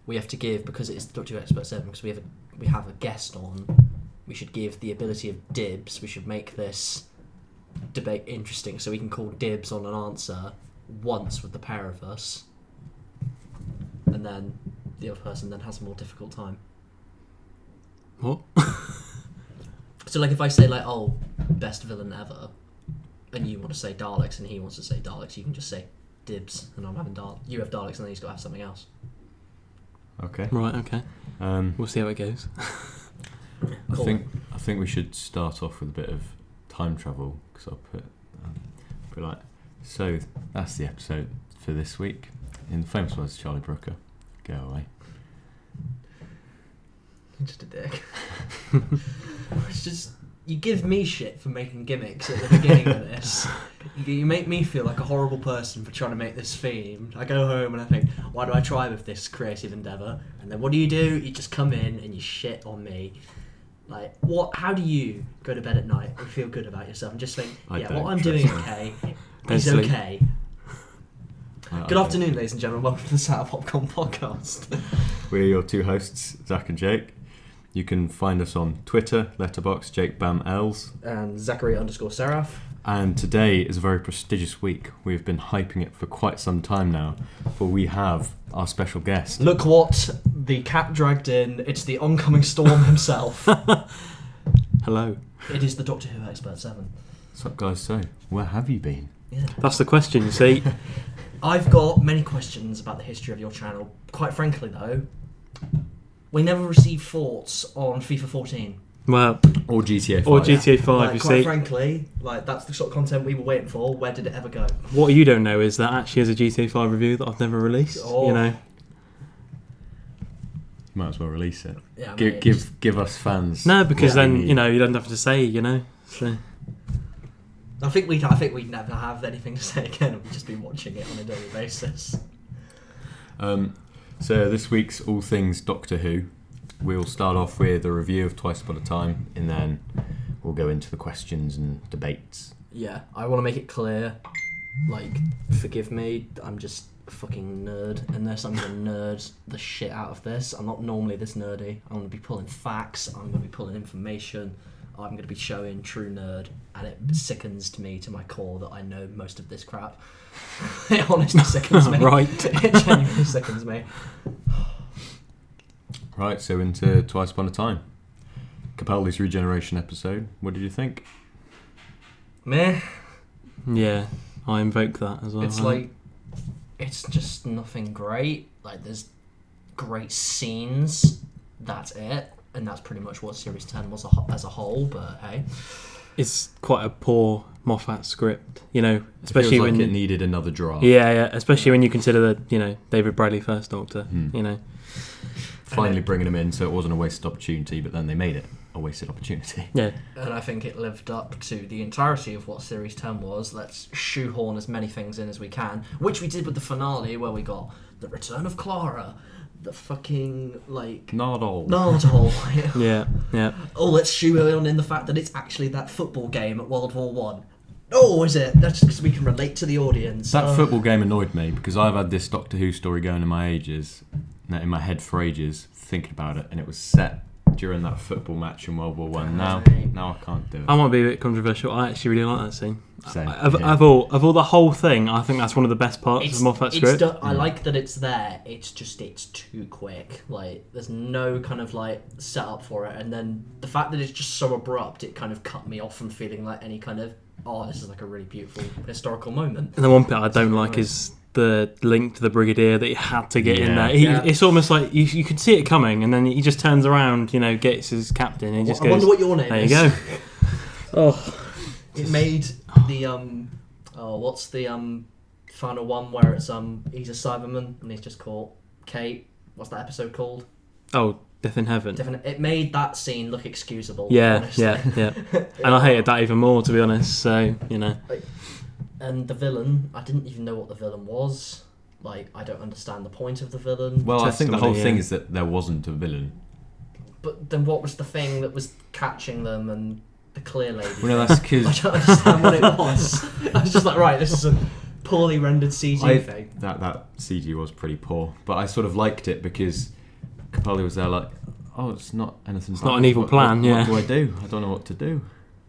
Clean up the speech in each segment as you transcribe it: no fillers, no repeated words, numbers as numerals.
we have to give, because it's the Doctor Who Expert 7, because we have a guest on, we should give the ability of dibs. We should make this debate interesting, so we can call dibs on an answer once with the pair of us, and then the other person then has a more difficult time. What? So like if I say like, oh, best villain ever, and you want to say Daleks and he wants to say Daleks, you can just say dibs, and I'm having you have Daleks, and then he's got to have something else. Okay. Right, okay. We'll see how it goes. Cool. I think we should start off with a bit of time travel, because I'll put like, so that's the episode for this week. In the famous words of Charlie Brooker, go away. You're just a dick. It's just, you give me shit for making gimmicks at the beginning of this. You make me feel like a horrible person for trying to make this theme. I go home and I think, why do I try with this creative endeavour? And then what do? You just come in and you shit on me. Like, what? How do you go to bed at night and feel good about yourself and just think, what I'm doing okay is okay? Good afternoon, ladies and gentlemen. Welcome to the Sour Popcorn Podcast. We're your two hosts, Zack and Jake. You can find us on Twitter, Letterboxd, Jake Bam Els, and Zachary_Seraph. And today is a very prestigious week. We've been hyping it for quite some time now, for we have our special guest. Look what the cat dragged in. It's the oncoming storm himself. Hello. It is the Doctor Who Expert 7. What's up, guys? So, where have you been? Yeah. That's the question, you see. I've got many questions about the history of your channel. Quite frankly, though, we never received thoughts on FIFA 14. Well, or GTA 5. Or GTA 5, like, you quite see. frankly, like, that's the sort of content we were waiting for. Where did it ever go? What you don't know is that actually is a GTA 5 review that I've never released. Oh. You know. You might as well release it. Yeah, Give us fans. No, because what we then need. you know you don't have to say. You know. So. I think we'd never have anything to say again. We'd just be watching it on a daily basis. So this week's All Things Doctor Who. We'll start off with a review of Twice Upon a Time, and then we'll go into the questions and debates. Yeah, I want to make it clear, like, forgive me, I'm just a fucking nerd in this. I'm going to nerd the shit out of this. I'm not normally this nerdy. I'm going to be pulling facts, I'm going to be pulling information, I'm going to be showing true nerd, and it sickens me to my core that I know most of this crap. It honestly sickens me. Right. It genuinely sickens me. Right, so into Twice Upon a Time. Capaldi's regeneration episode. What did you think? Meh. Yeah, I invoke that as well. It's like, it's just nothing great. Like, there's great scenes. That's it. And that's pretty much what Series 10 was as a whole, but hey. It's quite a poor Moffat script, you know, It especially feels when like it needed another draft. Yeah, especially when you consider the, you know, David Bradley first Doctor, you know. Finally bringing him in, so it wasn't a wasted opportunity, but then they made it a wasted opportunity. Yeah. And I think it lived up to the entirety of what Series 10 was. Let's shoehorn as many things in as we can, which we did with the finale, where we got the return of Clara, the fucking, like... Nardole. Yeah. Oh, let's shoehorn in the fact that it's actually that football game at World War One. Oh, is it? That's because we can relate to the audience. That football game annoyed me, because I've had this Doctor Who story going in my head for ages, thinking about it, and it was set during that football match in World War One. Now I can't do it. I might be a bit controversial. I actually really like that scene. Same. Of all the whole thing, I think that's one of the best parts of Moffat's script. I like that it's there. It's just, it's too quick. Like, there's no kind of like setup for it, and then the fact that it's just so abrupt, it kind of cut me off from feeling like any kind of, oh, this is like a really beautiful historical moment. And the one bit I don't like is the link to the Brigadier that he had to get in there. It's almost like you could see it coming, and then he just turns around, you know, gets his captain, and he just goes, I wonder what your name is. There you go. It made the what's the final one where it's he's a Cyberman and he's just called Kate. What's that episode called? Oh, Death in Heaven. It made that scene look excusable. Yeah. And I hated that even more, to be honest. So, you know. And the villain, I didn't even know what the villain was. Like, I don't understand the point of the villain. Well, I think the whole thing yeah. is that there wasn't a villain. But then what was the thing that was catching them and the clear lady? Well, no, that's because I don't understand what it was. I was just like, right, this is a poorly rendered CG thing. That CG was pretty poor, but I sort of liked it because Capaldi was there like, oh, it's not anything. It's not an evil plan. What do I do? I don't know what to do.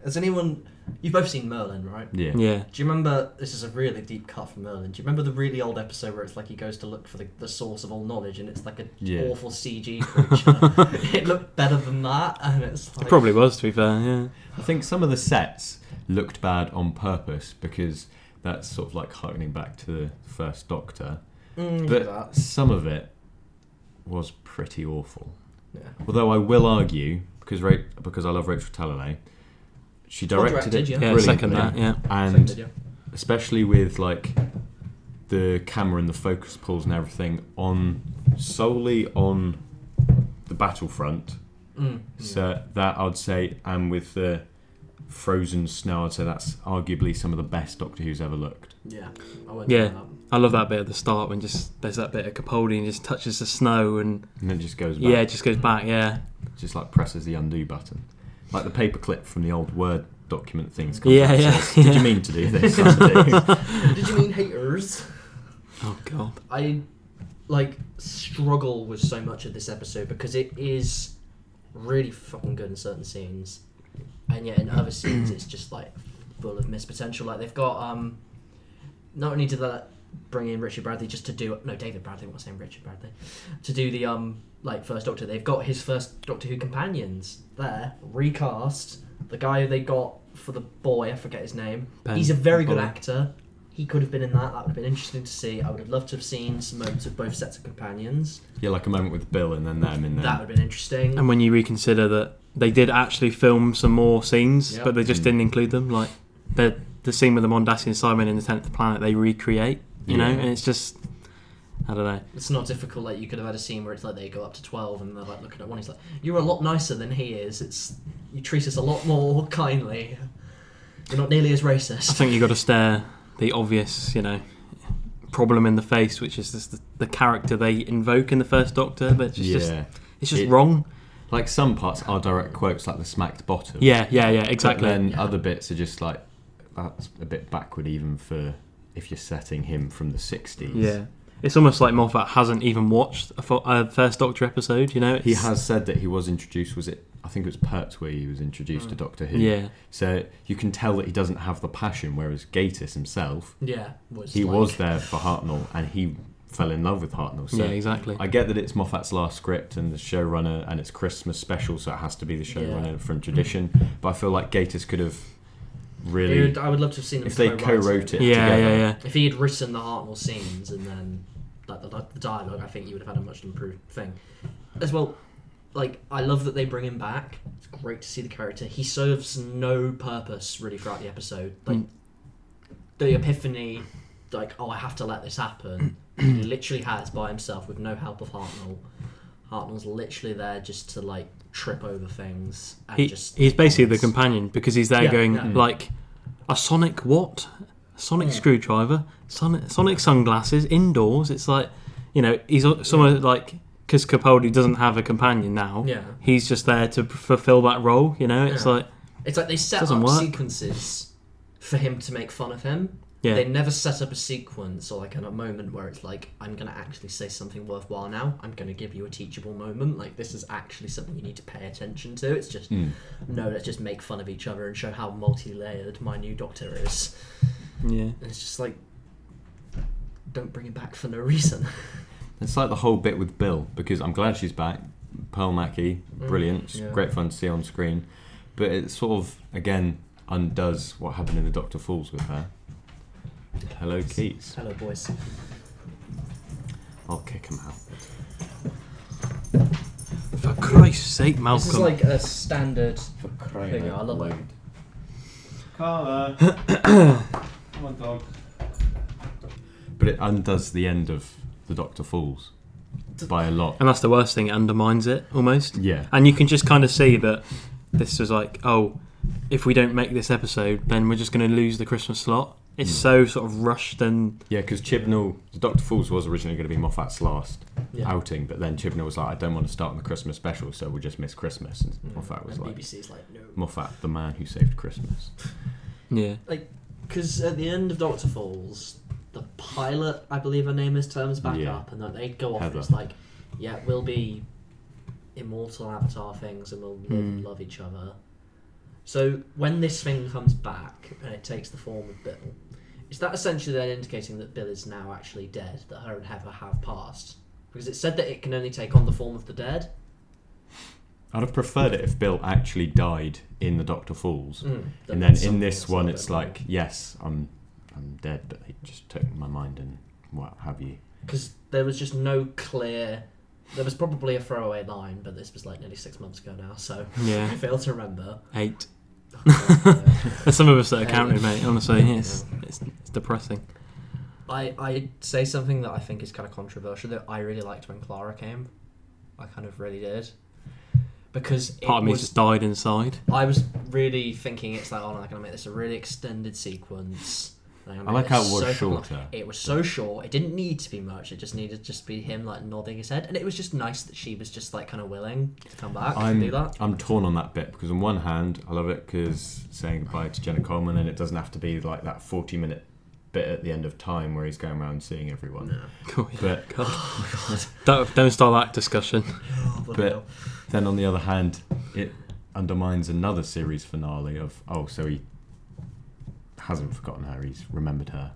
Has anyone? You've both seen Merlin, right? Yeah. Yeah. Do you remember? This is a really deep cut from Merlin. Do you remember the really old episode where it's like he goes to look for the source of all knowledge, and it's like an awful CG creature? It looked better than that, and it's like... It probably was, to be fair. Yeah. I think some of the sets looked bad on purpose because that's sort of like harkening back to the first Doctor, but some of it was pretty awful. Yeah. Although I will argue, because I love Rachel Talalay, she directed it brilliantly, second that, yeah. And especially with like the camera and the focus pulls and everything solely on the battlefront. So that I'd say, and with the frozen snow, I'd say that's arguably some of the best Doctor Who's ever looked. Yeah, I love that bit at the start when there's that bit of Capaldi and just touches the snow and then it just goes back. Yeah, it just goes back. Yeah, just like presses the undo button, like the paperclip from the old Word document things. Says, did you mean to do this? Did you mean haters? Oh god, I struggle with so much of this episode because it is really fucking good in certain scenes, and yet in other scenes it's just like full of missed potential. Like they've got not only did that bring in Richard Bradley just to do David Bradley, I'm not saying Richard Bradley, to do the first Doctor. They've got his first Doctor Who companions there recast. The guy they got for the boy, I forget his name. He's a very good actor. He could have been in that. That would have been interesting to see. I would have loved to have seen some moments of both sets of companions. Yeah, like a moment with Bill and then them in there. That would have been interesting. And when you reconsider that they did actually film some more scenes, but they just didn't include them, like the scene with the Mondasian and Simon in the 10th Planet, they recreate, you know, and it's just, I don't know. It's not difficult. Like you could have had a scene where it's like they go up to 12 and they're like looking at one. He's like, "You're a lot nicer than he is. You treat us a lot more kindly. You're not nearly as racist." I think you got to stare the obvious, problem in the face, which is just the character they invoke in the first Doctor, but it's just wrong. Like some parts are direct quotes, like the smacked bottom. Yeah, exactly. But then other bits are just like, that's a bit backward even for if you're setting him from the 60s. Yeah. It's almost like Moffat hasn't even watched a first Doctor episode, He has said that he was introduced, I think it was Pertwee he was introduced to Doctor Who. Yeah. So you can tell that he doesn't have the passion, whereas Gatiss himself, was there for Hartnell and he fell in love with Hartnell. So yeah, exactly. I get that it's Moffat's last script and the showrunner and it's Christmas special, so it has to be the showrunner from tradition. But I feel like Gatiss could have really... I would love to have seen them if they co-wrote it together. Yeah. If he had written the Hartnell scenes and then the dialogue, I think you would have had a much improved thing. As well, I love that they bring him back. It's great to see the character. He serves no purpose really throughout the episode. The epiphany, I have to let this happen. He literally has by himself with no help of Hartnell. Hartnell's literally there just to trip over things. And he's basically the companion because he's there going a sonic what? A sonic screwdriver, sonic sunglasses indoors. It's he's someone because Capaldi doesn't have a companion now. Yeah. He's just there to fulfill that role. It's like they set up sequences for him to make fun of him. Yeah. They never set up a sequence or a moment where it's I'm going to actually say something worthwhile now. I'm going to give you a teachable moment. This is actually something you need to pay attention to. It's just, no, let's just make fun of each other and show how multi-layered my new Doctor is. Yeah. And it's just don't bring him back for no reason. It's like the whole bit with Bill, because I'm glad she's back. Pearl Mackie, brilliant. It's great fun to see on screen. But it sort of, again, undoes what happened in the Doctor Falls with her. Hello, Keats. Hello, boys. I'll kick him out. For Christ's sake, Malcolm. This is a standard thing. I love it. Carla. Come on, dog. But it undoes the end of the Doctor Falls by a lot. And that's the worst thing, it undermines it almost. Yeah. And you can just kind of see that this was if we don't make this episode, then we're just going to lose the Christmas slot. It's so sort of rushed and... Yeah, because Chibnall... The Doctor Falls was originally going to be Moffat's last outing, but then Chibnall was I don't want to start on the Christmas special, so we'll just miss Christmas. And Moffat was BBC's no. Moffat, the man who saved Christmas. Yeah. Because at the end of Doctor Falls, Pilot, I believe her name is, turns back up, and then they go off. And it's like, yeah, we'll be immortal avatar things, and we'll love each other. So when this thing comes back and it takes the form of Bill, is that essentially then indicating that Bill is now actually dead, that her and Heather have passed? Because it said that it can only take on the form of the dead. I'd have preferred it if Bill actually died in The Doctor Falls. And then in this one it's like, yes, I'm dead, but they just took my mind and what have you. Because there was just no clear... There was probably a throwaway line, but this was like nearly 6 months ago now, so I fail to remember. 8. Oh, There's some of us that are counting, mate, honestly. It's depressing. I say something that I think is kind of controversial, that I really liked when Clara came. I kind of really did. Because part of me just died inside. I was really thinking it's like, oh no, I'm going to make this a really extended sequence. I like how it was shorter. It was so short. It didn't need to be much. It just needed to be him like nodding his head, and it was just nice that she was just like kind of willing to come back and do that. I'm torn on that bit because on one hand I love it because saying goodbye to Jenna Coleman, and it doesn't have to be like that 40-minute bit at the end of Time where he's going around seeing everyone. No. But don't start that discussion. But then on the other hand, it undermines another series finale of so he hasn't forgotten her, he's remembered her,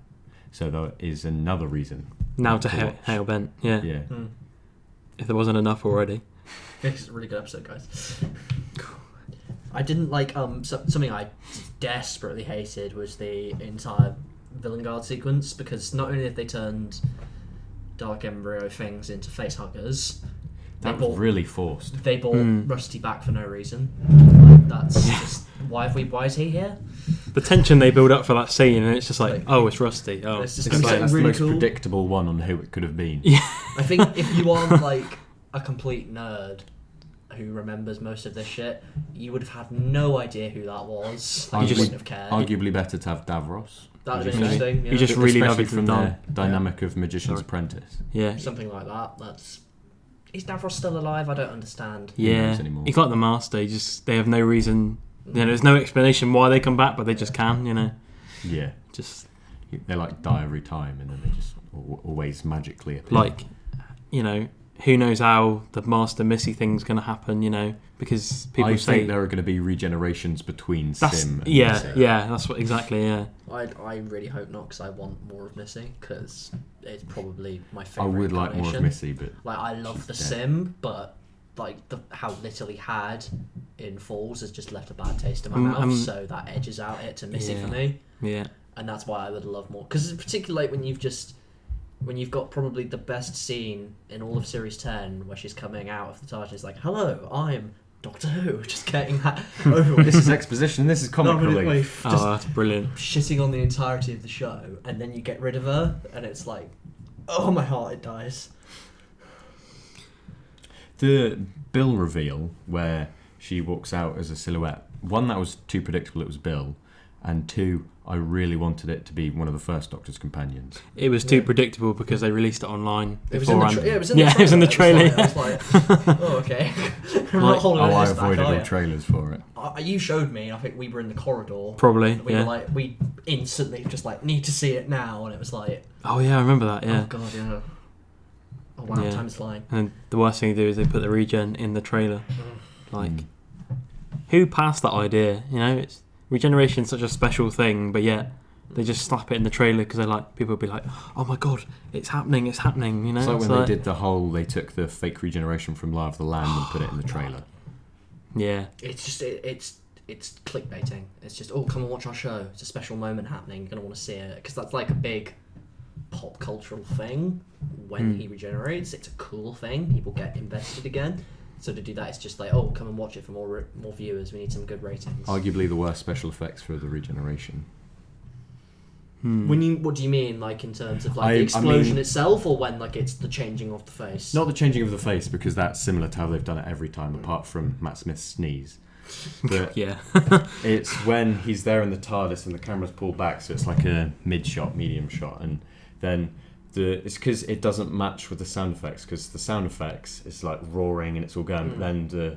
so there is another reason now to hail Bent. If there wasn't enough already. It's a really good episode, guys. I didn't like something I desperately hated was the entire Villain Guard sequence, because not only have they turned Dark Embryo things into face huggers, that was really forced. They brought Rusty back for no reason. That's just why is he here? The tension they build up for that scene, and it's just like oh, it's Rusty. Oh, it's just like that's really the most cool. predictable one on who it could have been. Yeah. I think if you are like a complete nerd who remembers most of this shit, you would have had no idea who that was. Like, you wouldn't have cared. Arguably better to have Davros. That'd be interesting. You just really love it from the dynamic of Magician's Apprentice. Yeah, something like that. Is Davros still alive? I don't understand. Yeah, he's like the Master. They have no reason. There's no explanation why they come back, but they just can. Yeah, just they like die every time, and then they just always magically appear. Like, who knows how the Master Missy thing's going to happen? Because people think there are going to be regenerations between Sim and Missy. Missy. Yeah, that's what exactly. Yeah, I really hope not, because I want more of Missy, because it's probably my favourite. I would like more of Missy, but like I love the Sim, but like how little he had in Falls has just left a bad taste in my mouth. So that edges out it to Missy for me. Yeah, and that's why I would love more, because particularly like when you've got probably the best scene in all of Series 10 where she's coming out of the TARDIS and it's like, hello, I'm Doctor Who, just getting that over with. This is exposition, this is comic relief. Oh, that's brilliant. Shitting on the entirety of the show, and then you get rid of her, and it's like, oh, my heart, it dies. The Bill reveal where she walks out as a silhouette, one, that was too predictable, it was Bill, and two, I really wanted it to be one of the first Doctor's companions. It was too predictable because they released it online beforehand. It was in the trailer. I was like, oh, okay. I avoided all trailers for it. You showed me, I think we were in the corridor. Probably, we were like, we instantly just like, need to see it now, and it was like... Oh yeah, I remember that, yeah. Oh god, yeah. Oh wow, time's flying. And the worst thing to do is they put the regen in the trailer. Who passed that idea? It's... Regeneration's such a special thing, but yet they just slap it in the trailer because people will be like, "Oh my god, it's happening!" It's like when they did they took the fake regeneration from Lie of the Land and put it in the trailer. Yeah, it's just it's clickbaiting. It's just come and watch our show. It's a special moment happening. You're gonna want to see it because that's like a big pop cultural thing. When he regenerates, it's a cool thing. People get invested again. So to do that, it's just like, come and watch it for more viewers. We need some good ratings. Arguably the worst special effects for the regeneration. What do you mean, like in terms of like the explosion itself, or when like it's the changing of the face? Not the changing of the face, because that's similar to how they've done it every time, apart from Matt Smith's sneeze. But yeah, it's when he's there in the TARDIS and the camera's pulled back, so it's like a mid-shot, medium shot, and then it's because it doesn't match with the sound effects, because the sound effects is like roaring and it's all going, but then the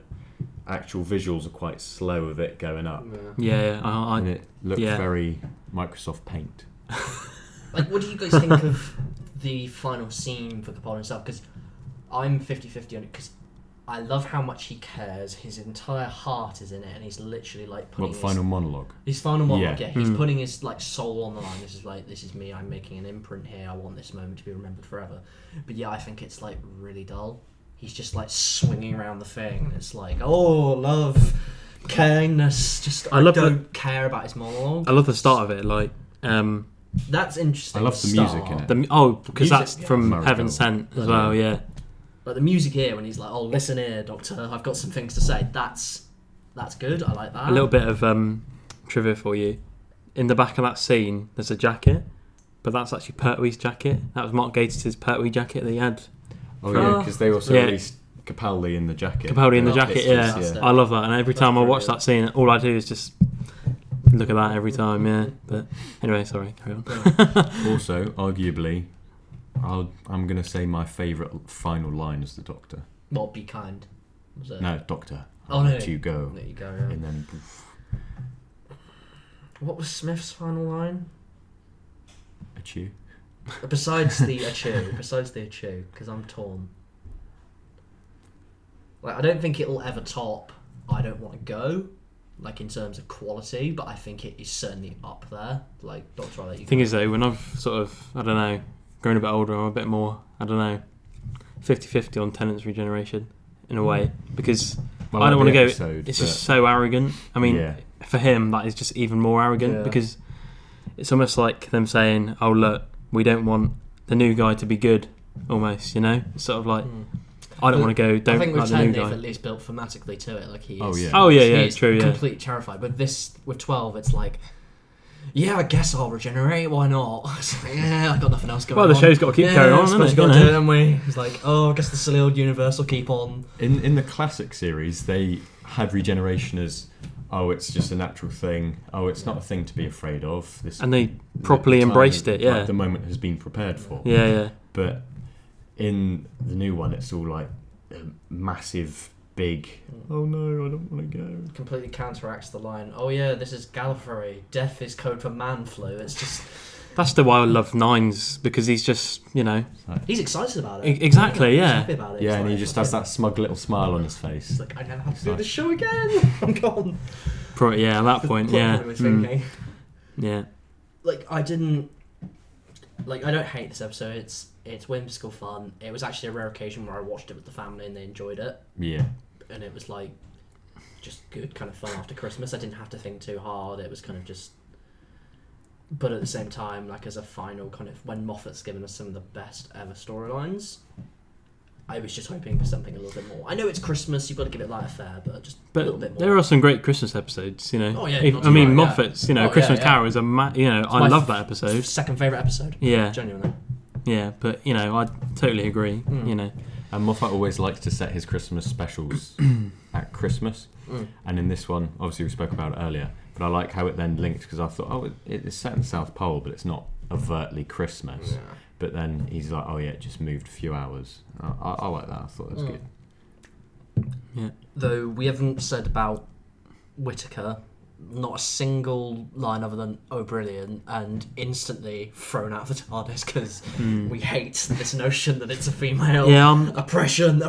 actual visuals are quite slow of it going up. Yeah. And it looked very Microsoft Paint. Like, what do you guys think of the final scene for Capaldi himself? Because I'm 50-50 on it, because I love how much he cares. His entire heart is in it, and he's literally like putting final monologue? His final monologue, yeah. He's Mm. putting his like soul on the line. This is me. I'm making an imprint here. I want this moment to be remembered forever. But yeah, I think it's like really dull. He's just like swinging around the thing. It's like, oh, love, kindness. Just I don't care about his monologue. I love the start of it. Like, that's interesting. I love the music in it. Because that's from Mariko. Heaven Sent as well. Yeah. But the music here, when he's like, "Oh, listen here, Doctor, I've got some things to say." That's good. I like that. A little bit of trivia for you. In the back of that scene, there's a jacket, but that's actually Pertwee's jacket. That was Mark Gatiss' Pertwee jacket that he had. Oh yeah, because they also released Capaldi in the jacket. Capaldi in the jacket, yeah. Yeah. I love that, and every That's time I watch brilliant. that scene, all I do is just look at that every time. Yeah. But anyway, sorry, carry on. Also, arguably, I'm going to say my favourite final line is the Doctor. Well, be kind. Was it? No, Doctor, Oh, I'll no. let you go. There you go. Yeah. And then, poof, What was Smith's final line? a chew. Besides the achoo, because I'm torn. Like, I don't think it'll ever top I Don't Want to Go, like in terms of quality, but I think it is certainly up there. Like, Doctor, I'll let you Thing go. is though, when I've sort of, I don't know, grown a bit older, I'm a bit more, I don't know, 50-50 on Tennant's regeneration in a way, because Well, I don't want to go. episode, It's just so arrogant. I mean, yeah. for him, that is just even more arrogant Yeah. because it's almost like them saying, "Oh look, we don't want the new guy to be good." Almost, you know, it's sort of like, I don't want to go. Don't I think like with the 10 new they've guy. at least built thematically to it. Like he is. Oh, yeah. Oh yeah, he yeah, is true. Yeah, completely terrified. But this with 12, it's like, yeah, I guess I'll regenerate. Why not? It's like, yeah, I got nothing else going on. well, the show's got to keep going on, hasn't it? Got You to do it, know? haven't we? It's like, oh, I guess the silly old universe will keep on. In the classic series, they had regeneration as, oh, it's just a natural thing. Oh, it's not a thing to be afraid of. This And they properly the time, embraced it. Yeah, like, the moment has been prepared for. yeah, yeah. But in the new one, it's all like a massive, big. Oh no, I don't want to go. Completely counteracts the line. Oh yeah, this is Gallifrey. Death is code for man flu. It's just That's the why I love Nines, because he's just, you know, he's excited about it. exactly, He's yeah. happy about it. Yeah, He's and he like, just has that smug little smile on his face. He's like, I never have to do Nice. this show again. I'm gone. Yeah, at that point, yeah, Probably was thinking. yeah. Like I don't hate this episode. It's whimsical fun. It was actually a rare occasion where I watched it with the family and they enjoyed it, Yeah. and it was like just good kind of fun after Christmas. I didn't have to think too hard. It was kind of just, but at the same time, like as a final kind of, when Moffat's given us some of the best ever storylines, I was just hoping for something a little bit more. I know it's Christmas, you've got to give it light affair, but just a little bit But more. there are some great Christmas episodes, you know. Oh, yeah, If- not I mean, too bad, yeah. Moffat's, you know, Oh, yeah, Christmas yeah. Carol is I my love that episode. Second favourite episode. Yeah, Genuinely. yeah, but you know, I totally agree. Mm. You know, And Moffat always likes to set his Christmas specials at Christmas. Mm. And in this one, obviously we spoke about it earlier, but I like how it then links, because I thought, oh, it's set in the South Pole, but it's not overtly Christmas. Yeah. But then he's like, oh yeah, it just moved a few hours. I like that. I thought that was Mm. good. Though we haven't said about Whittaker, not a single line other than "oh brilliant" and instantly thrown out of the TARDIS because we hate this notion that it's a female. yeah, Oppression.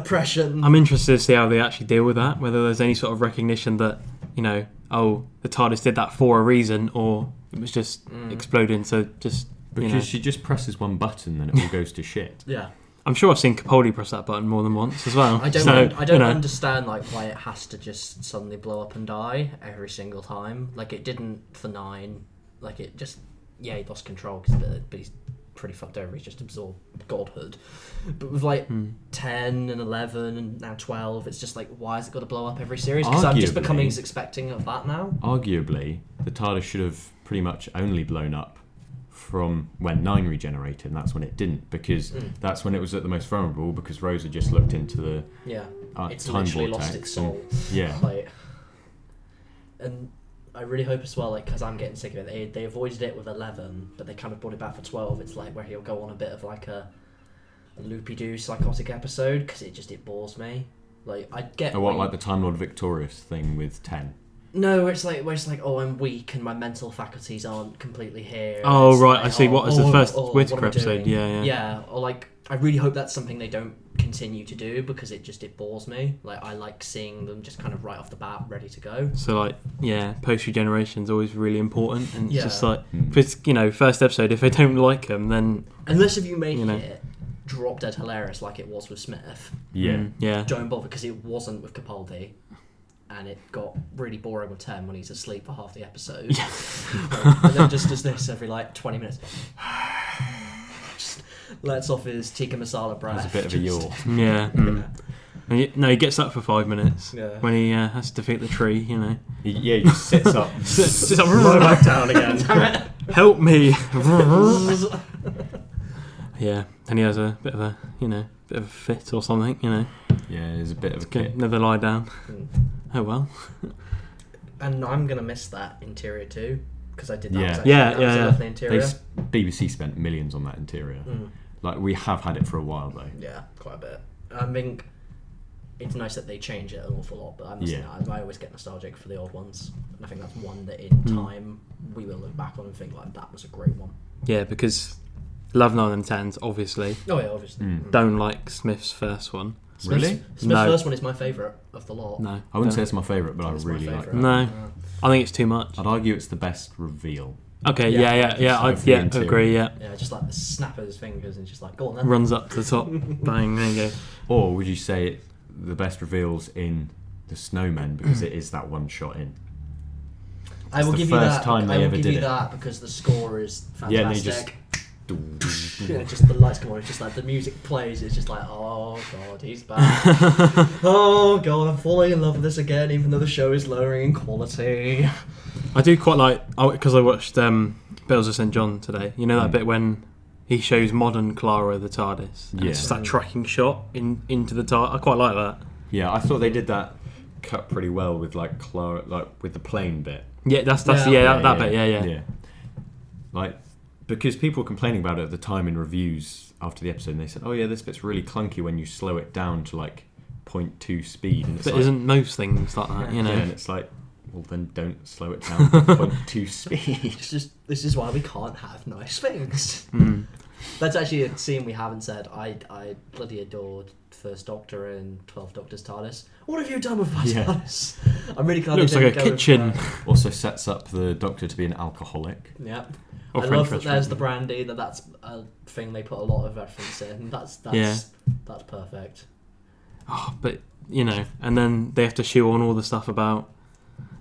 I'm interested to see how they actually deal with that. Whether there's any sort of recognition that, you know, oh, the TARDIS did that for a reason, or it was just exploding. So just Because you know. she just presses one button and it all goes to shit. Yeah. I'm sure I've seen Capaldi press that button more than once as well. I don't. So, I don't you know, understand like why it has to just suddenly blow up and die every single time. Like it didn't for 9. Like it just he lost control but he's pretty fucked over. He's just absorbed godhood. But with like 10 and 11 and now 12, it's just like why has it got to blow up every series? Because I'm just Arguably- becoming expecting of that now. Arguably, the TARDIS should have pretty much only blown up from when 9 regenerated, and that's when it didn't, because that's when it was at the most vulnerable, because Rosa just looked into the Yeah. It's time literally vortex lost its soul. yeah. Like, and I really hope as well, like, because I'm getting sick of it. They avoided it with 11, but they kind of brought it back for 12. It's like where he'll go on a bit of like a loopy-doo psychotic episode because it bores me. Like I get. Or what, like the Time Lord Victorious thing with 10? No, it's like oh, I'm weak and my mental faculties aren't completely here. Oh It's right, like, I see. What was the first what am Whittaker I episode? doing? Yeah. Yeah, or like I really hope that's something they don't continue to do because it bores me. Like I like seeing them just kind of right off the bat ready to go. So like, yeah, post regeneration is always really important, and it's just like, Mm. if it's first episode, if they don't like them, then Unless if you make You know. it drop dead hilarious like it was with Smith, Yeah. yeah, don't bother because it wasn't with Capaldi. And it got really boring with Tem when he's asleep for half the episode. And then just does this every like 20 minutes. Just lets off his tikka masala breath. That's a bit of a yaw. yeah. And no, he gets up for 5 minutes Yeah. when he has to defeat the tree. He just sits up. Sits up, Right back down again. help me. Yeah, and he has a bit of a bit of a fit or something. Yeah, there's a bit of a Okay, kit. never lie down. Oh well. And I'm going to miss that interior too. Because I did that. Yeah. Was actually, Yeah, that was yeah, a yeah. lovely interior. BBC spent millions on that interior. Like we have had it for a while though. Yeah, quite a bit. I think it's nice that they change it an awful lot, but I always get nostalgic for the old ones. And I think that's one that in time we will look back on and think like that was a great one. Yeah, because Love 9 and 10s obviously Oh yeah, obviously. don't like Smith's first one. Really? Smith's No. first one is my favourite of the lot. No, I wouldn't say don't. it's my favourite, but I It's my really like favourite. it. No, I think it's too much. I'd argue it's the best reveal. Okay, Yeah. yeah, I Over the interior. agree. Yeah, Yeah, just like the snap of his fingers and just like go on then. runs up to the top, bang, there you go. Or would you say it, the best reveals in The Snowmen because it is that one shot in? I will the give you first that. time I they will ever give did you it. that because the score is Yeah, and they fantastic. just. Yeah, just the lights come on. It's just like the music plays. It's just like, oh god, he's back. Oh god, I'm falling in love with this again, even though the show is lowering in quality. I do quite like because I watched Bells of St John today. You know that bit when he shows modern Clara the TARDIS. And Yeah. it's just that tracking shot into the TARDIS. I quite like that. Yeah, I thought they did that cut pretty well with like Clara, like with the plane bit. Yeah, that's Yeah. that bit. Yeah. Like because people were complaining about it at the time in reviews after the episode, and they said, "Oh yeah, this bit's really clunky when you slow it down to like 0.2 speed." And it's But like, isn't most things like that? yeah, and it's like, well, then don't slow it down to 0.2 speed. It's just this is why we can't have nice things. That's actually a scene we haven't said. I bloody adored First Doctor and 12th Doctor's TARDIS. What have you done with my Yeah. TARDIS? I'm really glad Looks they like didn't a go with kitchen. that. Also sets up the Doctor to be an alcoholic. Yeah. Or I French love that restaurant. there's the brandy, that's a thing they put a lot of reference in. That's perfect. Oh, but and then they have to shoe on all the stuff about,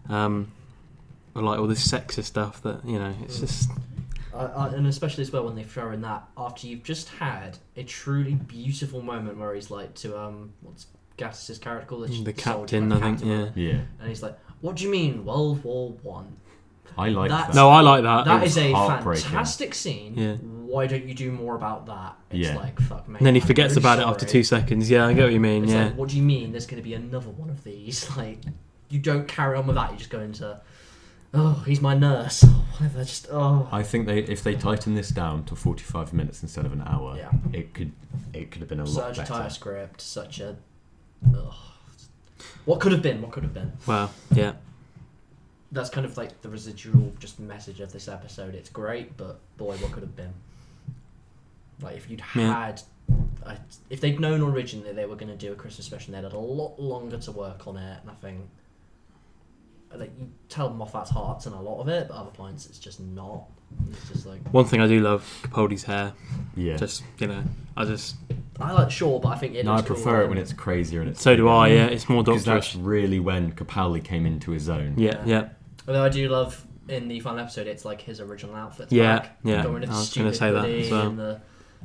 like all this sexist stuff that it's just. And especially as well when they throw in that after you've just had a truly beautiful moment where he's like to what's Gass's character called? The soldier, captain, like I think, captain, Yeah, And he's like, "What do you mean, World War One?" I like That's- that. No, I like that. That was is a heartbreaking. fantastic scene. Yeah. Why don't you do more about that? It's Yeah. like fuck me. And then he I'm forgets really about it sorry. after 2 seconds. Yeah, I get what you mean. It's Yeah. like, what do you mean? There's going to be another one of these? Like, you don't carry on with that. You just go into, oh, he's my nurse. Oh, whatever. Just I think if they tighten this down to 45 minutes instead of an hour, Yeah. it could have been a lot such a better. tight script. Such a. Ugh. What could have been? What could have been? Wow. Yeah. That's kind of like the residual just message of this episode. It's great, but boy, what could have been? Like if you'd had, if they'd known originally they were going to do a Christmas special, they'd had a lot longer to work on it. And I think, like you tell Moffat's heart's in a lot of it, but other points it's just not. It's just like One thing I do love Capaldi's hair. Yeah. Just I like short, but I think it. No, I looks prefer cool. it when it's crazier and it's. so do I. Yeah, it's more Because that's doctorish. really when Capaldi came into his own. Yeah. Although I do love in the final episode, it's like his original outfit. Yeah, back. yeah. Going into I the was gonna stupid say that hoodie as well. and the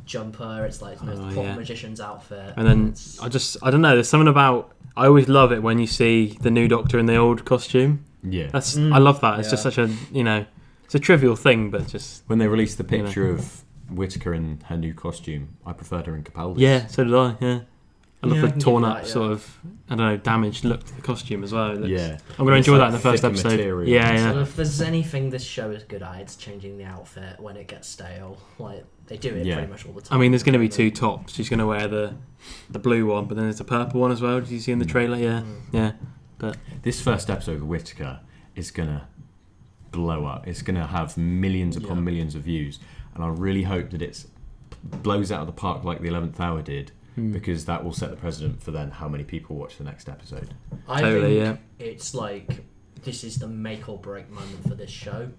jumper. It's like the proper yeah. magician's outfit. And then It's- I don't know. There's something about. I always love it when you see the new Doctor in the old costume. Yeah. I love that. It's just Yeah. such a it's a trivial thing, but just When they released the picture of Whittaker in her new costume, I preferred her in Capaldi's. yeah. So did I. Yeah. I love Yeah, I the can torn give you up that, yeah. sort of damaged look to the costume as well. It looks- Yeah. I'm going to It's enjoy like that in the first thicker episode. material. Yeah. So if there's anything this show is good at, it's changing the outfit when it gets stale. Like they do it Yeah. pretty much all the time. I mean, there's going to be two tops. She's going to wear the blue one, but then there's a purple one as well. Did you see in the trailer? Yeah, yeah. This first episode of Whittaker is gonna blow up. It's gonna have millions upon millions of views, and I really hope that it blows out of the park like the 11th Hour did, because that will set the precedent for then how many people watch the next episode. I think it's like this is the make or break moment for this show,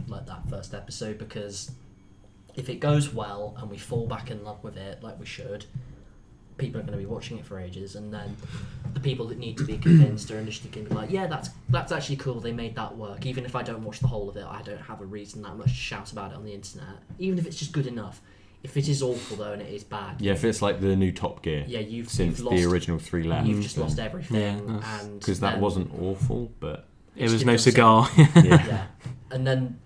like that first episode, because if it goes well and we fall back in love with it like we should, people are going to be watching it for ages, and then the people that need to be convinced are initially going to be like, yeah, that's actually cool, they made that work. Even if I don't watch the whole of it, I don't have a reason that much to shout about it on the internet, even if it's just good enough. If it is awful though and it is bad, if it's like the new Top Gear, you've lost, the original 3 left, you've just lost everything. And because that wasn't awful, but it was no cigar. And then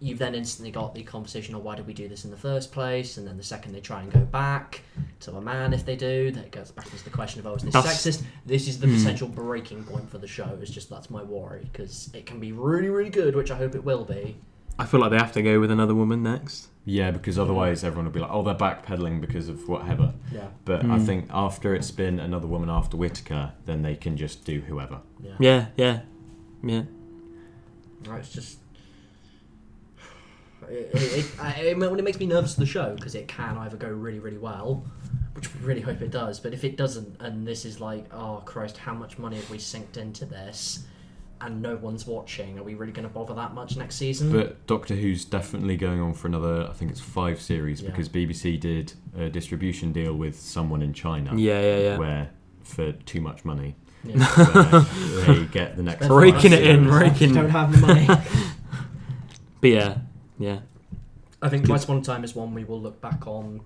you've then instantly got the conversation of why did we do this in the first place, and then the second they try and go back to a man, if they do, that goes back into the question of, is this sexist? This is the potential breaking point for the show. It's just, that's my worry, because it can be really, really good, which I hope it will be. I feel like they have to go with another woman next. Yeah, because otherwise everyone will be like, oh, they're backpedaling because of whatever. Yeah. But I think after it's been another woman after Whittaker, then they can just do whoever. Yeah. Right, it's just... It makes me nervous for the show, because it can either go really, really well, which we really hope it does, but if it doesn't, and this is like, oh Christ, how much money have we synced into this, and no one's watching, are we really going to bother that much next season? But Doctor Who's definitely going on for another, I think it's 5 series, because BBC did a distribution deal with someone in China. Yeah. Where, for too much money, where they get the next... Raking it in. Don't have the money. But yeah. I think Once Upon a Time is one we will look back on,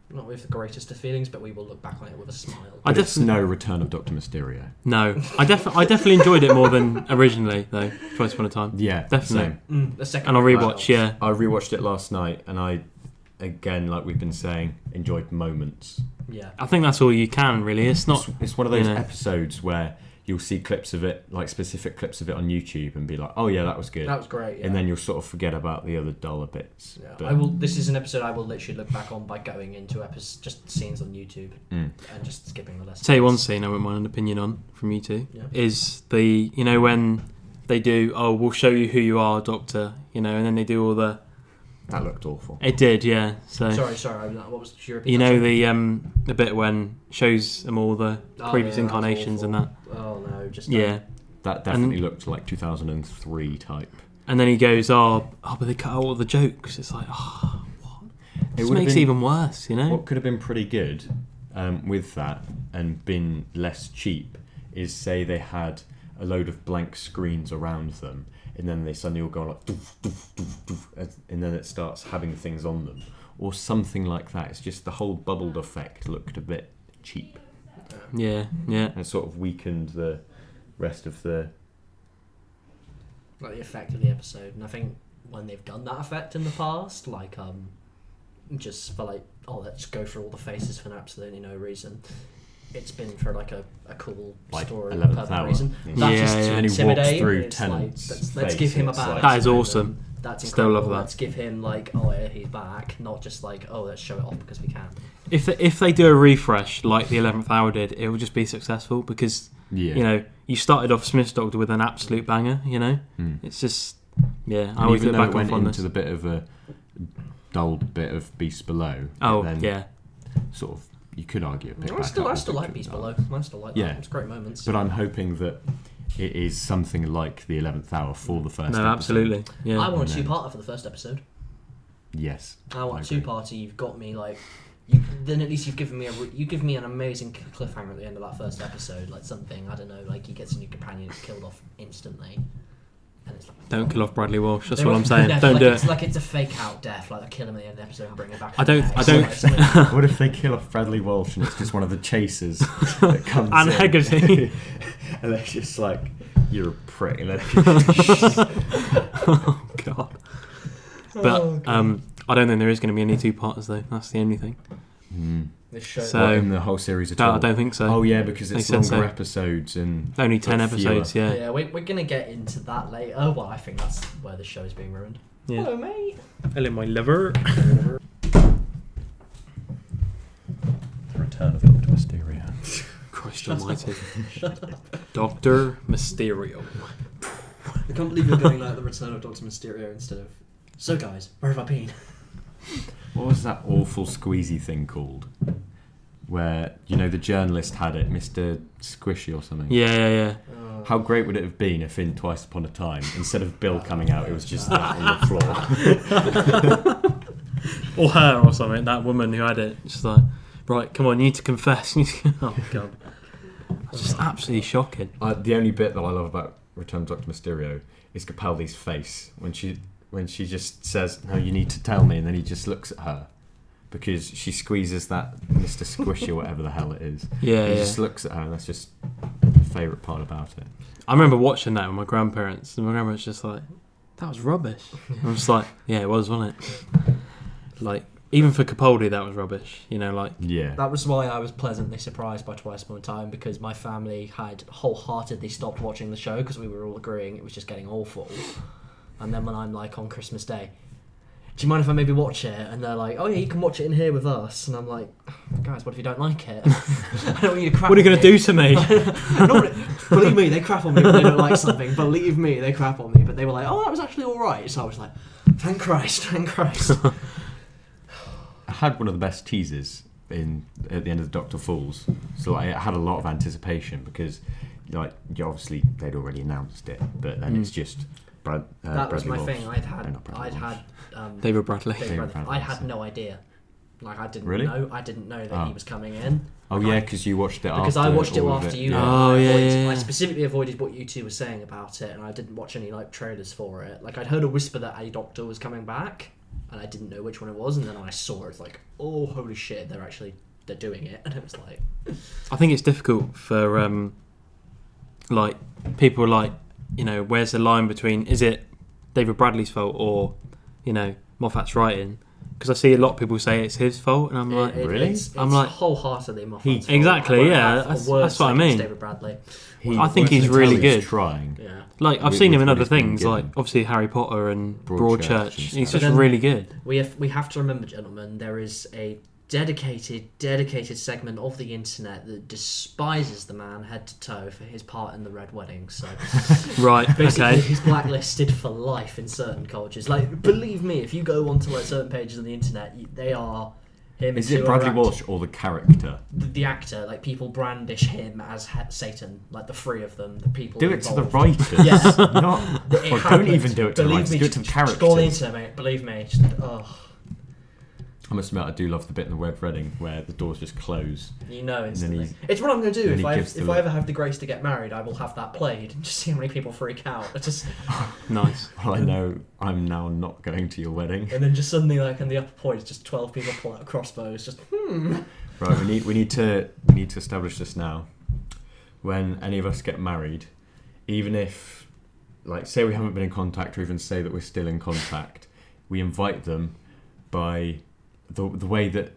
not with the greatest of feelings, but we will look back on it with a smile. But it's no Return of Dr. Mysterio. No, I definitely enjoyed it more than originally, though. Once Upon a Time. Yeah, definitely. The second, and I'll rewatch. Yeah, I rewatched it last night, and I, again, like we've been saying, enjoyed moments. Yeah, I think that's all you can really. It's not. It's one of those episodes where you'll see clips of it, like specific clips of it on YouTube, and be like, "Oh yeah, that was good. That was great." Yeah. And then you'll sort of forget about the other duller bits. Yeah. But This is an episode I will literally look back on by going into just scenes on YouTube and just skipping the lessons. Tell you one scene I wouldn't mind an opinion on from you two is the when they do we'll show you who you are, Doctor, and then they do all the. That looked awful. It did, yeah. So sorry. What was your opinion? The bit when shows them all the previous incarnations and that. Oh no, just That definitely looked like 2003 type. And then he goes, but they cut out all the jokes. It's like, what? It makes it even worse, What could have been pretty good with that and been less cheap is, say they had a load of blank screens around them, and then they suddenly all go like doof, doof, doof, doof, and then it starts having things on them, or something like that. It's just the whole bubbled effect looked a bit cheap. Yeah. And it sort of weakened the rest of the the effect of the episode. And I think when they've done that effect in the past, just for let's go through all the faces for absolutely no reason. It's been for a cool story, 11th hour reason. Yeah. That's just to and he intimidate. walks through It's Tennant's let's give him a bad. That is awesome. That's Still incredible. love that. Let's give him he's back, not just let's show it off because we can. If they do a refresh like the 11th Hour did, it will just be successful because you started off Smith's Doctor with an absolute banger. It's just I always look back on went into the bit of a dulled bit of Beast Below. Sort of. You could argue a bit. I still like Beast Below. I still like that. It's great moments. But I'm hoping that it is something like the 11th Hour for the first episode. Absolutely. Yeah. I want a 2-parter for the first episode. Yes. I want a 2-parter. You've got me then at least you've given me an amazing cliffhanger at the end of that first episode, something, I don't know, he gets a new companion killed off instantly. And it's don't kill off Bradley Walsh. That's what I'm saying. Don't do it. It's a fake out death. They kill him at the end of the episode and bring him back. I don't. What if they kill off Bradley Walsh and it's just one of the chasers that comes and in? Hegarty. And they're just like, you're a prick. Oh God. But I don't think there is going to be any 2-parters though. That's the only thing. This show. So in the whole series at all? I don't think so. Oh yeah, because it's longer episodes and only 10 episodes. Fewer. Yeah, we're gonna get into that later. Oh well, I think that's where the show is being ruined. Yeah. Hello, mate. Hello, my liver. The Return of Dr. Mysterio. Christ Almighty. Dr. Mysterio. I can't believe you're going like the Return of Dr. Mysterio instead of. So guys, where have I been? What was that awful squeezy thing called? Where, you know, the journalist had it, Mr. Squishy or something. Yeah. How great would it have been if in Twice Upon a Time, instead of Bill coming out, it was just that on the floor? Or her or something, that woman who had it. Just like, right, come on, you need to confess. Oh, God. It's just absolutely shocking. The only bit that I love about Return of Dr. Mysterio is Capaldi's face when she just says, "No, you need to tell me," and then he just looks at her because she squeezes that Mr. Squishy or whatever the hell it is. Yeah, he just looks at her, and that's just my favourite part about it. I remember watching that with my grandparents, and my grandparents just like, "That was rubbish." I'm just like, "Yeah, it was, wasn't it?" Like, even for Capaldi, that was rubbish. You know, like... Yeah. That was why I was pleasantly surprised by Twice Upon a Time, because my family had wholeheartedly stopped watching the show because we were all agreeing it was just getting awful. And then when I'm like, on Christmas Day, do you mind if I maybe watch it? And they're like, oh yeah, you can watch it in here with us. And I'm like, guys, what if you don't like it? I don't want you to crap What are you going to do to me? Believe me, they crap on me when they don't like something. Believe me, they crap on me. But they were like, oh, that was actually alright. So I was like, thank Christ. I had one of the best teasers at the end of the Doctor Falls, so I had a lot of anticipation because, like, obviously they'd already announced it, but then it's just that Bradley was my Walsh. thing. I'd had David Bradley. I had no idea. Like, I didn't Really? know. I didn't know that he was coming in. Oh yeah, because you watched it after. Because I watched it all of after you. Yeah. Oh, yeah. I specifically avoided what you two were saying about it, and I didn't watch any like trailers for it. Like, I'd heard a whisper that a Doctor was coming back, and I didn't know which one it was, and then I saw it, it's like, oh holy shit, they're doing it, and it was like, I think it's difficult for like people like, you know, where's the line between, is it David Bradley's fault or, you know, Moffat's writing? Because I see a lot of people say it's his fault, and I'm like, really? It's I'm like, wholeheartedly Moffat's fault. Exactly, yeah, that's what I mean. David Bradley. I think he's really good. Trying. Yeah. Like, I've seen him in what other he's been things, given. like obviously Harry Potter and Broadchurch. and He's stuff. just really good. We have to remember, gentlemen, there is a dedicated segment of the internet that despises the man head to toe for his part in the Red Wedding. So Right, basically, okay. he's blacklisted for life in certain cultures. Like, believe me, if you go onto like certain pages on the internet, they are him. Is it Bradley Walsh or the character? The actor, like, people brandish him as Satan, like the three of them, the people. Do it to the involved. writers. Yes. Not. It Or happened. don't even do it to the Believe writers. me, Do it to the just characters. go on the internet, mate. Believe me. Just, I must admit, I do love the bit in the Red Wedding where the doors just close. you know instantly. And then It's what I'm going to do then if he gives if the I ever have the grace to get married. I will have that played and just see how many people freak out. It's just, Nice. Well, I know I'm now not going to your wedding. and then just suddenly, like, in the upper point, just 12 people pull out crossbows. Just Right, we need to establish this now. When any of us get married, even if, like, say we haven't been in contact, or even say that we're still in contact, we invite them by the way that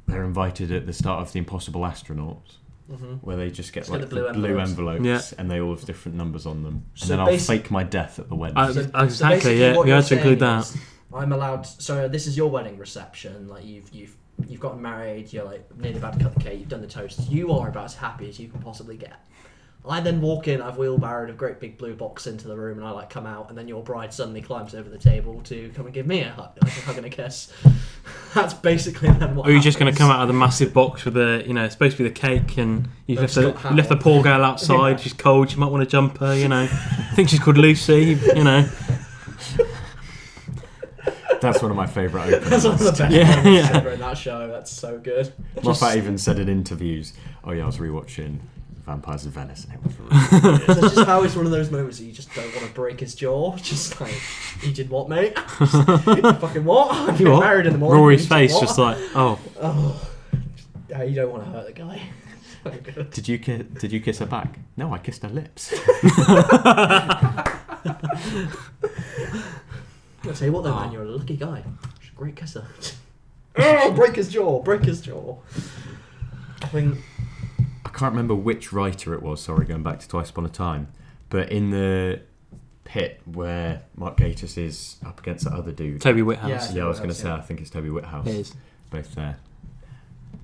they're invited at the start of The Impossible Astronauts, where they just get Just like get the the blue blue envelopes. envelopes, Yeah. and they all have different numbers on them. So And then I'll basic- fake my death at the wedding. Exactly, basically yeah. what We you're had to include saying that. is, I'm allowed. So this is your wedding reception. Like, you've gotten married. You're like nearly about to cut the cake. You've done the toast. You are about as happy as you can possibly get. I then walk in. I've wheelbarrowed a great big blue box into the room, and I like come out, and then your bride suddenly climbs over the table to come and give me a hug and a kiss. That's basically then what. Or you're just going to happens. come out of the massive box with the, you know, it's supposed to be the cake, and you've That's left got the poor girl outside. Yeah. She's cold. She might want to jump her. You know, I think she's called Lucy. You know. That's one of my favourite That's one of the openings. best Yeah, moments yeah. ever in that show. That's so good. Moffat even said in interviews, "Oh yeah, I was rewatching Vampires of Venice, and it was really good." That's just how it's one of those moments that you just don't want to break his jaw. Just like, you did what, mate? Just, you fucking what? I'm getting What? married in the morning. Rory's You did face what? just like, oh, Oh, you don't want to hurt the guy. So good. Did you kiss her back? No, I kissed her lips. I'll tell you what though, man, you're a lucky guy. She's a great kisser. Oh, break his jaw, break his jaw. I think I can't remember which writer it was. Sorry, going back to Twice Upon a Time, but in the pit where Mark Gatiss is up against that other dude. Toby Whithouse. Yeah, I was going to Whithouse, say, yeah. I think it's Toby Whithouse. It is. Both there.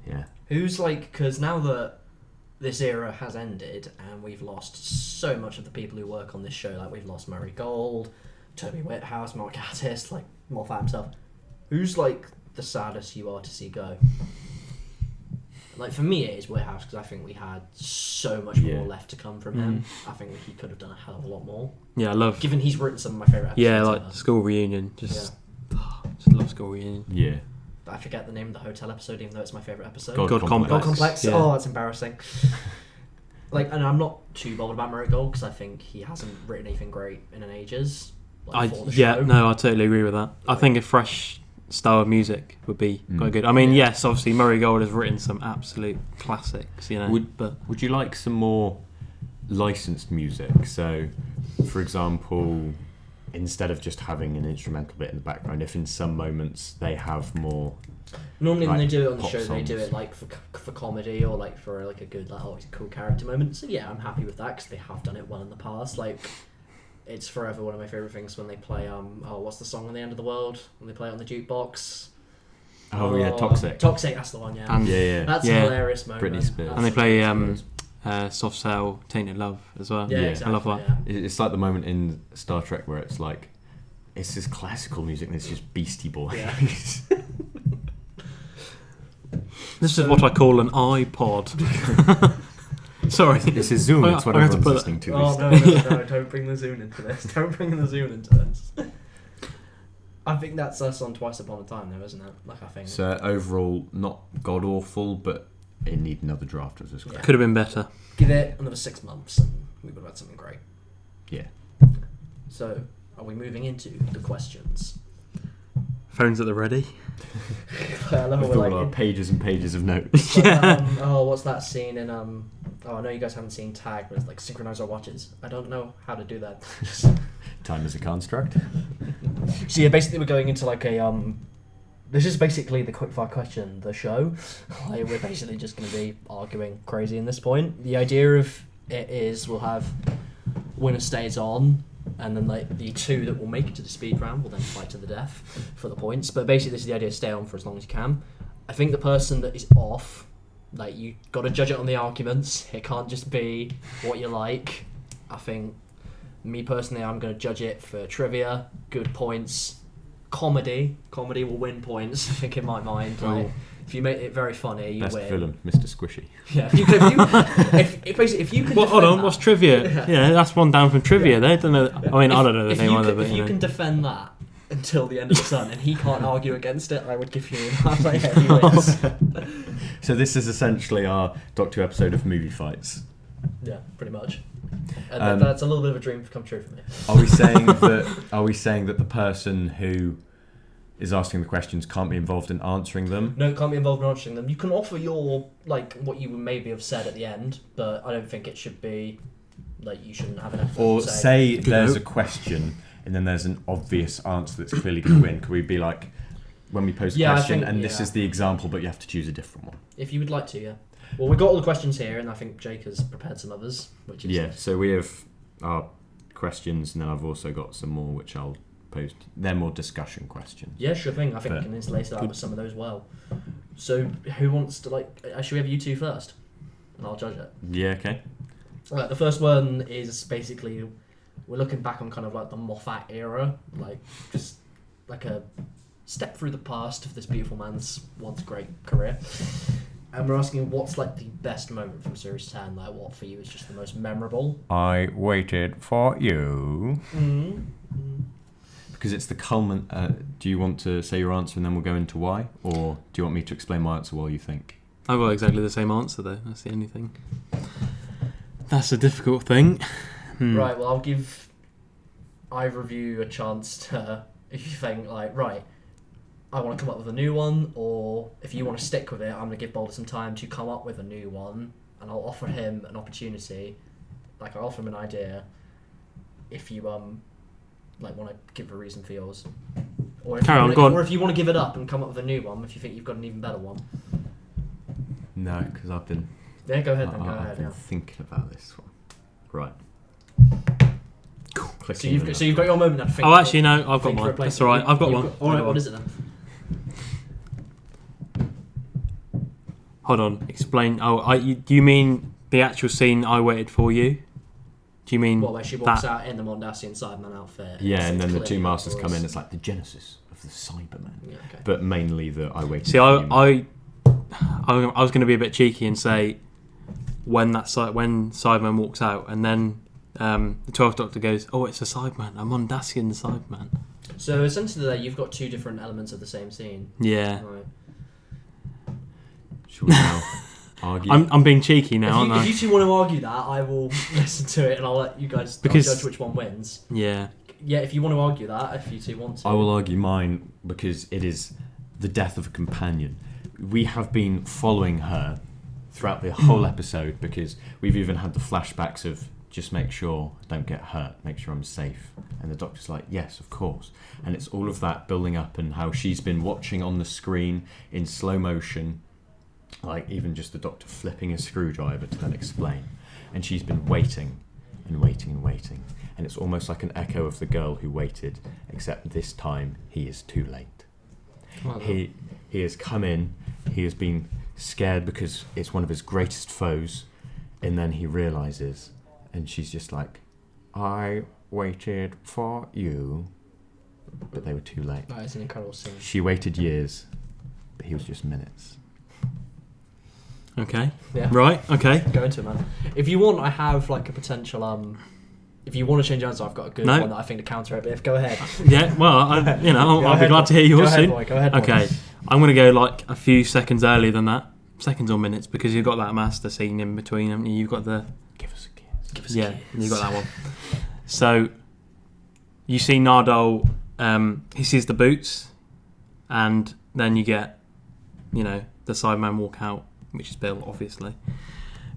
Yeah. who's like, because now that this era has ended and we've lost so much of the people who work on this show. Like, we've lost Murray Gold, Toby Whithouse, Mark Gatiss, like Moffat himself. Who's like the saddest you are to see go? Like, for me it is Whithouse, because I think we had so much more left to come from him. I think he could have done a hell of a lot more. Yeah, I love... Given he's written some of my favourite episodes. Yeah, like ever. School Reunion. Just love School Reunion. Yeah. I forget the name of the hotel episode, even though it's my favourite episode. God Complex. God Complex. Yeah. Oh, that's embarrassing. Like, and I'm not too bothered about Murray Gold, because I think he hasn't written anything great in ages. Like, for the show. No, I totally agree with that. I think a fresh style of music would be quite good. I mean, yes, obviously Murray Gold has written some absolute classics, you know. Would you like some more licensed music? So, for example, instead of just having an instrumental bit in the background, if in some moments they have more... Normally when like, they do it on the pop show, they do songs. it like for comedy, or like for like a good, like, oh, it's a cool character moment. So yeah, I'm happy with that, because they have done it well in the past. Like, it's forever one of my favourite things when they play what's the song on the end of the world, when they play it on the jukebox. Oh yeah, Toxic. Toxic, that's the one. Yeah, And that's a hilarious moment. Britney Spears. And they play Soft Cell, Tainted Love as well. Yeah, Yeah. exactly, I love that. yeah. It's like the moment in Star Trek where it's like, it's this classical music and it's just Beastie Boys. Yeah. This is what I call an iPod. Sorry. This is Zoom, it's what I have to everyone's put listening to. Oh no, don't bring the Zoom into this. Don't bring the Zoom into this. I think that's us on Twice Upon a Time, though, isn't it? Like, I think. So overall, not god awful, but it need another draft of this. Yeah. Could have been better. Give it another 6 months, and we would have had something great. Yeah. So, are we moving into the questions? Phones at the ready. I love With it. all our pages and pages of notes. What's that scene in I know you guys haven't seen Tag, but it's like synchronize our watches. I don't know how to do that. Time as a construct. So yeah, basically we're going into like a this is basically the quickfire question, the show. Like, we're basically just going to be arguing crazy in this point. The idea of it is we'll have winner stays on, and then like the two that will make it to the speed round will then fight to the death for the points. But basically, this is the idea: stay on for as long as you can. I think the person that is off, like, you got to judge it on the arguments. It can't just be what you like. I think, me personally, I'm going to judge it for trivia, good points, comedy. Comedy will win points. I think in my mind, like, if you make it very funny, you Best win. villain, Mr. Squishy. Yeah, if you can. Well, hold defend on, that- what's trivia? Yeah, that's one down from trivia. Yeah. They don't know. I mean, I don't know the if name you either, can, but if you can defend that until the end of the sun, and he can't argue against it, I would give you. Like, yeah, he wins. So this is essentially our Doctor Who episode of movie fights. Yeah, pretty much. And that's a little bit of a dream come true for me. Are we saying that? Are we saying that the person who is asking the questions can't be involved in answering them? No, can't be involved in answering them. You can offer your, like, what you would maybe have said at the end, but I don't think it should be, like, you shouldn't have an effort. Or say there's know. a question and then there's an obvious answer that's clearly going to win. Could we be like, when we pose a Yeah, I question, think- and this yeah. is the example, but you have to choose a different one? If you would like to, yeah. Well, we've got all the questions here, and I think Jake has prepared some others, which is... Yeah. So we have our questions, and then I've also got some more which I'll post. They're more discussion questions. Yeah, sure thing. I think we can interlace that with some of those well. So, who wants to, like... Should we have you two first? And I'll judge it. Yeah. Okay. Alright, the first one is basically... We're looking back on kind of like the Moffat era. Like, just like a step through the past of this beautiful man's once great career. And we're asking what's like the best moment from Series 10? Like, what for you is just the most memorable? I waited for you. Because it's the culmin. Do you want to say your answer and then we'll go into why? Or do you want me to explain my answer while you think? I've got exactly the same answer though. That's the only thing. That's a difficult thing. Right, well, I'll give either of you a chance to, if you think, like, right, I want to come up with a new one, or if you want to stick with it, I'm going to give Boulder some time to come up with a new one, and I'll offer him an opportunity, like, I'll offer him an idea, if you, like, want to give a reason for yours. Or if, Carry you on, wanna, go on. or if you want to give it up and come up with a new one, if you think you've got an even better one. No, because I've been. Yeah, go ahead then, go I've ahead, been yeah. thinking about this one. Right. So you've got your moment now to think. Oh, actually, no, I've got think for a mine. place. That's all right. I've got You've one. Alright, what is it then? Hold on. Explain. Oh, do you mean the actual scene I Waited For You? Do you mean What, where she walks that? out in the Mondasian Cyberman outfit? Yeah, and then the clearly two masters was- come in. It's like the genesis of the Cybermen, Yeah, okay. but mainly the I Waited See, For You. I was going to be a bit cheeky and say when Cyberman walks out, and then the 12th Doctor goes, "Oh, it's a Cyberman, a Mondasian Cyberman." So essentially, there you've got two different elements of the same scene. Yeah, Right. Should we now argue? I'm being cheeky now, aren't If I? you two want to argue that, I will listen to it and I'll let you guys judge which one wins. Yeah. Yeah, if you want to argue that, if you two want to. I will argue mine because it is the death of a companion. We have been following her throughout the whole episode because we've even had the flashbacks of just make sure I don't get hurt, make sure I'm safe. And the Doctor's like, yes, of course. And it's all of that building up and how she's been watching on the screen in slow motion, like even just the Doctor flipping a screwdriver to then explain. And she's been waiting and waiting and waiting. And it's almost like an echo of the girl who waited, except this time he is too late. Well, He has come in, he has been scared because it's one of his greatest foes, and then he realises, and she's just like, I waited for you, but they were too late. that is an incredible scene. She waited years, but he was just minutes. Okay. Yeah. Right. Okay. Go into it, man. If you want, I have like a potential. If you want to change your answer, I've got a good No. one that I think to counter it. But if go ahead. Yeah. Well, I'll be ahead, glad to hear yours Go soon. ahead, boy. Go ahead, boy. Okay. I'm gonna go like a few seconds earlier than that, seconds or minutes, because you've got that master scene in between, haven't you? You've got the Give us a kiss. Give us a yeah, kiss. you got that one. So you see Nardole, he sees the boots, and then you get, the Cyberman walk out, which is Bill, obviously.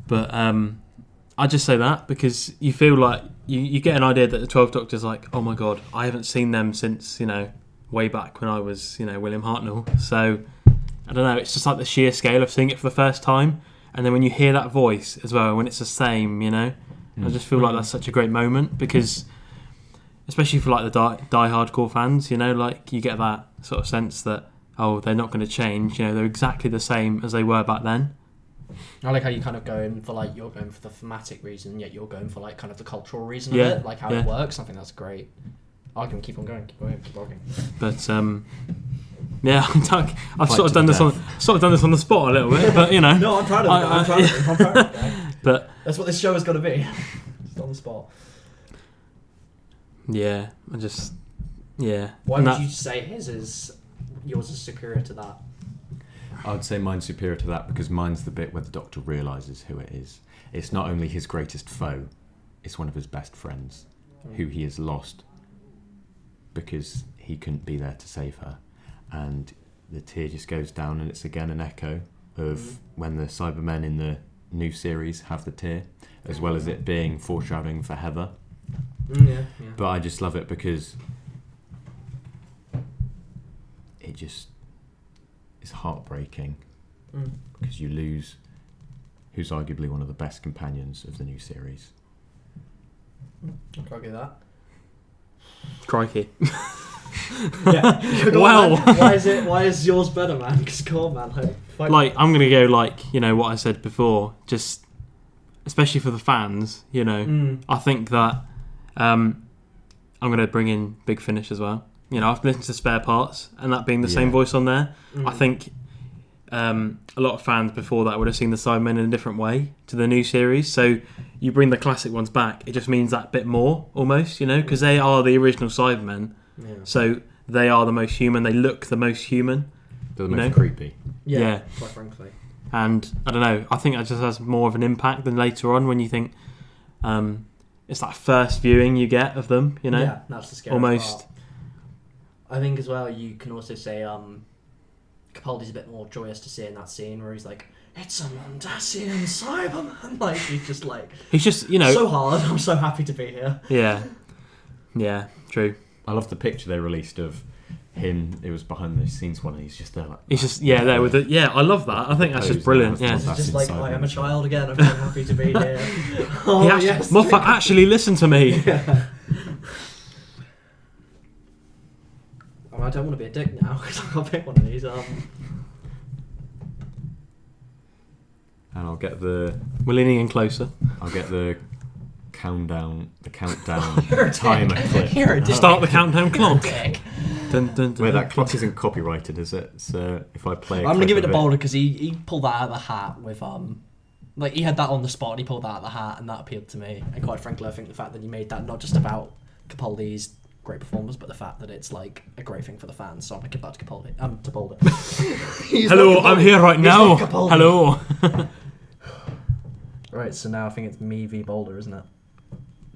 But I just say that because you feel like you get an idea that the 12th Doctor's like, oh my god, I haven't seen them since, way back when I was, William Hartnell. So I don't know, it's just like the sheer scale of seeing it for the first time. And then when you hear that voice as well, when it's the same, I just feel like that's such a great moment because, especially for like the die hardcore fans, like you get that sort of sense that, oh, they're not going to change, they're exactly the same as they were back then. I like how you kind of going for like you're going for the thematic reason, yet you're going for like kind of the cultural reason Yeah, of it, like how yeah. it works. I think that's great. Arguing, keep on going, keep arguing. But yeah, I've Fight sort of to done the this on the spot a little bit, but No, I'm proud of it. I'm proud of it. I'm proud of it. But That's what this show has got to be. Just on the spot. yeah, Why And would that- you say yours is superior to that? I would say mine's superior to that because mine's the bit where the Doctor realises who it is. It's not only his greatest foe, it's one of his best friends who he has lost because he couldn't be there to save her. And the tear just goes down, and it's again an echo of when the Cybermen in the new series have the tear, as well as it being foreshadowing for Heather. Yeah. But I just love it because it just is heartbreaking because you lose who's arguably one of the best companions of the new series. I can't get that. crikey. Yeah. Well. Why is yours better, man? Because come on, man. Like, I'm going to go like, what I said before, just especially for the fans, I think that I'm going to bring in Big Finish as well. I've listened to Spare Parts, and that being the same voice on there, I think a lot of fans before that would have seen the Cybermen in a different way to the new series. So you bring the classic ones back, it just means that bit more, almost, because they are the original Cybermen. Yeah. So they are the most human, they look the most human. They're the most creepy. Yeah, quite frankly. And I don't know, I think that just has more of an impact than later on when you think it's that first viewing you get of them, Yeah, that's the scary almost. part. I think as well you can also say Capaldi's a bit more joyous to see in that scene where he's like, it's a Mondasian Cyberman. Like, he's just like, He's just, so hard, I'm so happy to be here. Yeah, true. I love the picture they released of him. It was behind the scenes one, and he's just there like. He's just there with it. Yeah, I love that. I think that's just brilliant. Yeah. He's just like, I am a Cyberman. child again, I'm very happy to be here. Oh, yes. Moffat, actually listen to me. Yeah. I don't want to be a dick now because I can't pick one of these. And I'll get the... We're leaning in closer. I'll get the countdown timer clip. You're a dick. Start the countdown clock. Dun, dun, dun, Wait, that clock isn't copyrighted, is it? So if I play, I'm gonna give it to Boulder because he pulled that out of the hat with like he had that on the spot and he pulled that out of the hat and that appealed to me. And quite frankly, I think the fact that he made that not just about Capaldi's great performance, but the fact that it's like a great thing for the fans. So I'm gonna give that to Capaldi. To Boulder. Hello, I'm here right now. Hello. Right, so now I think it's me v Boulder, isn't it?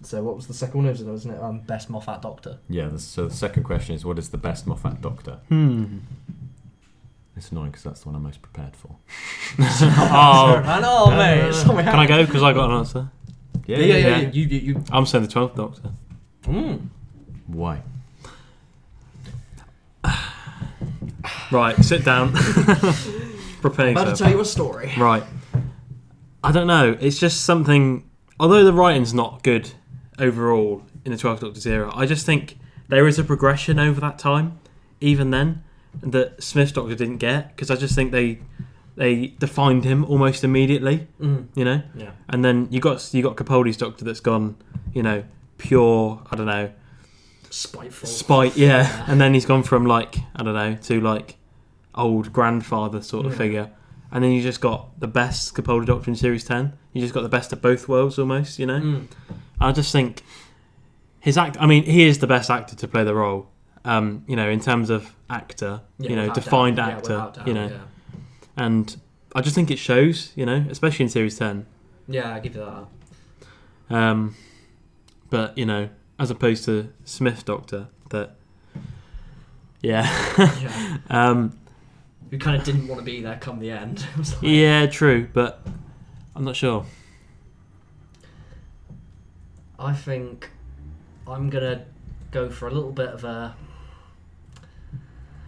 So what was the second one? Wasn't it best Moffat Doctor? Yeah. So the second question is, what is the best Moffat Doctor? It's annoying because that's the one I'm most prepared for. I know, mate. Can I go? Because I got an answer. Yeah. You. I'm saying the 12th Doctor. Why? Right, sit down. Prepare I'm about to tell you a story. Right. I don't know. It's just something... Although the writing's not good overall in the 12th Doctor's era, I just think there is a progression over that time, even then, that Smith's Doctor didn't get, because I just think they defined him almost immediately, you know? Yeah. And then you got Capaldi's Doctor that's gone, you know, pure, I don't know... Spite, yeah. And then he's gone from, like, I don't know, to, like, old grandfather sort of figure. And then you just got the best Capaldi Doctor in Series 10. You just got the best of both worlds almost, you know? I just think he is the best actor to play the role. You know, in terms of actor, you know, defined actor, you know. Yeah. And I just think it shows, you know, especially in Series 10. Yeah, I give you that. But, you know, as opposed to Smith's Doctor, that... Yeah. Who kind of didn't want to be there come the end. Yeah, true, but I'm not sure. I think I'm going to go for a little bit of a...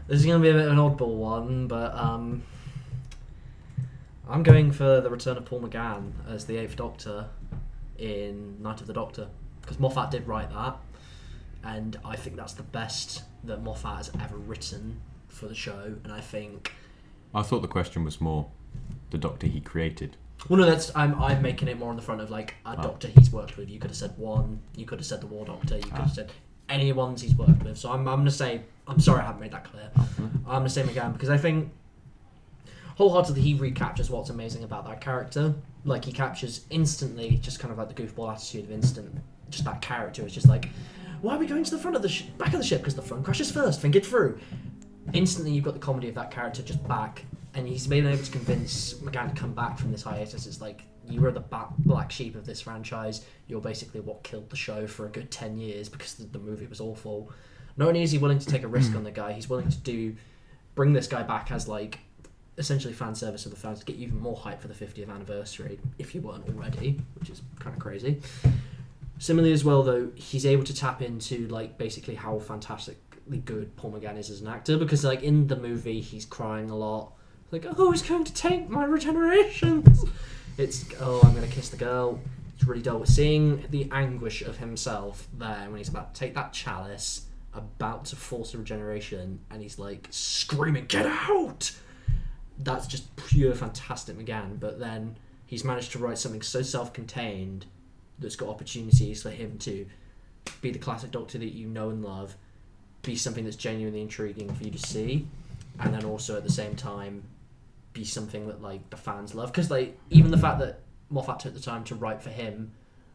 This is going to be a bit of an oddball one, but I'm going for the return of Paul McGann as the 8th Doctor in Night of the Doctor. Because Moffat did write that, and I think that's the best that Moffat has ever written for the show, and I thought the question was more the Doctor he created. Well, no, I'm making it more on the front of like a Doctor he's worked with. You could have said one, you could have said the War Doctor, you could have said any ones he's worked with. So I'm going to say, I'm sorry I haven't made that clear. I'm going to say McGann because I think wholeheartedly he recaptures what's amazing about that character. Like he captures instantly just kind of like the goofball attitude of instant, just that character is just like, why are we going to the front of the back of the ship? Because the front crashes first, think it through. Instantly you've got the comedy of that character just back, and he's been able to convince McGann to come back from this hiatus. It's like, you were the black sheep of this franchise, you're basically what killed the show for a good 10 years because the movie was awful. Not only is he willing to take a risk on the guy, he's willing to bring this guy back as like essentially fan service of the fans to get you even more hype for the 50th anniversary if you weren't already, which is kind of crazy. Similarly as well though, he's able to tap into like basically how fantastically good Paul McGann is as an actor, because like in the movie he's crying a lot, like, oh, he's going to take my regeneration. It's, oh, I'm going to kiss the girl. It's really dull. Seeing the anguish of himself there when he's about to take that chalice, about to force a regeneration, and he's like screaming, get out! That's just pure fantastic McGann. But then he's managed to write something so self-contained that's got opportunities for him to be the classic Doctor that you know and love, be something that's genuinely intriguing for you to see, and then also at the same time be something that like the fans love. Because like even the fact that Moffat took the time to write for him,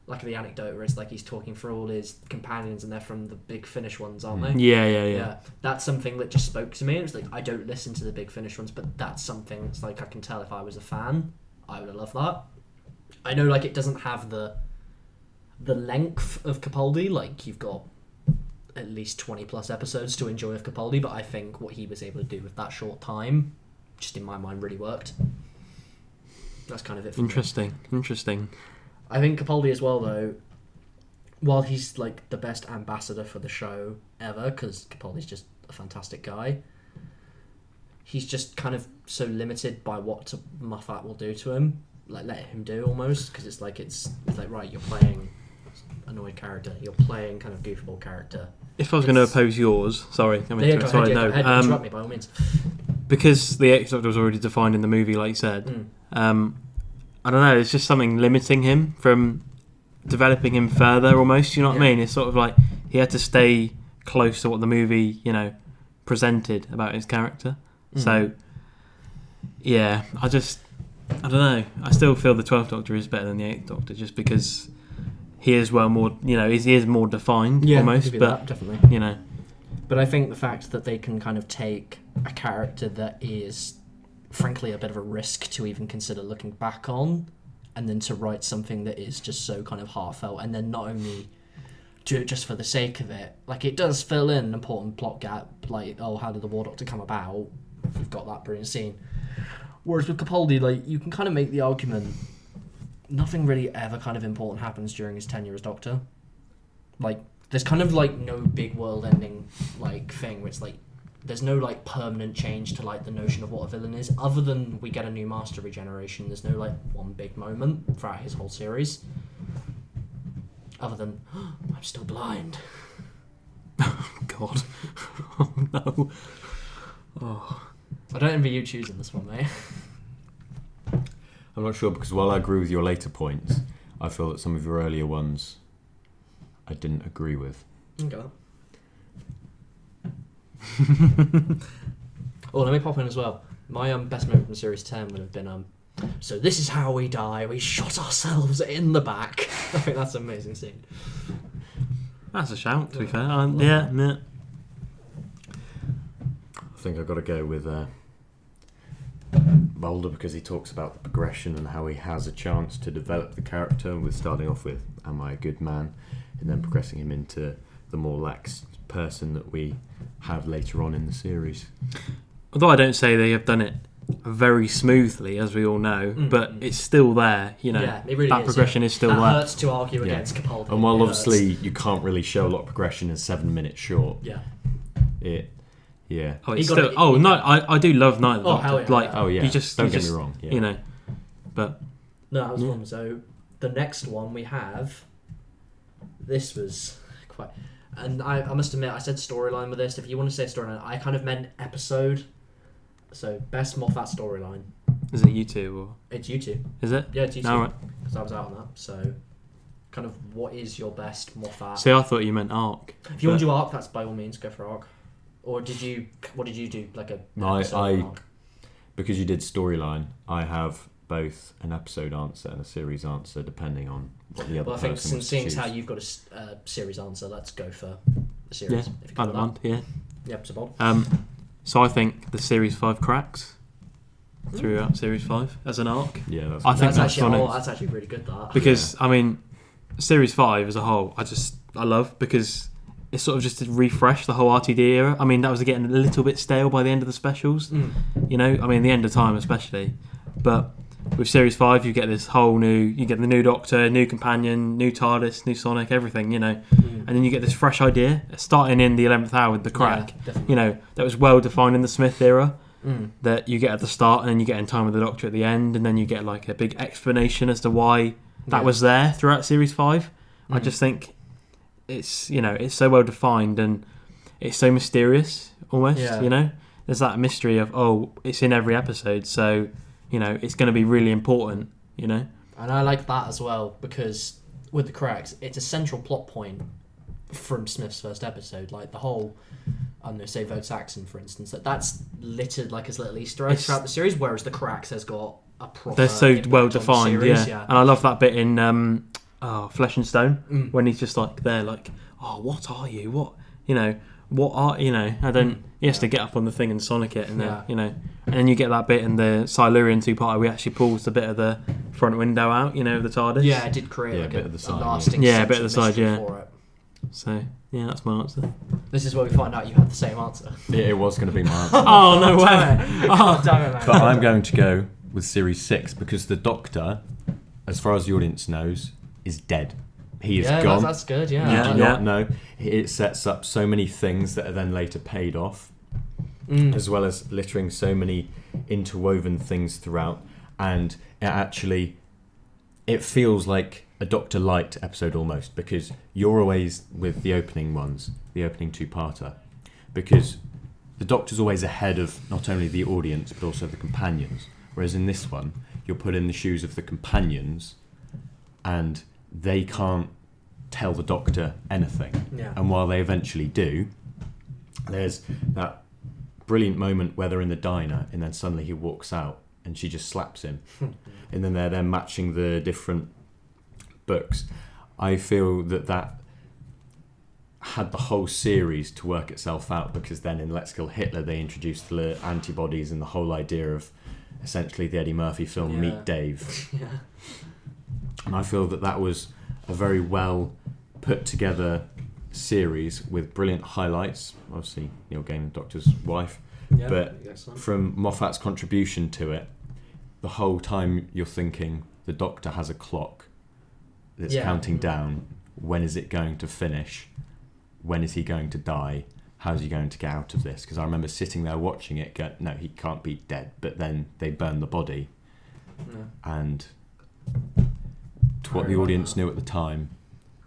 like the anecdote where it's like he's talking for all his companions and they're from the Big Finish ones, aren't they? Yeah. That's something that just spoke to me. It was like, I don't listen to the Big Finish ones, but that's something that's like, I can tell if I was a fan, I would have loved that. I know like it doesn't have the length of Capaldi, like you've got at least 20 plus episodes to enjoy of Capaldi, but I think what he was able to do with that short time, just in my mind, really worked. That's kind of it for me. Interesting. I think Capaldi as well, though, while he's like the best ambassador for the show ever, because Capaldi's just a fantastic guy, he's just kind of so limited by what Moffat will do to him, like let him do almost, because it's like right, you're playing annoyed character, you're playing kind of goofball character. If I was going to oppose yours, sorry, go ahead, interrupt me by all means. Because the 8th Doctor was already defined in the movie, like you said, I don't know. It's just something limiting him from developing him further. Almost, you know what I mean? It's sort of like he had to stay close to what the movie, presented about his character. So, yeah, I don't know. I still feel the 12th Doctor is better than the 8th Doctor, just because he is more, he is more defined almost. But that, definitely, But I think the fact that they can kind of take a character that is, frankly, a bit of a risk to even consider looking back on, and then to write something that is just so kind of heartfelt, and then not only do it just for the sake of it, like it does fill in an important plot gap, like, oh, how did the War Doctor come about? We've got that brilliant scene. Whereas with Capaldi, like, you can kind of make the argument nothing really ever kind of important happens during his tenure as Doctor. Like, there's kind of like no big world-ending like thing where it's like there's no like permanent change to like the notion of what a villain is, other than we get a new Master regeneration. There's no like one big moment throughout his whole series, other than I'm still blind. God. Oh no. Oh. I don't envy you choosing this one, mate. I'm not sure, because while I agree with your later points, I feel that some of your earlier ones I didn't agree with. Okay. Oh, let me pop in as well. My best moment from Series 10 would have been so this is how we die. We shot ourselves in the back. I think that's an amazing scene. That's a shout, to be fair. Yeah. I think I've got to go with Mulder, because he talks about the progression and how he has a chance to develop the character, with starting off with "Am I a good man?" and then progressing him into the more lax person that we have later on in the series. Although I don't say they have done it very smoothly, as we all know, but it's still there. Yeah, it really that is, progression is still that there. Hurts to argue against Capaldi. And while obviously you can't really show a lot of progression in 7 minutes short, yeah. Oh, it's still. I do love Night of the Doctor. Hell yeah. Like, oh yeah. Don't get me wrong. Yeah. But no, that was fun. So the next one we have. This was quite, and I must admit, I said storyline with this. If you want to say storyline, I kind of meant episode. So best Moffat storyline. Is it you two or? It's you two. Is it? Yeah, it's you two. No, right. Because I was out on that. So, kind of, what is your best Moffat? See, I thought you meant arc. If you want to do arc, that's by all means go for arc. Or did you? What did you do? Like a arc? Because you did storyline, I have both an episode answer and a series answer, depending on what the other person wants to choose. Well, I think seeing as how you've got a series answer, let's go for the series. Yeah, if you I don't mind. Yeah. Yep, so bold. So I think the Series 5 cracks throughout Series 5 as an arc. Yeah, I think that's funny. That's actually really good. That because I mean, Series 5 as a whole, I love, because it's sort of just to refresh the whole RTD era. I mean, that was getting a little bit stale by the end of the specials. I mean, the end of time especially, but with Series 5 you get this whole you get the new Doctor, new companion, new TARDIS, new Sonic, everything, and then you get this fresh idea starting in the 11th hour with the crack, that was well defined in the Smith era, that you get at the start and then you get in Time with the Doctor at the end, and then you get like a big explanation as to why that was there throughout Series 5. I just think it's it's so well defined and it's so mysterious almost. There's that mystery of it's in every episode, so it's going to be really important, And I like that as well, because with the cracks, it's a central plot point from Smith's first episode. Like the whole, say Vote Saxon, for instance, that's littered like as little Easter eggs throughout the series, whereas the cracks has got a proper. They're so well defined, yeah. And I love that bit in Flesh and Stone when he's just like there, like, what are you? What what are I don't. He has to get up on the thing and sonic it, and then and then you get that bit in the Silurian two-parter. We actually pulls the bit of the front window out, of the TARDIS. Yeah, it did create a bit of the side, lasting a bit of the side, for it. So that's my answer. This is where we find out you had the same answer. It was going to be my answer. Oh no way! Oh damn it, man. But I'm going to go with Series 6, because the Doctor, as far as the audience knows, is dead. He is gone. That's good. Yeah. You do not know. It sets up so many things that are then later paid off, as well as littering so many interwoven things throughout, and it feels like a Doctor Light episode almost, because you're always with the opening ones, the opening two-parter, because the Doctor's always ahead of not only the audience but also the companions, whereas in this one you're put in the shoes of the companions, and they can't tell the Doctor anything. Yeah. And while they eventually do, there's that brilliant moment where they're in the diner, and then suddenly he walks out, and she just slaps him, and then they're matching the different books. I feel that had the whole series to work itself out, because then in Let's Kill Hitler they introduced the antibodies and the whole idea of essentially the Eddie Murphy film Meet Dave. Yeah. And I feel that was a very well put together series with brilliant highlights. Obviously Neil Gaiman, Doctor's wife, but from Moffat's contribution to it, the whole time you're thinking the Doctor has a clock that's counting down. When is it going to finish? When is he going to die? How's he going to get out of this? Because I remember sitting there watching it go, no, he can't be dead. But then they burn the body. And to what the audience knew at the time,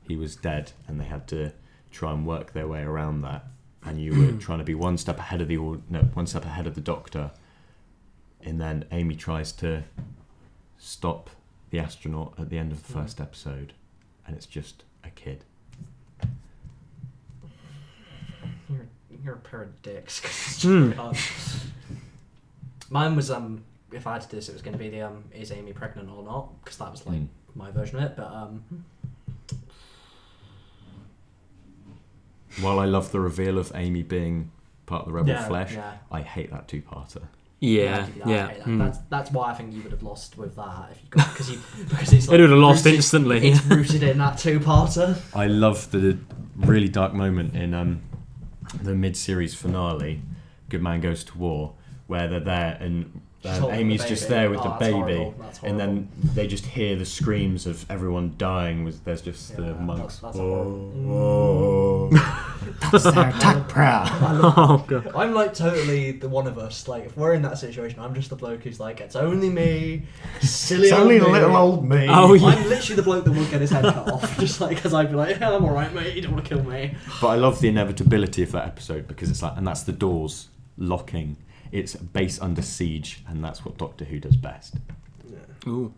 he was dead, and they had to try and work their way around that. And you were trying to be one step ahead of the Doctor, and then Amy tries to stop the astronaut at the end of the first episode, and it's just a kid. You're a pair of dicks. 'Cause it's really hard. Mine was if I had to do this, it was going to be the is Amy pregnant or not? Because that was like my version of it. But while I love the reveal of Amy being part of the Rebel flesh, I hate that two-parter. Yeah. That's why I think you would have lost with that if you got because it's like it would have lost instantly. It's rooted in that two-parter. I love the really dark moment in the mid-series finale, Good Man Goes to War, where they're there and Amy's just there with the baby, and then they just hear the screams of everyone dying. There's just the monks. That's their attack prayer. Oh god! I'm like totally the one of us. Like if we're in that situation, I'm just the bloke who's like, it's only me, silly. It's old only me. little old me. Oh yeah. I'm literally the bloke that won't get his head cut off, just like because I'd be like, yeah, I'm alright, mate. You don't want to kill me. But I love the inevitability of that episode, because it's like, and that's the doors locking. It's base under siege, and that's what Doctor Who does best. Yeah. Ooh.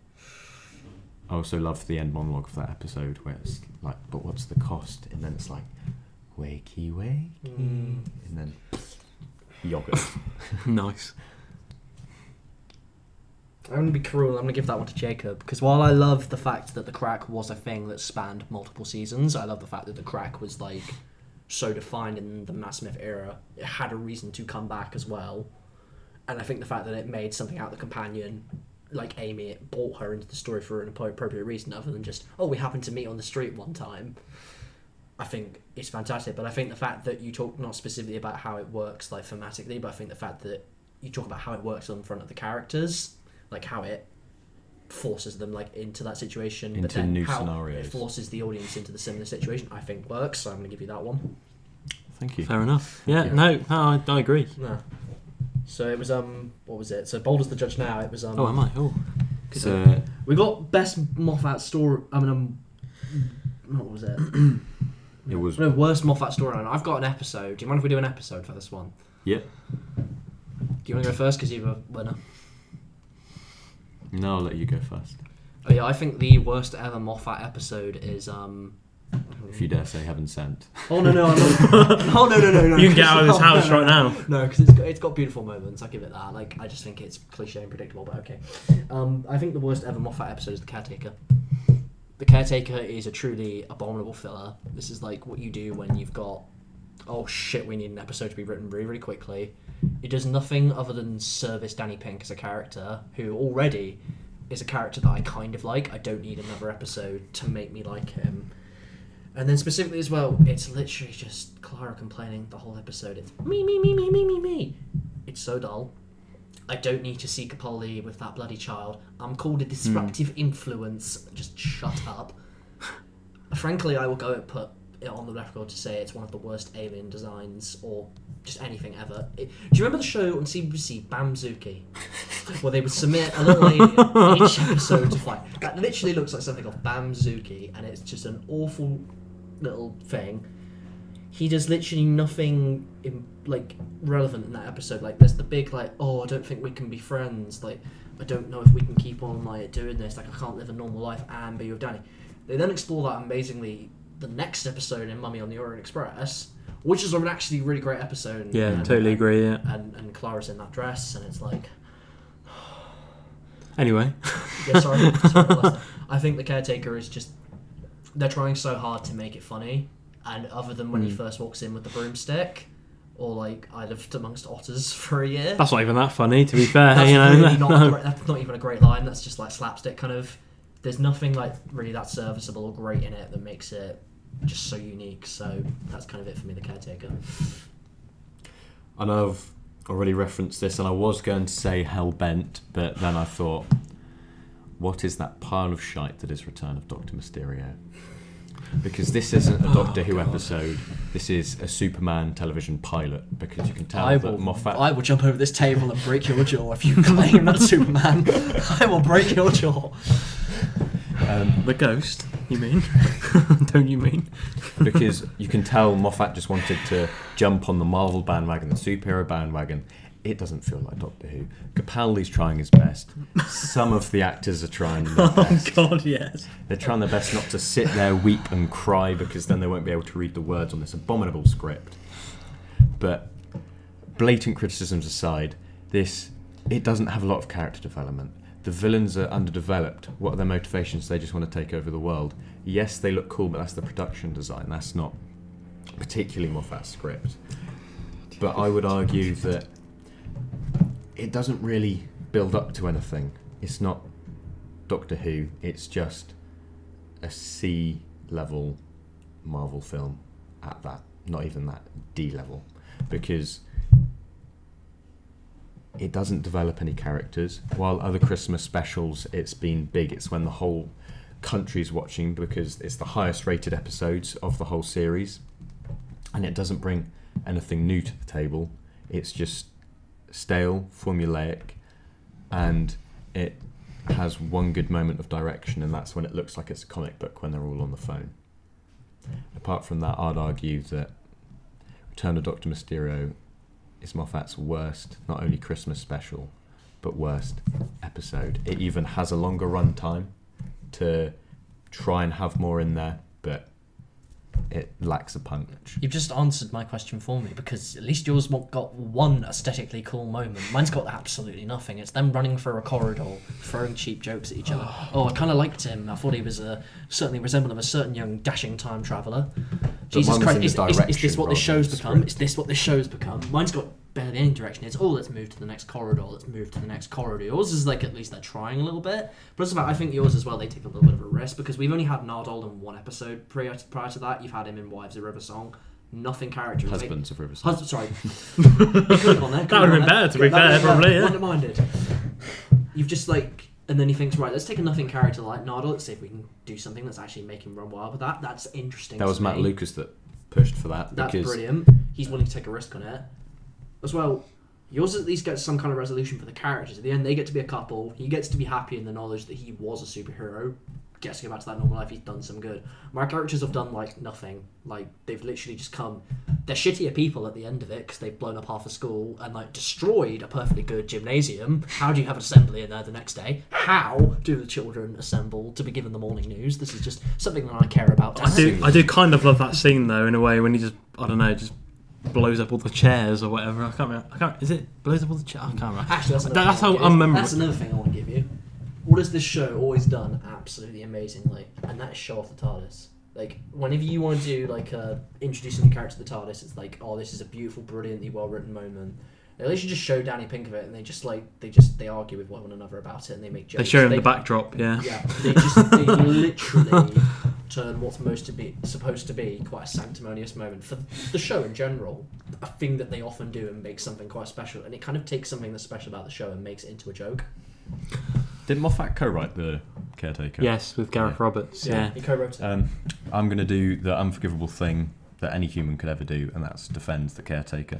I also love the end monologue of that episode, where it's like, but what's the cost? And then it's like, wakey, and then yogurt. Nice. I'm going to be cruel. I'm going to give that one to Jacob, because while I love the fact that the crack was a thing that spanned multiple seasons, I love the fact that the crack was like so defined in the Matt Smith era. It had a reason to come back as well. And I think the fact that it made something out of the companion, like Amy, it brought her into the story for an appropriate reason, other than just, we happened to meet on the street one time. I think it's fantastic. But I think the fact that you talk not specifically about how it works, like thematically, but I think the fact that you talk about how it works on front of the characters, like how it forces them like into that situation, into but then new how scenarios. It forces the audience into the similar situation, I think works. So I'm going to give you that one. Thank you. Fair enough. Yeah. No, I agree. No. So it was what was it? So bold as the judge now. It was Oh, am I? Oh. So, we got best Moffat story. What was it? it was. No, worst Moffat storyline. I've got an episode. Do you mind if we do an episode for this one? Yeah. Do you want to go first because you're a winner? No, I'll let you go first. Oh yeah, I think the worst ever Moffat episode is If you dare say Heaven Sent. Oh no, I'm not. Oh no. You can get out of this house right now. No, because it's got beautiful moments. I'll give it that. Like I just think it's cliche and predictable, but okay. I think the worst ever Moffat episode is The Caretaker. The Caretaker is a truly abominable filler. This is like what you do when you've got, oh shit, we need an episode to be written really, really quickly. It does nothing other than service Danny Pink as a character, who already is a character that I kind of like. I don't need another episode to make me like him. And then specifically as well, it's literally just Clara complaining the whole episode. It's me. It's so dull. I don't need to see Capaldi with that bloody child. I'm called a disruptive influence. Just shut up. Frankly, I will go and put it on the record to say it's one of the worst alien designs or just anything ever. Do you remember the show on CBBC, Bamzuki? Where they would submit a little alien each episode to fight. That literally looks like something off Bamzuki, and it's just an awful little thing. he does literally nothing relevant in that episode. Like, there's the big I don't think we can be friends. Like, I don't know if we can keep on doing this. Like, I can't live a normal life and be with Danny. They then explore that amazingly the next episode in Mummy on the Orient Express, which is an actually really great episode. Yeah, totally agree. Yeah, and Clara's in that dress, and it's like. Anyway. Yeah, sorry. I think The Caretaker is just. They're trying so hard to make it funny, and other than when he first walks in with the broomstick, or I lived amongst otters for a year. That's not even that funny, to be fair. That's really that's not even a great line. That's just slapstick kind of. There's nothing really that serviceable or great in it that makes it just so unique. So that's kind of it for me, The Caretaker. I know I've already referenced this, and I was going to say Hellbent, but then I thought, what is that pile of shite that is Return of Dr. Mysterio? Because this isn't a Doctor Who episode. This is a Superman television pilot, because you can tell that Moffat... I will jump over this table and break your jaw if you claim that's Superman. I will break your jaw. The ghost, you mean? Don't you mean? Because you can tell Moffat just wanted to jump on the Marvel bandwagon, the superhero bandwagon. It doesn't feel like Doctor Who. Capaldi's trying his best. Some of the actors are trying their best. Oh, God, yes. They're trying their best not to sit there, weep and cry, because then they won't be able to read the words on this abominable script. But blatant criticisms aside, it doesn't have a lot of character development. The villains are underdeveloped. What are their motivations? They just want to take over the world. Yes, they look cool, but that's the production design. That's not particularly Moffat's script. But I would argue that it doesn't really build up to anything. It's not Doctor Who. It's just a C-level Marvel film at that. Not even that, D-level. Because it doesn't develop any characters. While other Christmas specials, it's been big. It's when the whole country's watching, because it's the highest rated episodes of the whole series. And it doesn't bring anything new to the table. It's just stale, formulaic, and it has one good moment of direction, and that's when it looks like it's a comic book when they're all on the phone. Apart from that, I'd argue that Return of Dr. Mysterio is Moffat's worst, not only Christmas special, but worst episode. It even has a longer run time to try and have more in there, but it lacks a punch. You've just answered my question for me, because at least yours got one aesthetically cool moment. Mine's got absolutely nothing. It's them running through a corridor, throwing cheap jokes at each other. Oh, I kind of liked him. I thought he was certainly resembled of a certain young dashing time traveller. Jesus Christ, is this what this show's become? Is this what this show's become? Mine's got barely any direction. It's, let's move to the next corridor, let's move to the next corridor. Yours is at least they're trying a little bit. But it's about, I think yours as well, they take a little bit of a risk, because we've only had Nardole in one episode. Prior to that, you've had him in Wives of River Song. Nothing character. Husbands of River Song. Sorry. You could have gone there. That would have been better, to be fair, probably, yeah. Wouldn't have minded. You've just and then he thinks, right, let's take a nothing character like Nardole, let's see if we can do something that's actually make him run wild with that. That's interesting. That was Matt Lucas that pushed for that. That's brilliant. He's willing to take a risk on it. As well, yours at least gets some kind of resolution for the characters. At the end, they get to be a couple. He gets to be happy in the knowledge that he was a superhero. Gets to go back to that normal life. He's done some good. My characters have done nothing. They've literally just come. They're shittier people at the end of it, because they've blown up half a school and destroyed a perfectly good gymnasium. How do you have an assembly in there the next day? How do the children assemble to be given the morning news? This is just something that I care about. I do kind of love that scene though, in a way, when he just blows up all the chairs or whatever. I can't. Is it blows up all the chairs? I can't remember. Actually, that's how unmemorable. That's another thing I want to give you. What has this show always done absolutely amazingly? And that is show off the TARDIS. Whenever you want to do introducing the character to the TARDIS, it's this is a beautiful, brilliantly well written moment. They literally just show Danny Pink of it, and they just they argue with one another about it, and they make jokes. They show him the backdrop, yeah. Yeah, they literally turn what's supposed to be quite a sanctimonious moment for the show in general, a thing that they often do, and make something quite special. And it kind of takes something that's special about the show and makes it into a joke. Did Moffat co-write The Caretaker? Yes, with Gareth Roberts. Yeah, he co-wrote it. I'm going to do the unforgivable thing that any human could ever do, and that's defend The Caretaker.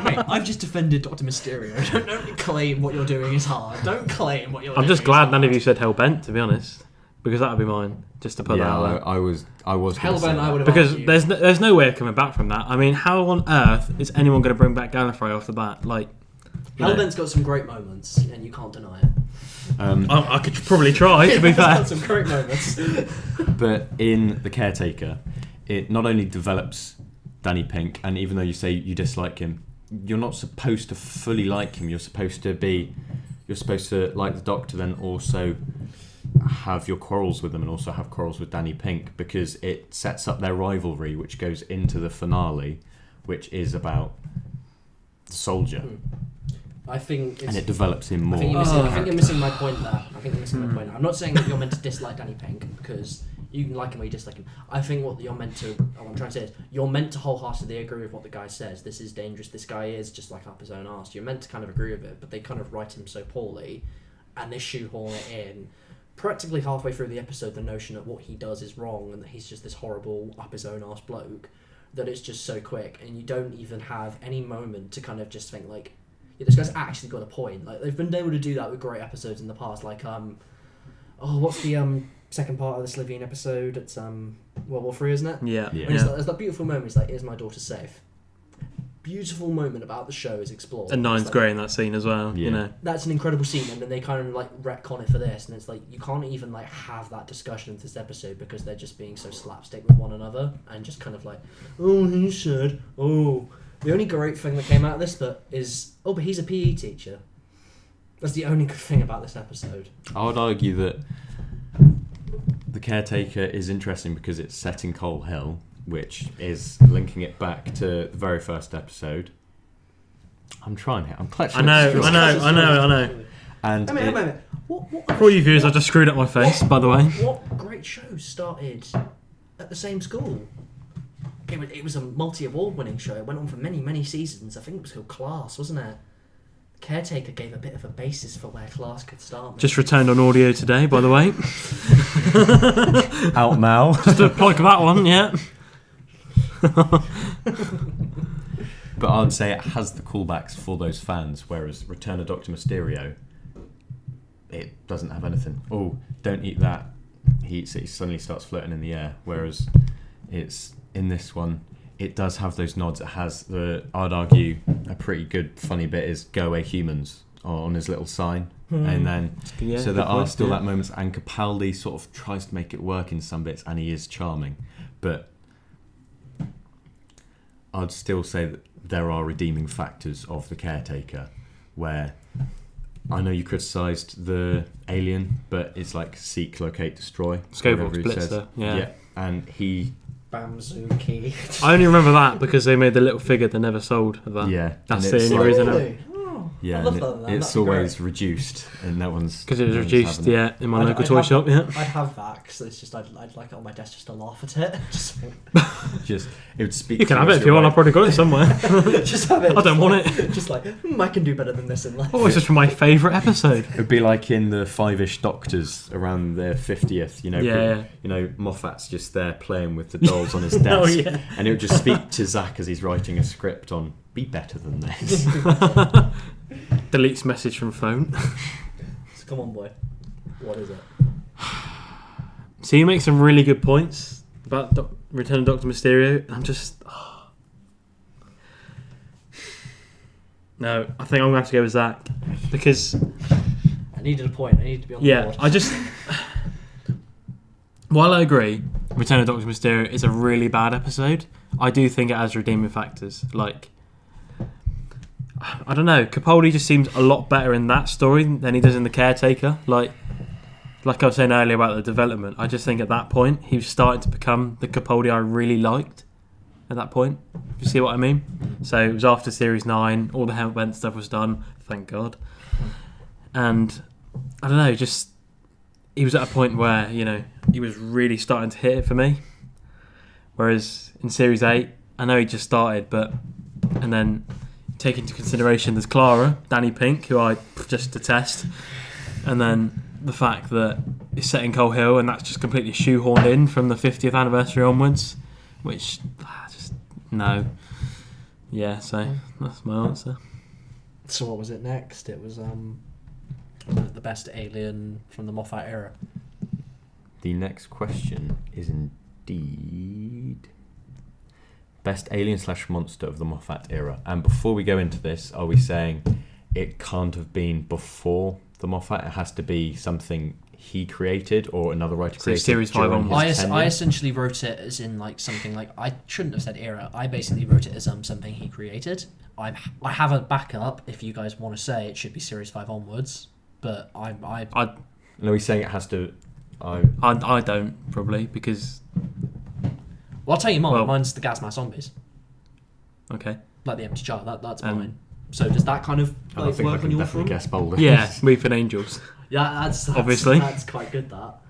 Mate, I've just defended Dr. Mysterio. Don't claim what you're doing is hard. Don't claim what you're doing. I'm just glad none of you said Hellbent, to be honest. because that would be mine. Just to put that out there. I was. Hellbent, I would have because argued. there's no way of coming back from that. I mean, how on earth is anyone going to bring back Gallifrey off the bat? Like, Hellbent's got some great moments, and you can't deny it. I could probably try. To be It's fair, got some great moments. But in The Caretaker, it not only develops Danny Pink, and even though you say you dislike him, you're not supposed to fully like him. You're supposed to like the Doctor, then also have your quarrels with them, and also have quarrels with Danny Pink, because it sets up their rivalry, which goes into the finale, which is about the soldier. I think it's, and it develops him more. I think you're missing my point there. I'm not saying that you're meant to dislike Danny Pink, because you can like him or you dislike him. I think what I'm trying to say is, you're meant to wholeheartedly agree with what the guy says. This is dangerous. This guy is just like up his own arse. You're meant to kind of agree with it, but they kind of write him so poorly, and they shoehorn it in practically halfway through the episode, the notion that what he does is wrong and that he's just this horrible up his own arse bloke, that it's just so quick, and you don't even have any moment to kind of just think like, yeah, this guy's actually got a point. Like, they've been able to do that with great episodes in the past, like what's the second part of the Slovene episode? It's World War 3, isn't it? yeah. And it's like, there's that beautiful moment. It's like, "Is my daughter safe?" Beautiful moment about the show is explored. And Nine's like, great in that scene as well. Yeah. You know, that's an incredible scene, and then they kind of like retcon it for this, and it's like you can't even like have that discussion in this episode because they're just being so slapstick with one another and just kind of like, "Oh, he said, oh." The only great thing that came out of this but he's a PE teacher. That's the only good thing about this episode. I would argue that The Caretaker is interesting because it's set in Coal Hill, which is linking it back to the very first episode. I'm trying here. I'm clutching. I know. And I mean, what For all you viewers, I just screwed up my face, by the way. What great shows started at the same school? It was a multi-award winning show. It went on for many, many seasons. I think it was called Class, wasn't it? Caretaker gave a bit of a basis for where Class could start. Just returned on audio today, by the way. Out now. Just a plug of that one, yeah. But I'd say it has the callbacks for those fans, whereas Return of Dr. Mysterio, it doesn't have anything. Oh, don't eat that. He eats it, he suddenly starts floating in the air. Whereas it's in this one, it does have those nods. It has I'd argue, a pretty good funny bit is "Go away humans" on his little sign. And then, so there are still that moments, and Capaldi sort of tries to make it work in some bits, and he is charming. But I'd still say that there are redeeming factors of The Caretaker, where I know you criticised the alien, but it's like seek, locate, destroy. Scoville Blitzer, yeah. And he... Bamzuki. I only remember that because they made the little figure they never sold of that. Yeah. That's the only reason. Really? Oh, Yeah, I love and that. it's always reduced, and no one's... Because it was reduced, having it. yeah, in my I'd local toy shop, yeah. I'd have that, because it's just, I'd like it on my desk just to laugh at it. Just, it would speak You can to have it as if you you're want, I've like- probably got it somewhere. Just have it. I don't want it. Just like, I can do better than this in life. Oh, it's just from my favourite episode. It would be like in the Five-ish Doctors around their 50th, you know. Yeah. You know, Moffat's just there playing with the dolls on his desk. Oh, yeah. And it would just speak to Zack as he's writing a script on, be better than this. Deletes message from phone. So come on, boy. What is it? So you make some really good points about Return of Dr. Mysterio. I'm just... No, I think I'm going to have to go with Zack. Because... I needed a point. I needed to be on the board. I just... While I agree, Return of Dr. Mysterio is a really bad episode, I do think it has redeeming factors. Like... I don't know, Capaldi just seems a lot better in that story than he does in The Caretaker. Like I was saying earlier about the development, I just think at that point he was starting to become the Capaldi I really liked at that point. You see what I mean? So it was after Series 9, all the Hellbent stuff was done, thank God. And I don't know, just he was at a point where, you know, he was really starting to hit it for me. Whereas in Series 8, I know he just started, and then take into consideration there's Clara, Danny Pink, who I just detest, and then the fact that it's set in Coal Hill and that's just completely shoehorned in from the 50th anniversary onwards, which just no. Yeah, so that's my answer. So what was it next? It was the best alien from the Moffat era. the next question is indeed best alien/monster of the Moffat era. And before we go into this, are we saying it can't have been before the Moffat? It has to be something he created or another writer created. Series 5 during on. his tenure? I essentially wrote it as in like something like, I shouldn't have said era. I basically wrote it as something he created. I have a backup if you guys want to say it should be Series 5 onwards, but No, he's saying it has to. I don't, probably, because... Well, I'll tell you mine. Well- Mine's the gas mask zombies. Okay. Like the empty jar. That's mine. So does that kind of I like think I work on can your definitely front? guess bolder. Yeah, Weeping Angels. Yeah, that's Obviously. That's quite good, that.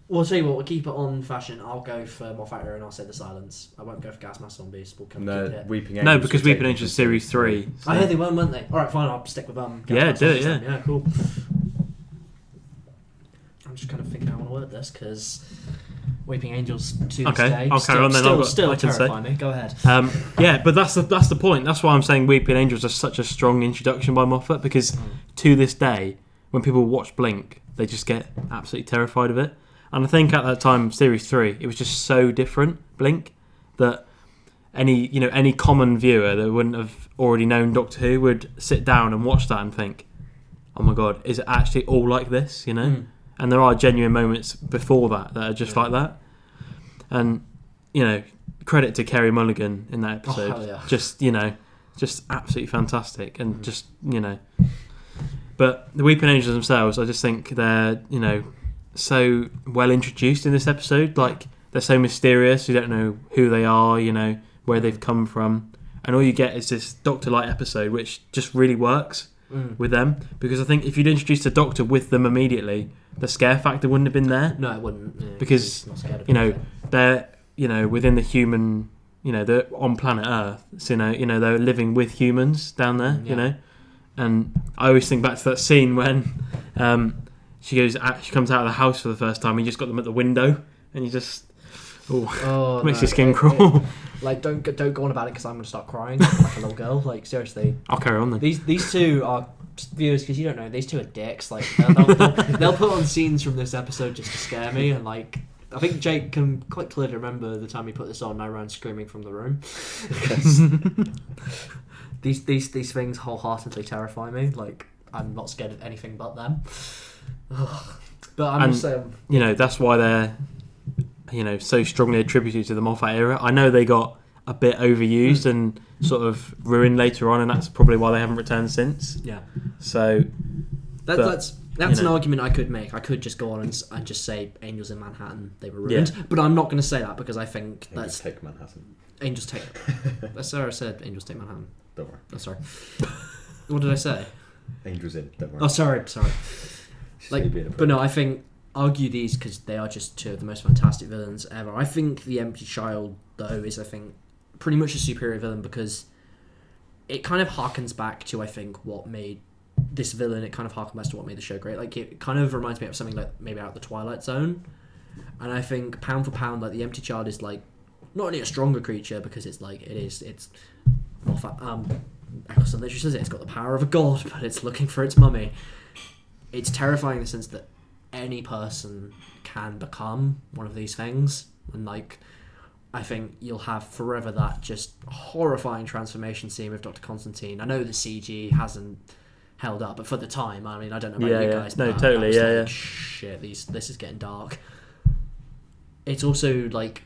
Well, I'll tell you what, we'll keep it on fashion. I'll go for Moffat era and I'll say The Silence. I won't go for gas mask zombies. We'll keep it. Weeping Angels. No, because was Weeping taken Angels from Series 3. So. I heard they weren't they? Alright, fine, I'll stick with gas Yeah, mask do it, zombies then. yeah. Yeah, cool. I'm just kind of thinking how I want to word this, because Weeping Angels to this Okay, day I'll carry on then. I've got- still I can say. terrify me. Go ahead. Yeah, but that's the point. That's why I'm saying Weeping Angels is such a strong introduction by Moffat, because to this day, when people watch Blink, they just get absolutely terrified of it. And I think at that time, Series 3, it was just so different, Blink, that any common viewer that wouldn't have already known Doctor Who would sit down and watch that and think, oh my god, is it actually all like this, And there are genuine moments before that are just like that. And, credit to Kerry Mulligan in that episode. Oh, hell yeah. Just absolutely fantastic. And But the Weeping Angels themselves, I just think they're, so well introduced in this episode. Like, they're so mysterious. You don't know who they are, where they've come from. And all you get is this Doctor-like episode, which just really works with them. Because I think if you'd introduced the Doctor with them immediately, the scare factor wouldn't have been there. No, it wouldn't. Yeah, Because, he's not scared of anything. they're, within the human, they're on planet Earth. So, they're living with humans down there, Yeah. And I always think back to that scene when she comes out of the house for the first time and you just got them at the window and you just... Oh, makes your skin crawl. Like, don't go on about it because I'm going to start crying like a little girl. Like, seriously. I'll carry on then. These two are... Viewers, because you don't know, these two are dicks. Like, they'll put on scenes from this episode just to scare me, and like, I think Jake can quite clearly remember the time he put this on and I ran screaming from the room. These things wholeheartedly terrify me. Like, I'm not scared of anything but them. But I'm just saying... that's why they're, so strongly attributed to the Moffat era. I know they got a bit overused and sort of ruined later on, and that's probably why they haven't returned since. Yeah. So... That's an argument I could make. I could just go on and just say Angels in Manhattan, they were ruined. Yeah. But I'm not going to say that because I think Angels take Manhattan. Angels take... Sarah said Angels take Manhattan. Don't worry. Oh, sorry. What did I say? Angels in, don't worry. Oh, sorry. But no, I think... Argue these because they are just two of the most fantastic villains ever. I think The Empty Child, though, is, I think, pretty much a superior villain because it kind of harkens back to, I think, what made this villain. It kind of harkens back to what made the show great. Like, it kind of reminds me of something like maybe out of the Twilight Zone. And I think, pound for pound, like, The Empty Child is, like, not only a stronger creature because it's Moffat, Eccleston literally says it's got the power of a god, but it's looking for its mummy. It's terrifying in the sense that any person can become one of these things, and like, I think you'll have forever that just horrifying transformation scene with Dr. Constantine. I know the CG hasn't held up, but for the time, I mean, I don't know about you guys. No, but totally, I was like, shit, this is getting dark. It's also like,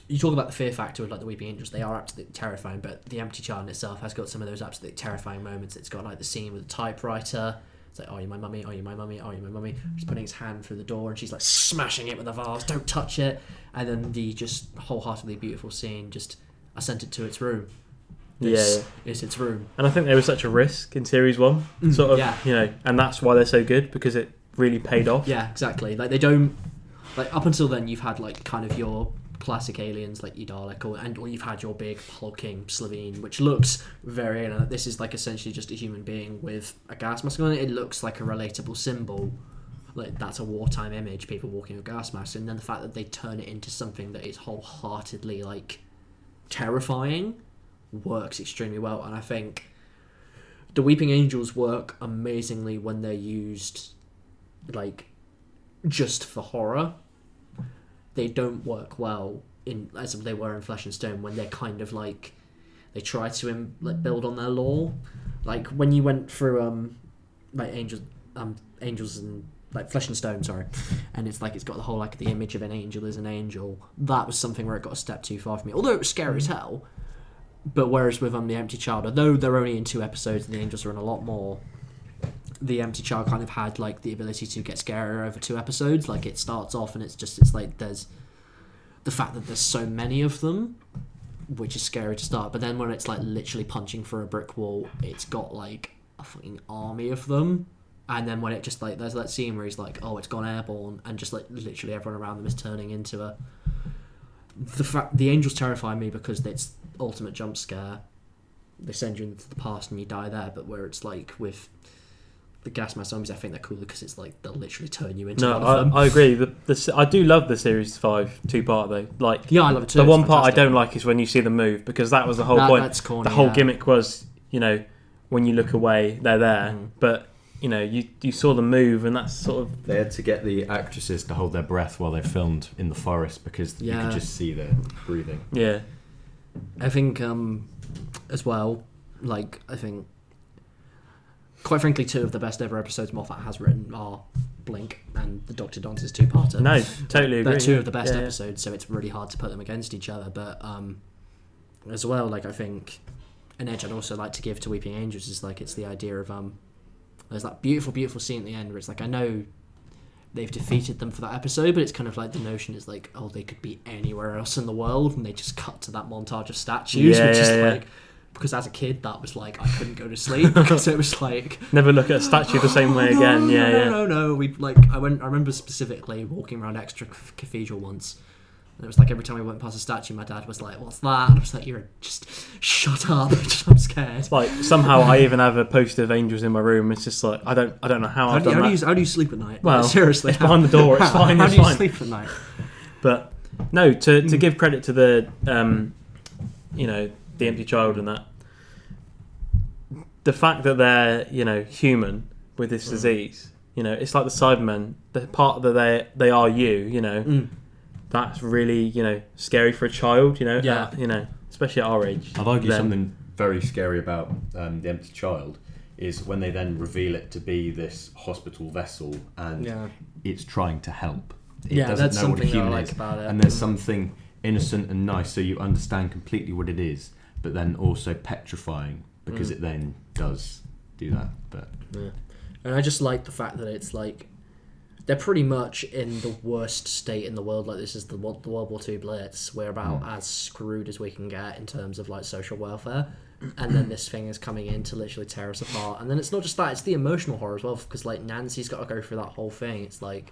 you talk about the fear factor of like the Weeping Angels, they are absolutely terrifying, but The Empty Child in itself has got some of those absolutely terrifying moments. It's got like the scene with the typewriter. It's like, oh, you're my mummy, oh, you're my mummy, oh, you're my mummy. He's putting his hand through the door and she's like smashing it with a vase, don't touch it. And then the just wholeheartedly beautiful scene, just I sent it to its room. This is its room. And I think they were such a risk in Series 1, sort of, and that's why they're so good, because it really paid off. Yeah, exactly. Like, they don't, like, up until then you've had like kind of your classic aliens like your Dalek, or you've had your big hulking Slovene, which looks very, this is like essentially just a human being with a gas mask on it. It looks like a relatable symbol, like that's a wartime image, people walking with gas masks, and then the fact that they turn it into something that is wholeheartedly like terrifying works extremely well. And I think the Weeping Angels work amazingly when they're used like just for horror. They don't work well as they were in Flesh and Stone, when they're kind of like they try to build on their lore. Like when you went through like angels and like Flesh and Stone, sorry, and it's got the whole the image of an angel as an angel. That was something where it got a step too far for me. Although it was scary as hell. But whereas with The Empty Child, although they're only in 2 episodes and the angels are in a lot more, The Empty Child kind of had the ability to get scarier over 2 episodes. It starts off and it's there's the fact that there's so many of them, which is scary to start. But then when it's literally punching through a brick wall, it's got a fucking army of them. And then when it just there's that scene where he's it's gone airborne, and just literally everyone around them is turning into the angels terrify me because it's ultimate jump scare. They send you into the past and you die there. But where it's with the gas mask zombies, I think they're cooler because it's they'll literally turn you into one of them. I agree. I do love the series 5 2-part though. Yeah, I love it too. The one part I don't like is when you see them move, because that was the whole point. That's corny, the whole gimmick was, when you look away, they're there. But you saw them move, and that's sort of... They had to get the actresses to hold their breath while they filmed in the forest, because you could just see their breathing. Yeah. I think, as well, I think, quite frankly, 2 of the best ever episodes Moffat has written are Blink and the Dr. Dance's 2-parter. No, totally agree. They're 2 of the best episodes, so it's really hard to put them against each other. But as well, I think an edge I'd also like to give to Weeping Angels is it's the idea of there's that beautiful, beautiful scene at the end where it's I know they've defeated them for that episode, but it's kind of the notion is they could be anywhere else in the world, and they just cut to that montage of statues, which is because as a kid that was I couldn't go to sleep because it was never look at a statue the same way again. No. We I remember specifically walking around Exeter Cathedral once. And it was every time we went past a statue, my dad was what's that? And I was you're just shut up. I'm scared. Somehow I even have a poster of angels in my room. It's just I don't know how I've done that. How do you sleep at night? Well, seriously, it's behind the door. It's fine. How do you sleep at night? But no, to give credit to the the Empty Child and that, the fact that they're human with this disease, it's like the Cybermen. The part that they are that's really, scary for a child, especially at our age. I'd argue something very scary about The Empty Child is when they then reveal it to be this hospital vessel, and it's trying to help. It doesn't know what a human is. About it. And there's something innocent and nice, so you understand completely what it is, but then also petrifying, because it then does do that. But and I just like the fact that it's they're pretty much in the worst state in the world. This is the World War II Blitz. We're about as screwed as we can get in terms of social welfare. And then this thing is coming in to literally tear us apart. And then it's not just that, it's the emotional horror as well. Because Nancy's got to go through that whole thing. It's and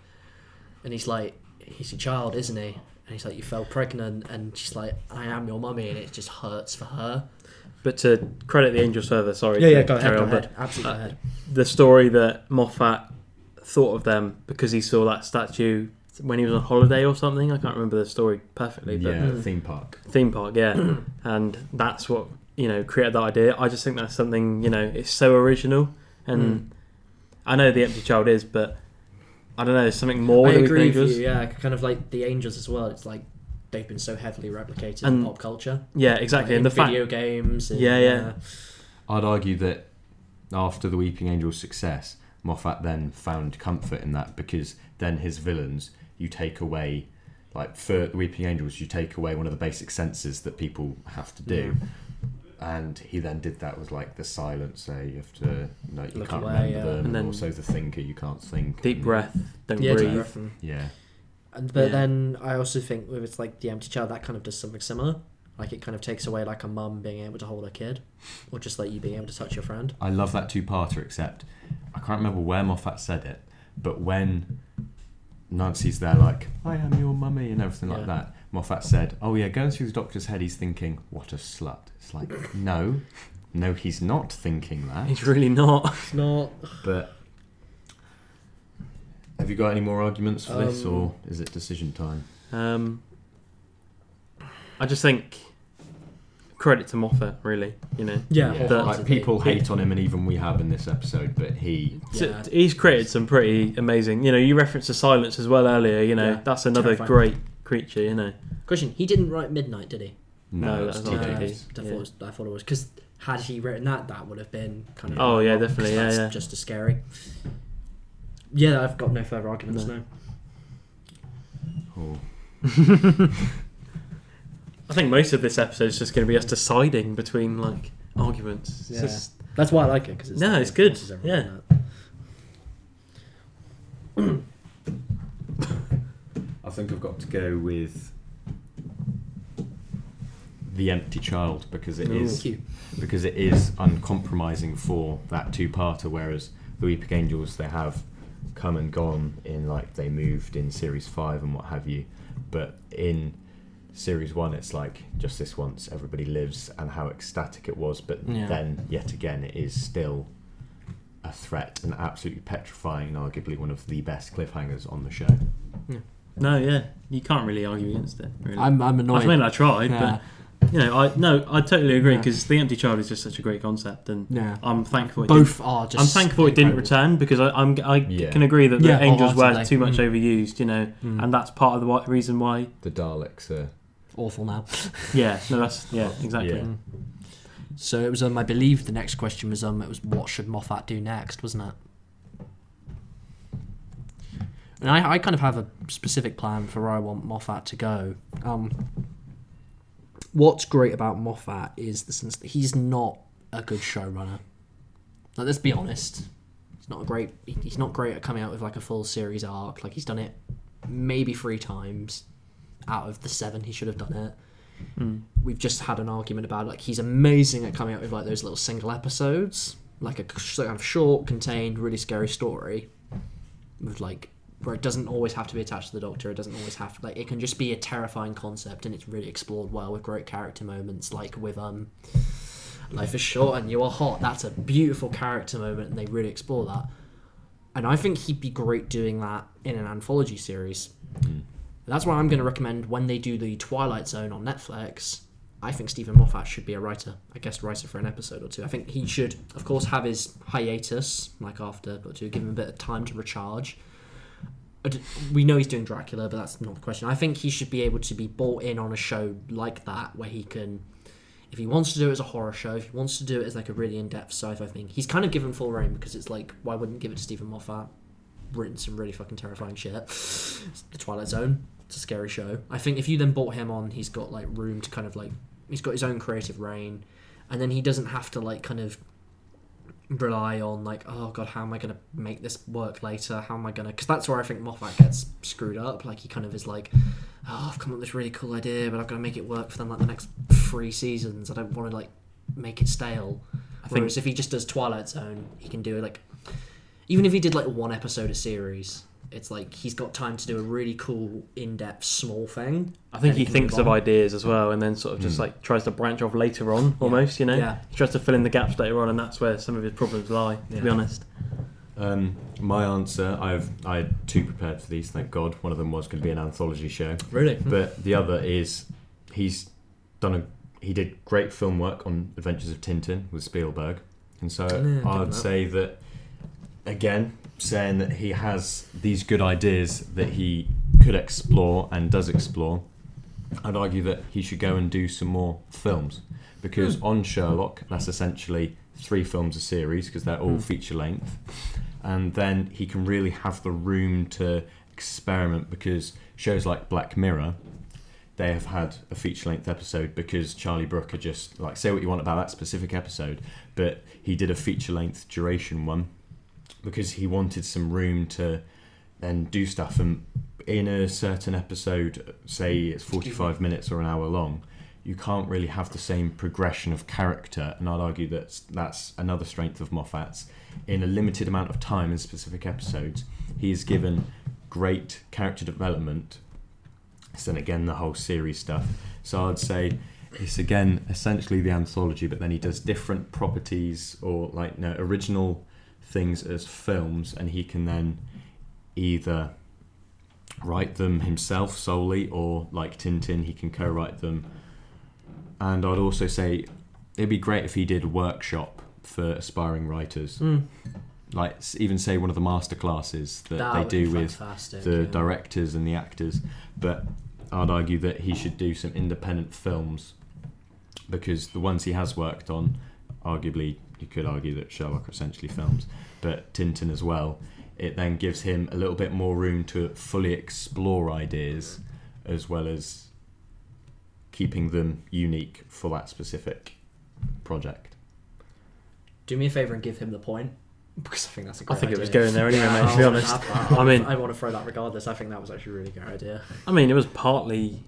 he's he's your child, isn't he? And he's you fell pregnant. And she's I am your mummy. And it just hurts for her. But to credit the angels further, sorry. Go ahead. Absolutely go ahead. The story that Moffat thought of them because he saw that statue when he was on holiday or something. I can't remember the story perfectly. But theme park, yeah. And that's what created that idea. I just think that's something it's so original, and I know The Empty Child is, but I don't know, there's something more. I agree with you. Yeah, kind of the angels as well. It's they've been so heavily replicated in pop culture. Yeah, exactly. And the video games. And, I'd argue that after the Weeping Angel's success, Moffat then found comfort in that, because then his villains, you take away, for the Weeping Angels, you take away one of the basic senses that people have to do. And he then did that with the silencer, you have to, you look can't away, remember them, and then also the thinker, you can't think. Deep breath, don't breathe. Deep breath But then I also think with it's The Empty Child, that kind of does something similar. It kind of takes away a mum being able to hold her kid, or just you being able to touch your friend. I love that 2-parter, except I can't remember where Moffat said it, but when Nancy's there I am your mummy and everything like that, Moffat said, going through the doctor's head, he's thinking, what a slut. It's no, he's not thinking that. He's really not. It's not. But have you got any more arguments for this, or is it decision time? I just think credit to Moffat, really. Yeah. Like people hate on him, and even we have in this episode. But he's created some pretty amazing. You referenced the silence as well earlier. That's another Terrifying. Great creature. Question: he didn't write Midnight, did he? No, that's not I Davies. thought it was because had he written that would have been kind of. Oh yeah, definitely. Yeah. Just as scary. Yeah, I've got no further arguments. No. Oh. I think most of this episode is just going to be us deciding between arguments. Yeah. That's why I like it because it's good. Yeah. I think I've got to go with The Empty Child because it is uncompromising for that two-parter, whereas the Weeping Angels, they have come and gone in they moved in series 5 and what have you, but in series 1 it's just this once, everybody lives, and how ecstatic it was, but then yet again it is still a threat and absolutely petrifying, and arguably one of the best cliffhangers on the show. No, you can't really argue against it. Really. I'm annoyed. I mean, I tried, but I totally agree because The Empty Child is just such a great concept, and I'm thankful. I'm thankful it didn't return because I can agree that the Angels were too much overused, and that's part of the reason why the Daleks are awful now. Exactly. Yeah. So it was I believe the next question was it was what should Moffat do next, wasn't it? And I kind of have a specific plan for where I want Moffat to go. What's great about Moffat is the sense that he's not a good showrunner. Let's be honest. He's not great at coming out with a full series arc. He's done it maybe 3 times out of the 7 he should have done it. We've just had an argument about he's amazing at coming out with those little single episodes, a kind of short, contained, really scary story with where it doesn't always have to be attached to the Doctor. It doesn't always have to it can just be a terrifying concept, and it's really explored well with great character moments, with Life is Short and You Are Hot. That's a beautiful character moment, and they really explore that. And I think he'd be great doing that in an anthology series. That's why I'm going to recommend when they do the Twilight Zone on Netflix, I think Stephen Moffat should be a guest writer for an episode or 2. I think he should, of course, have his hiatus, after, but to give him a bit of time to recharge. We know he's doing Dracula, but that's not the question. I think he should be able to be brought in on a show like that, where he can, if he wants to do it as a horror show, if he wants to do it as a really in-depth sci-fi thing, he's kind of given full reign because it's why wouldn't give it to Stephen Moffat? Written some really fucking terrifying shit. The Twilight Zone. It's a scary show. I think if you then brought him on, he's got room to kind of he's got his own creative reign, and then he doesn't have to kind of rely on oh god, how am I going to make this work later? How am I going to? Because that's where I think Moffat gets screwed up. He kind of is oh, I've come up with this really cool idea, but I've got to make it work for them the next 3 seasons. I don't want to make it stale. Whereas if he just does Twilight Zone, he can do it even if he did 1 episode a series. It's he's got time to do a really cool, in-depth, small thing. I think he thinks of ideas as well, and then sort of just tries to branch off later on, almost. Yeah. He tries to fill in the gaps later on, and that's where some of his problems lie. To be honest. My answer, I had 2 prepared for these. Thank God. One of them was going to be an anthology show. Really, but the other is he did great film work on Adventures of Tintin with Spielberg, and so I would say that again. Saying that he has these good ideas that he could explore and does explore, I'd argue that he should go and do some more films, because on Sherlock that's essentially 3 films a series because they're all feature length, and then he can really have the room to experiment, because shows like Black Mirror, they have had a feature length episode because Charlie Brooker just say what you want about that specific episode, but he did a feature length duration one because he wanted some room to then do stuff. And in a certain episode, say it's 45 minutes or an hour long, you can't really have the same progression of character, and I'd argue that that's another strength of Moffat's. In a limited amount of time in specific episodes, he is given great character development. So then again, the whole series stuff. So I'd say it's again essentially the anthology, but then he does different properties or original things as films, and he can then either write them himself solely, or like Tintin, he can co-write them And I'd also say it'd be great if he did a workshop for aspiring writers. Like, even say one of the masterclasses that they do with the directors and the actors. But I'd argue that he should do some independent films, because the ones he has worked on, arguably, you could argue that Sherlock are essentially films, but Tintin as well. It then gives him a little bit more room to fully explore ideas, as well as keeping them unique for that specific project. Do me a favour and give him the point, because I think that's a great idea. I think it was going there anyway, mate, to be honest. I want to throw that regardless. I think that was actually a really good idea. I mean, it was partly,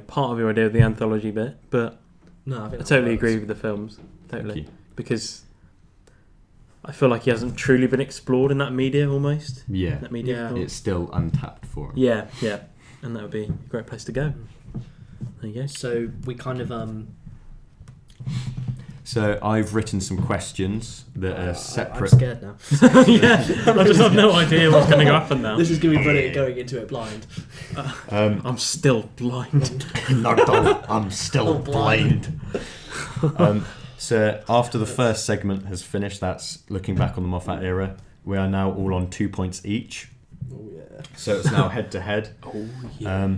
part of your idea of the anthology bit, but no, I totally agree with the films. Totally. Because I feel like he hasn't truly been explored in that media, almost. Yeah. That media. It's still untapped for him. Yeah. And that would be a great place to go. There you go. So we kind of... So I've written some questions that are separate. I'm scared now. I just have no idea what's going to happen now. This is going to be brilliant, going into it blind. I'm still blind. I'm still blind. So after the first segment has finished, that's looking back on the Moffat era, we are now all on 2 points each. Oh yeah. So it's now head to head. Oh yeah.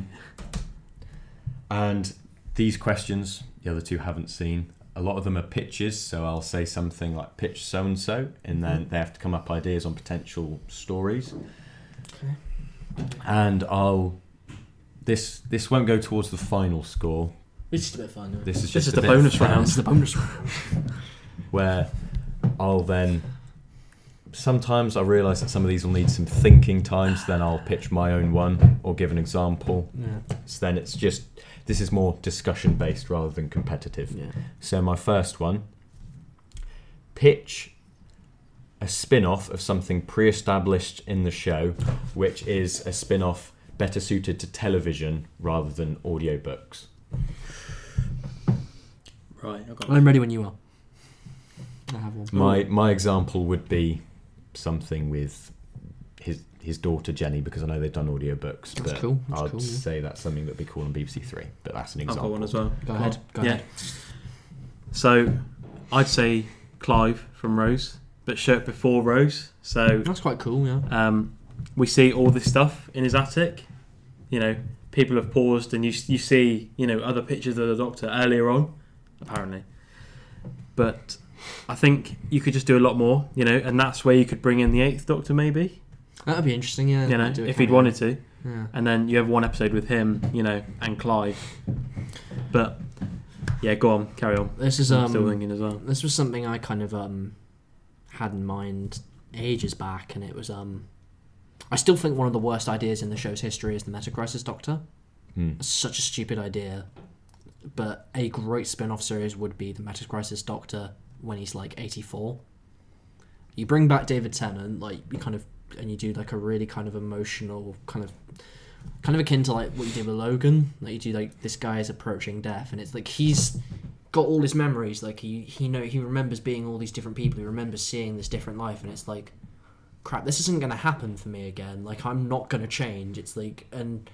And these questions, the other two haven't seen. A lot of them are pitches, so I'll say something like pitch so and so, and then they have to come up ideas on potential stories. Okay. And this won't go towards the final score. It's just a bit fun. Isn't it? This is This just is a the bit bonus fun, round. It's the bonus round. where I'll then. Sometimes I realise that some of these will need some thinking time, so then I'll pitch my own one or give an example. Yeah. So then it's just, this is more discussion based rather than competitive. Yeah. So my first one, pitch a spin-off of something pre-established in the show, which is a spin-off better suited to television rather than audiobooks. Right. I'm ready when you are. I have one. My example would be something with his daughter Jenny, because I know they've done audiobooks. That's but cool. That's I'd cool, yeah. say that's something that'd be cool on BBC Three. But that's an I've example. got one as well. Go ahead. Go Yeah. ahead. So, I'd say Clive from Rose, but shirt before Rose. So That's quite cool. Yeah. we see all this stuff in his attic. People have paused, and you see other pictures of the Doctor earlier on, apparently. But I think you could just do a lot more, and that's where you could bring in the 8th Doctor, maybe. That would be interesting. Yeah. If he'd wanted to. Yeah. And then you have one episode with him, and Clive. But yeah, go on, carry on. This is I'm still thinking as well. This was something I kind of had in mind ages back, and it was I still think one of the worst ideas in the show's history is the Meta-Crisis Doctor. It's such a stupid idea, but a great spin-off series would be the Meta-Crisis Doctor when he's like 84. You bring back David Tennant, and you do like a really kind of emotional kind of akin to like what you did with Logan. Like you do like this guy is approaching death, and it's like he's got all his memories. Like he remembers being all these different people. He remembers seeing this different life, and it's like, crap, this isn't going to happen for me again. Like I'm not going to change. It's like, and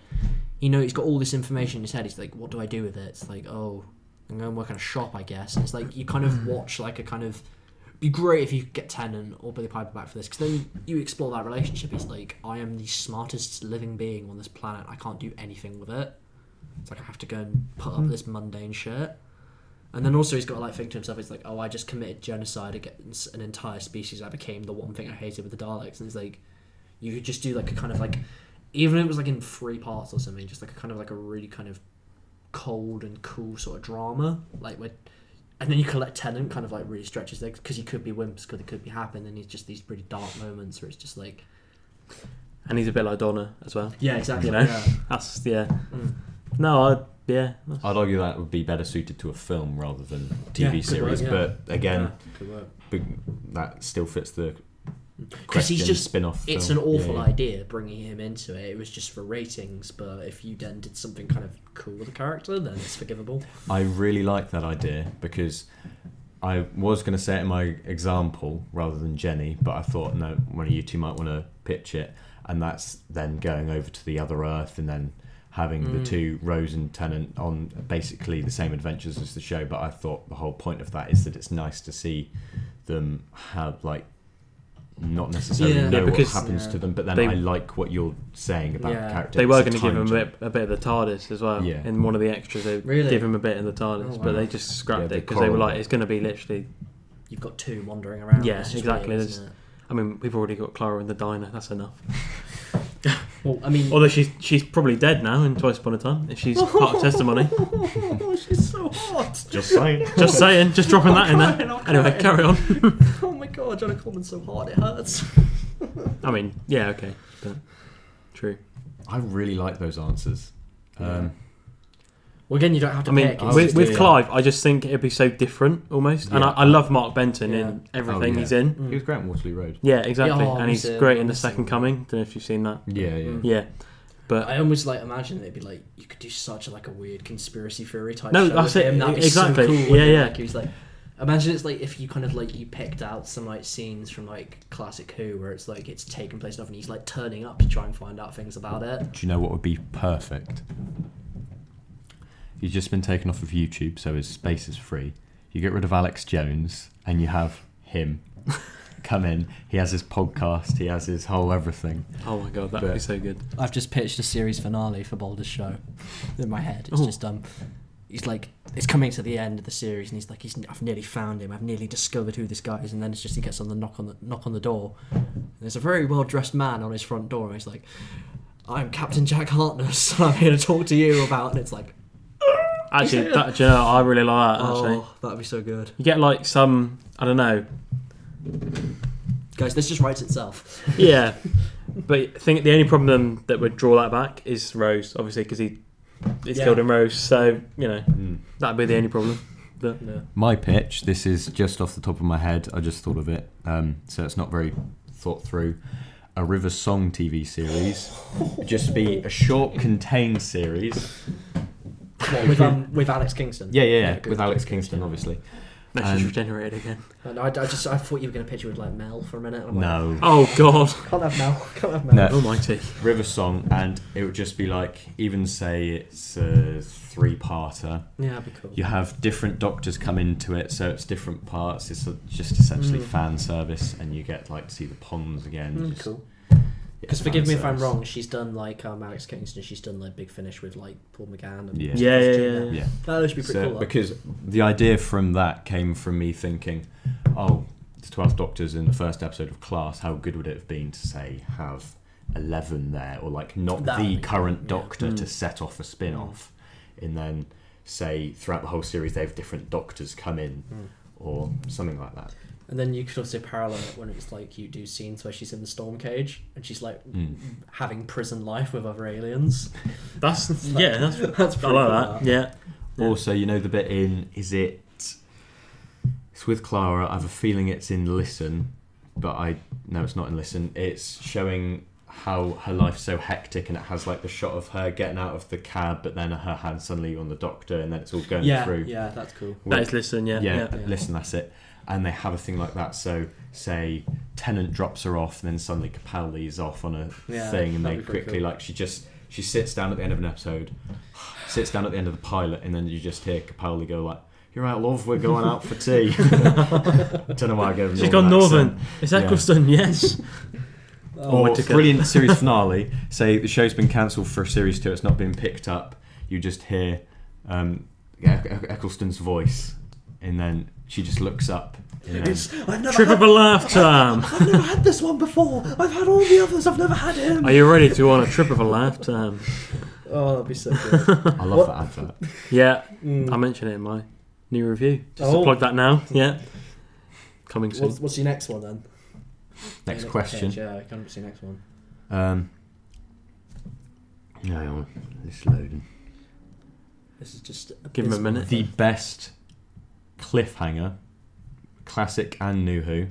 he's got all this information in his head. He's like, what do I do with it? It's like, oh, I'm going to work in a shop, I guess. And it's like you kind of watch like a kind of. It'd be great if you could get Tennant or Billy Piper back for this, because then you explore that relationship. He's like, I am the smartest living being on this planet. I can't do anything with it. It's like I have to go and put up this mundane shit. And then also he's got to like think to himself, it's like, oh, I just committed genocide against an entire species. I became the one thing I hated with the Daleks. And it's like, you could just do like a kind of like, even if it was like in 3 parts or something, just like a kind of like a really kind of cold and cool sort of drama, like where. And then you can let Tennant kind of like really stretch his legs, because he could be wimps, because it could be happen, and he's just these really dark moments where it's just like. And he's a bit like Donna as well. Yeah, exactly. Yeah. That's No, I'd argue that would be better suited to a film rather than TV series, but again, that still fits the. Because he's just spin-off. It's film. an awful idea bringing him into it. It was just for ratings, but if you then did something kind of cool with the character, then it's forgivable. I really like that idea, because I was going to say it in my example rather than Jenny, but I thought, no, one of you two might want to pitch it, and that's then going over to the other Earth, and then having the two, Rose and Tennant, on basically the same adventures as the show. But I thought the whole point of that is that it's nice to see them have like not necessarily know what happens to them, but then I like what you're saying about the character. They were going to give him a bit of the TARDIS as well. Yeah. In one of the extras, they give him a bit of the TARDIS, but they just scrapped it because they were like, it's going to be literally. You've got two wandering around. Yeah, exactly. Weird, I mean, we've already got Clara in the diner. That's enough. Well, I mean, although she's probably dead now in Twice Upon a Time, if she's part of testimony. She's so hot. Just saying. Just dropping that in there. Anyway, carry on. Oh my god, Johnny Coleman's so hot, it hurts. I mean, yeah, okay, but true. I really like those answers. Well, again, you don't have to pick. With Clive, I just think it'd be so different, almost. And I love Mark Benton in everything he's in. He was great in Waterloo Road. Yeah, exactly. And he's great in The Second Coming. Don't know if you've seen that. Yeah. But I almost imagine it'd be like you could do such a weird conspiracy theory type. No, show that's with it. Him. That'd be exactly. So cool, yeah. Like, he was imagine it's like if you kind of you picked out some scenes from classic Who where it's it's taking place and he's turning up to try and find out things about it. Do you know what would be perfect? He's just been taken off of YouTube, so his space is free. You get rid of Alex Jones, and you have him come in. He has his podcast. He has his whole everything. Oh my god, that would be so good. I've just pitched a series finale for Boulder's show in my head. It's just he's it's coming to the end of the series, and he's like, I've nearly found him. I've nearly discovered who this guy is, and then it's just he gets on the knock on the door. And there's a very well dressed man on his front door, and he's like, "I'm Captain Jack Harkness, and I'm here to talk to you about." And it's like. Actually, I really like that. Actually, that'd be so good. You get some, I don't know. Guys, this just writes itself. Yeah, but I think the only problem that would draw that back is Rose, obviously, because he's killed in Rose. So that'd be the only problem. But, my pitch. This is just off the top of my head. I just thought of it, so it's not very thought through. A River Song TV series, just be a short, contained series. What, with Alex Kingston? Yeah, with Alex Kingston, obviously. No, she's regenerated again. I thought you were going to picture with Mel for a minute. No. Oh god. Can't have Mel. No. Almighty. River Song, and it would just be even say it's a 3-parter. Yeah, that'd be cool. You have different doctors come into it, so it's different parts. It's just essentially fan service, and you get to see the ponds again. Cool. Because forgive me if I'm wrong, she's done Alex Kingston. She's done Big Finish with Paul McGann. And yeah. That should be pretty cool. Because the idea from that came from me thinking, the 12 Doctors in the first episode of Class. How good would it have been to have 11 there, or not the current Doctor to set off a spin-off, and then say throughout the whole series they have different Doctors come in, or something like that. And then you could also parallel it when it's you do scenes where she's in the storm cage and she's having prison life with other aliens. That's that's pretty I like that. Yeah. Also, the bit it's with Clara. I have a feeling it's in Listen, but no, it's not in Listen. It's showing how her life's so hectic, and it has the shot of her getting out of the cab, but then her hand suddenly on the Doctor, and then it's all going through. Yeah, that's cool. That is Listen, yeah. Listen, that's it. And they have a thing like that. So, say Tennant drops her off, and then suddenly Capaldi's off on a thing, and they quickly cool. She sits down at the end of an episode, sits down at the end of the pilot, and then you just hear Capaldi go "You're right, love. We're going out for tea." Don't know why I gave him. She's gone Northern. It's Eccleston, yes. Or brilliant series finale. Say the show's been cancelled for series 2. It's not been picked up. You just hear Eccleston's voice, and then she just looks up. Trip of a lifetime. I've never had this one before. I've had all the others. I've never had him. Are you ready to go on a trip of a lifetime? Oh, that'd be so good. I love that advert. Yeah, I mentioned it in my new review. Just to plug that now. Yeah, coming soon. What's your next one then? Next question. Yeah, come to see next one. No, it's loading. This is just give him a minute. The best cliffhanger, classic and new Who.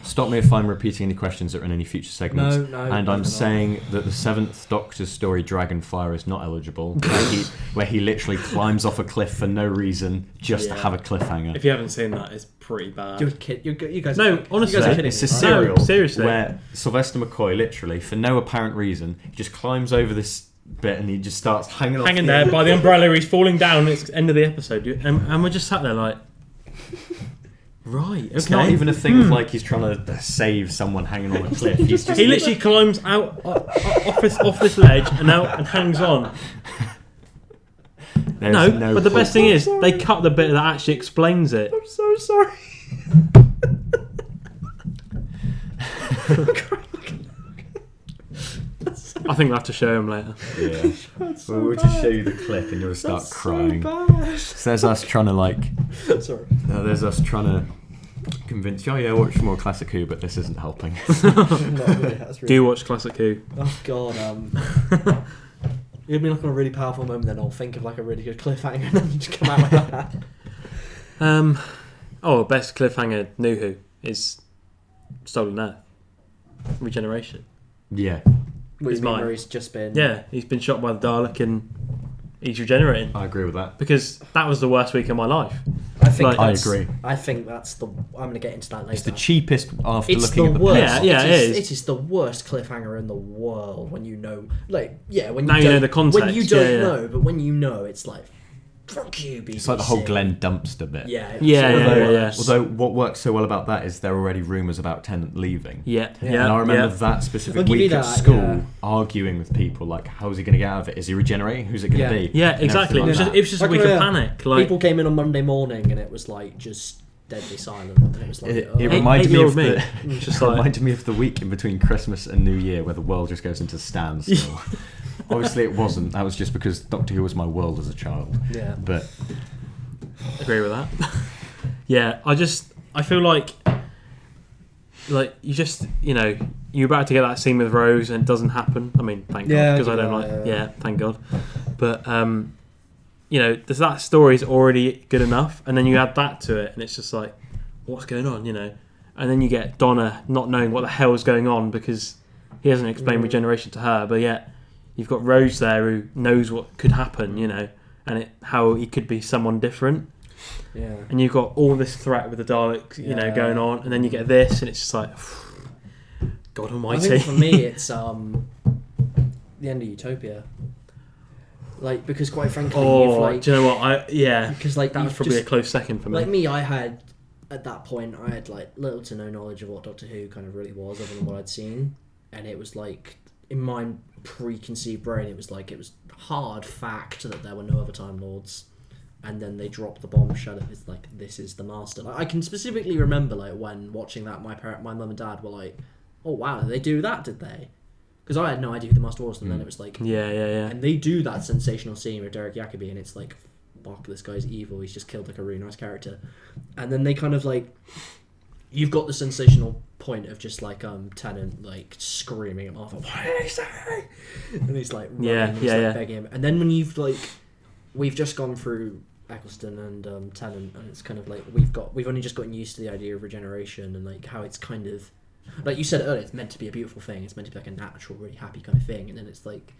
Stop me if I'm repeating any questions that are in any future segments. No. And I'm saying that the 7th Doctor's story, Dragonfire, is not eligible, where he literally climbs off a cliff for no reason, just to have a cliffhanger. If you haven't seen that, it's pretty bad. You guys. No, honestly, you guys are kidding it's a me, serial seriously, where Sylvester McCoy, literally for no apparent reason, he just climbs over this bit, and he just starts hanging there by the umbrella. He's falling down. It's the end of the episode, and we're just sat there like, right, okay. It's not even a thing of like he's trying to save someone hanging on a cliff. He literally climbs out off this ledge and out and hangs on. No, but the best thing is they cut the bit that actually explains it. I'm so sorry. I think we'll have to show him later. Yeah. We'll just show you the clip and you'll start crying. So bad. So there's us trying to like... Sorry. There's us trying to convince you, oh yeah, watch more Classic Who, but this isn't helping. Do you watch Classic Who? Oh god, you'd be like on a really powerful moment, then I'll think of like a really good cliffhanger and then you just come out with that. Best cliffhanger New Who is Stolen Earth. Regeneration. Yeah. He's mine. Where he's just been... Yeah, he's been shot by the Dalek and he's regenerating. I agree with that. Because that was the worst week of my life. I agree. I think that's the... I'm going to get into that later. It's the cheapest after it's looking the at the worst. Yeah, it is. It is the worst cliffhanger in the world when you know... Like, yeah, when now you know the context. When you don't know, but when you know, it's like... Fuck you, BBC. It's like the whole Glenn dumpster bit. Yeah. Although what works so well about that is there are already rumours about Tennant leaving. Yeah. And I remember that specific week at school arguing with people like, how's he going to get out of it? Is he regenerating? Who's it going to be? Yeah, exactly. It was just a week of panic. Like, people came in on Monday morning and it was like just deadly silent. And it was like, it reminded me of reminded me of the week in between Christmas and New Year where the world just goes into standstill. Obviously it wasn't. That was just because Doctor Who was my world as a child. Yeah. But agree with that. Yeah, I feel like you just, you're about to get that scene with Rose and it doesn't happen. I mean, thank God, because I don't thank God. But that story's already good enough, and then you add that to it, and it's just like, what's going on, And then you get Donna not knowing what the hell is going on because he hasn't explained regeneration to her, but yet you've got Rose there who knows what could happen, and how he could be someone different. Yeah. And you've got all this threat with the Daleks, going on, and then you get this, and it's just like, God Almighty. I think for me, it's the end of Utopia. Like, because quite frankly, you've like... do you know what? Because like that was probably a close second for me. Like me, at that point, I had like little to no knowledge of what Doctor Who kind of really was, other than what I'd seen, and it was like in my preconceived brain, it was hard fact that there were no other Time Lords, and then they dropped the bombshell. It's like, this is the Master. Like, I can specifically remember like when watching that, my mum and dad were like, "Oh wow, they do that, did they?" Because I had no idea who the Master was, and then it was like, yeah. And they do that sensational scene with Derek Jacobi, and it's like, fuck, this guy's evil. He's just killed like a really nice character, and then they kind of like, you've got the sensational point of just like Tennant like screaming at Martha, "What did he say?" And he's like running, begging him. And then when we've just gone through Eccleston and Tennant, and it's kind of like we've only just gotten used to the idea of regeneration and like how it's kind of, like you said earlier, it's meant to be a beautiful thing. It's meant to be like a natural, really happy kind of thing. And then it's like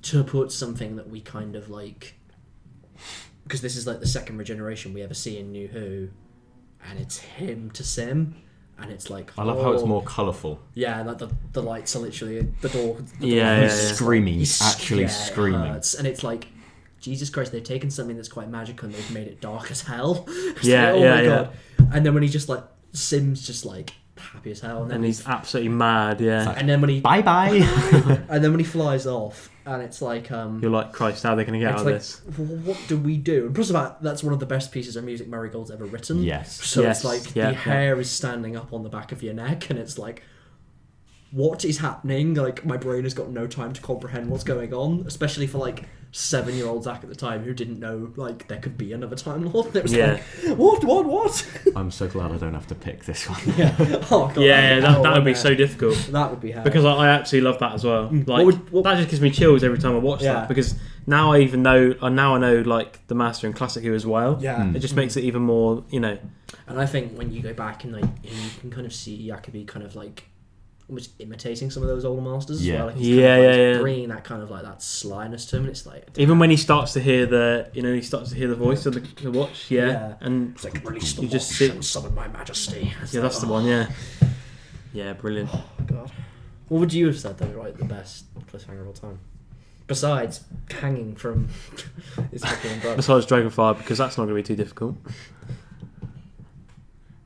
to put something that we kind of like, because this is like the second regeneration we ever see in New Who, and it's him to Sim. And it's like, I love how it's more colourful. Yeah, like the lights are literally the door. He's screaming. He's actually screaming. Hurts. And it's like, Jesus Christ, they've taken something that's quite magical and they've made it dark as hell. God. And then when he just like, Sim's just like happy as hell, and then he's absolutely mad. Yeah. Like, and then when he bye, and then when he flies off, and it's like, you're like, Christ, how are they going to get out of this? What do we do? And plus of that's one of the best pieces of music Murray Gold's ever written. Yes. So it's like the hair is standing up on the back of your neck, and it's like, what is happening? Like, my brain has got no time to comprehend what's going on, especially for like 7-year-old Zack at the time who didn't know like there could be another Time Lord. It was like, what? I'm so glad I don't have to pick this one. Yeah. Oh god. Yeah, that would be so difficult. That would be hard. Because I absolutely love that as well. Like that just gives me chills every time I watch that, because now I know like the Master and Classic Who as well. Yeah. It just makes it even more, And I think when you go back and like you can kind of see Jacobi kind of like almost imitating some of those older masters as well. Like he's kind of like bringing that kind of like that slyness to him, and it's like even when he starts to hear the voice of the watch, and it's like, release the you watch just sit and summon my majesty. That's the one, yeah, brilliant. Oh god, what would you have said though? Right, the best cliffhanger of all time? Besides hanging from his fucking umbrella. Besides Dragonfire, because that's not going to be too difficult.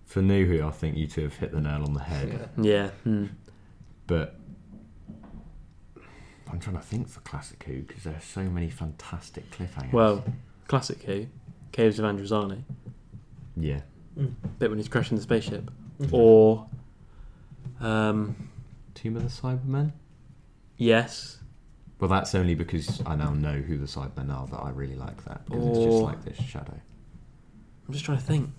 For Nuhu, I think you two have hit the nail on the head. Yeah. But I'm trying to think for Classic Who, because there are so many fantastic cliffhangers. Well, Classic Who, Caves of Androzani. Yeah. Bit when he's crashing the spaceship. Or... Tomb of the Cybermen? Yes. Well, that's only because I now know who the Cybermen are that I really like that. Because it's just like this shadow. I'm just trying to think.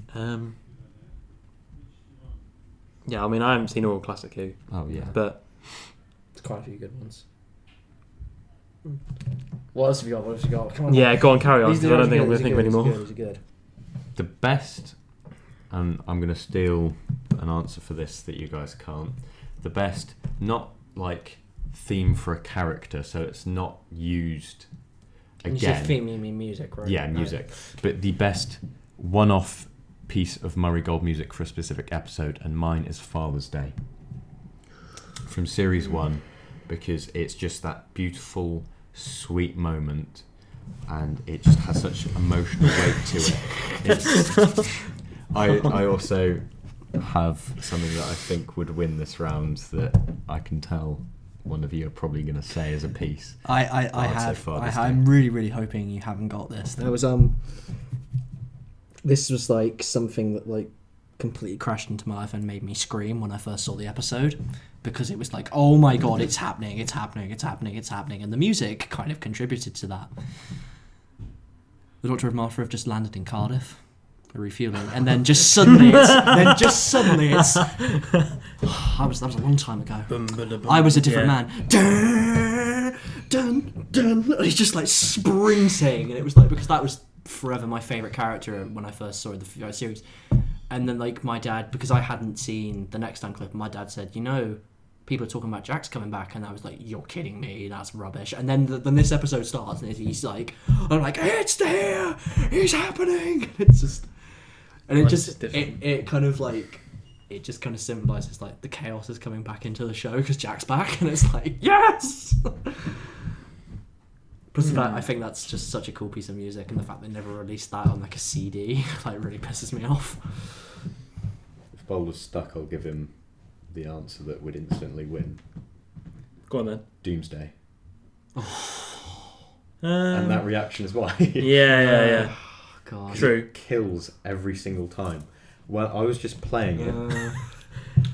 Yeah, I mean, I haven't seen all Classic Who. Oh, yeah. But... There's quite a few good ones. What else have you got? Come on. Yeah, go on, carry on, These because I don't think I'm going these to think are of any more. These are good. The best, and I'm going to steal an answer for this that you guys can't. The best, not like theme for a character, so it's not used again. You said theme, you mean music, right? Yeah, music. But the best one-off piece of Murray Gold music for a specific episode, and mine is Father's Day. From Series 1, because it's just that beautiful, sweet moment, and it just has such emotional weight to it. I also have something that I think would win this round that I can tell one of you are probably going to say as a piece. I'm really, really hoping you haven't got this. There was this was like something that like completely crashed into my life and made me scream when I first saw the episode, because it was like, oh my god, it's happening, and the music kind of contributed to that. The Doctor of Martha have just landed in Cardiff, refueling, and then just suddenly it's that was a long time ago. I was a different man. Dun, dun, dun. And he's just like spring sing, and it was like, because that was forever my favourite character when I first saw the series. And then like my dad, because I hadn't seen the next time clip, my dad said, people are talking about Jack's coming back, and I was like, you're kidding me, that's rubbish. And then this episode starts, and he's like, I'm like, it's there, it's happening. It's just, and it kind of like, it just kind of symbolises like the chaos is coming back into the show because Jack's back, and it's like, yes. Plus the fact, I think that's just such a cool piece of music, and the fact they never released that on like a CD like really pisses me off. If Boulder's stuck, I'll give him the answer that would instantly win. Go on then. Doomsday. And that reaction is why. Yeah. God. True. It kills every single time. Well, I was just playing it.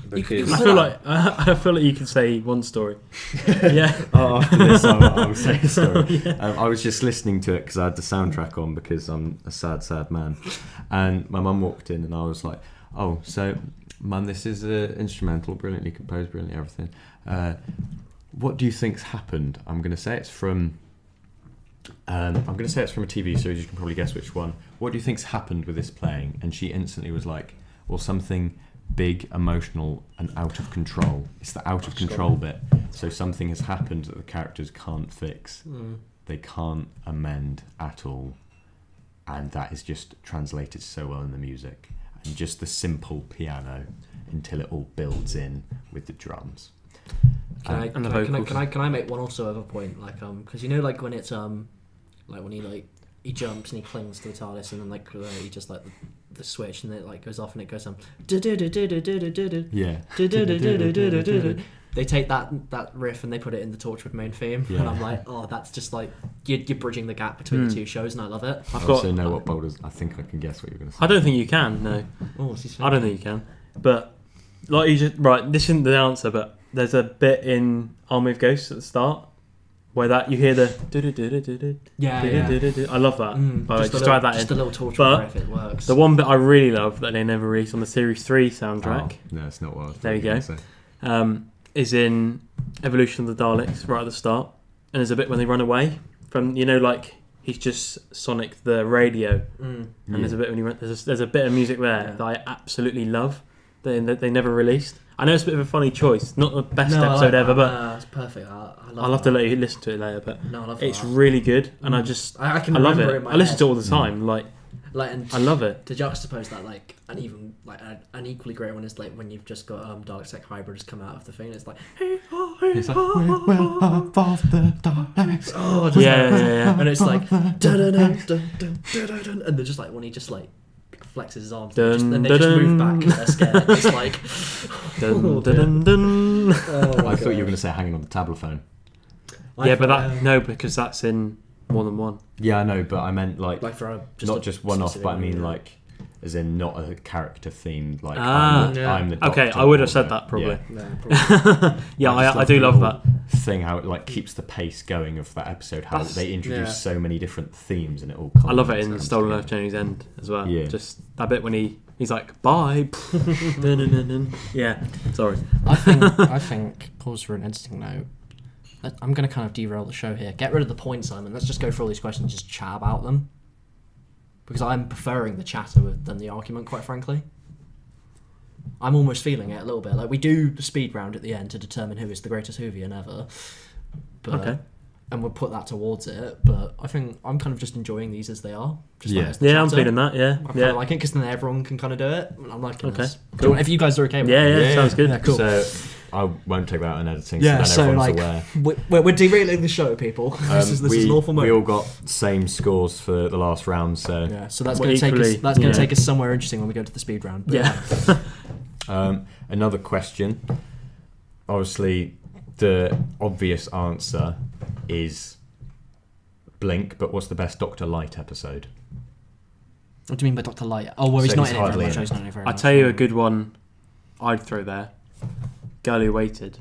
Because I feel like you can say one story. Yeah. After this, I will say a story. Yeah. I was just listening to it because I had the soundtrack on, because I'm a sad man. And my mum walked in, and I was like, "Oh, so, Mum, this is an instrumental, brilliantly composed, brilliantly everything. What do you think's happened?" I'm going to say it's from a TV series. You can probably guess which one. What do you think's happened with this playing? And she instantly was like, "Well, something big, emotional, and out of control." It's the out of control bit. So something has happened that the characters can't fix. They can't amend at all. And that is just translated so well in the music. And just the simple piano until it all builds in with the drums. Can I make one also other point? Like, because like when it's like when he jumps and he clings to the TARDIS, and then like he just like the switch, and it like goes off, and it goes yeah. They take that riff and they put it in the Torchwood main theme, and I'm like, oh, that's just like you're bridging the gap between the two shows, and I love it. I also know what Boulder's. I think I can guess what you're going to say. I don't think you can. No. I don't think you can. But like you just this isn't the answer, but there's a bit in Army of Ghosts at the start where that you hear the I love that. Just try that in. Just a little Torchwood riff, it works. The one bit I really love that they never released on the Series 3 soundtrack. Oh, no, it's not what I was there you go. Is in Evolution of the Daleks right at the start, and there's a bit when they run away from like he's just Sonic the radio, and there's a bit when he there's a bit of music there that I absolutely love that they never released. I know it's a bit of a funny choice, not the best episode ever, but it's perfect. I'll have to let you listen to it later, but I love it's really good, and I love it. I listen to it all the time. Like Like, and I love it. to juxtapose that, like, and even like an equally great one is like when you've just got Dark Sec hybrids come out of the thing. It's like, It's like, we will have the darkness. Yeah. and it's like, dun, dun, dun, dun, dun, dun, dun, dun, and they're just like when he just like flexes his arms, and they just move back because they're scared. It's like, Dun, dun, dun. I thought you were going to say hanging on the tablephone. Yeah, but because that's in more than one. Yeah, I know, but I meant like for not just one off, but I mean like, as in not a character themed. Like Ah. I'm the Doctor. Okay, I would have said that probably. Yeah. I do love that thing, how it like keeps the pace going of that episode, how they introduce so many different themes and it all I love it in Stolen Earth Journey's End as well. Yeah. Just that bit when he's like, bye. Yeah, sorry. I think pause for an interesting note. I'm going to kind of derail the show here. Get rid of the point, Simon. Let's just go through all these questions and just chat about them. Because I'm preferring the chatter than the argument, quite frankly. I'm almost feeling it a little bit. Like, we do the speed round at the end to determine who is the greatest Whovian ever. But, Okay. And we'll put that towards it. But I think I'm kind of just enjoying these as they are. Just like as the I'm chatter. feeling that, yeah. I kind of like it because then everyone can kind of do it. I'm liking Okay, this. cool. If you guys are okay with Yeah, it. sounds good. Yeah, cool. So I won't take that out in editing. Yeah, so then everyone's like aware. we're derailing the show, people. This is an awful moment. We all got same scores for the last round, so Yeah, so that's going to take us. That's going to take us somewhere interesting when we go to the speed round. But another question. Obviously, the obvious answer is Blink, but what's the best Dr. Light episode? What do you mean by Dr. Light? Oh, well, he's So not he's in it very hardly much. in it. He's not in it very I much. tell you a good one I'd throw there. Girl Who Waited.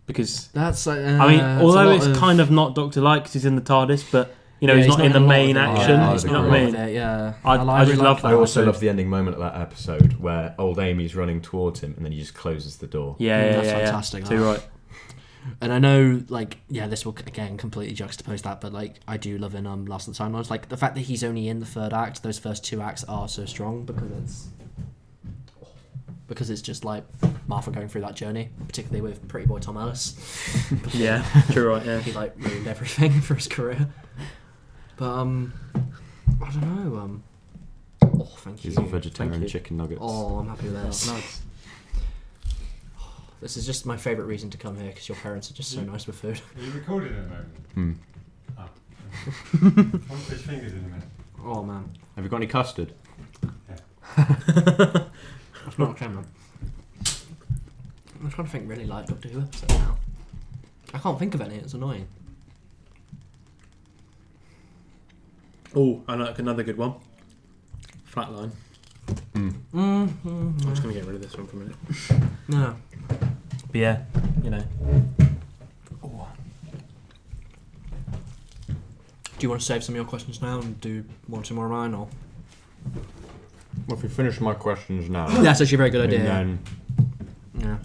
Because That's. I mean, although it's kind of not Dr. Light because he's in the TARDIS, but you know Yeah, he's not in the a lot main of it. action. Yeah, he's you not know in what a I lot mean? of it, yeah. I really just like love that. I also episode. love the ending moment of that episode where old Amy's running towards him and then he just closes the door. Yeah, That's fantastic. Too right. And I know, like, this will again completely juxtapose that, but like, I do love in Last of the Time Lords, like the fact that he's only in the third act. Those first two acts are so strong because it's just like Martha going through that journey, particularly with Pretty Boy Tom Ellis. Yeah, true right. Yeah, He like ruined everything for his career. But I don't know. Oh, thank you. He's a vegetarian Thank you. chicken nuggets. Oh, I'm happy with this. nice. This is just my favourite reason to come here because your parents are just so nice with food. Are you recording at the moment? Hmm. Oh. One fish fingers in a minute. Oh man, Have you got any custard? that's not a camera. I'm trying to think really like Doctor Who episode now. I can't think of any. It's annoying. Oh, I know another good one. Flatline. I'm just gonna get rid of this one for a minute. No. But yeah, you know. Do you want to save some of your questions now and do one or two more of mine, or? Well, if we finish my questions now, That's actually a very good idea. and Yeah.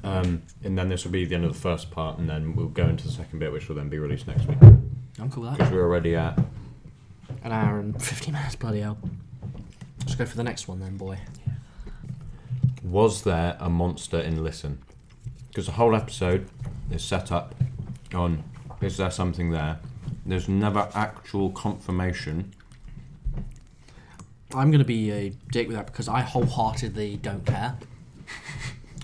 then this will be the end of the first part, and then we'll go into the second bit, which will then be released next week. I'm cool with that. Because we're already at An hour and 50 minutes, bloody hell. Let's go for the next one then, boy. Was there a monster in Listen? Because the whole episode is set up on, is there something there? There's never actual confirmation. I'm going to be a dick with that because I wholeheartedly don't care.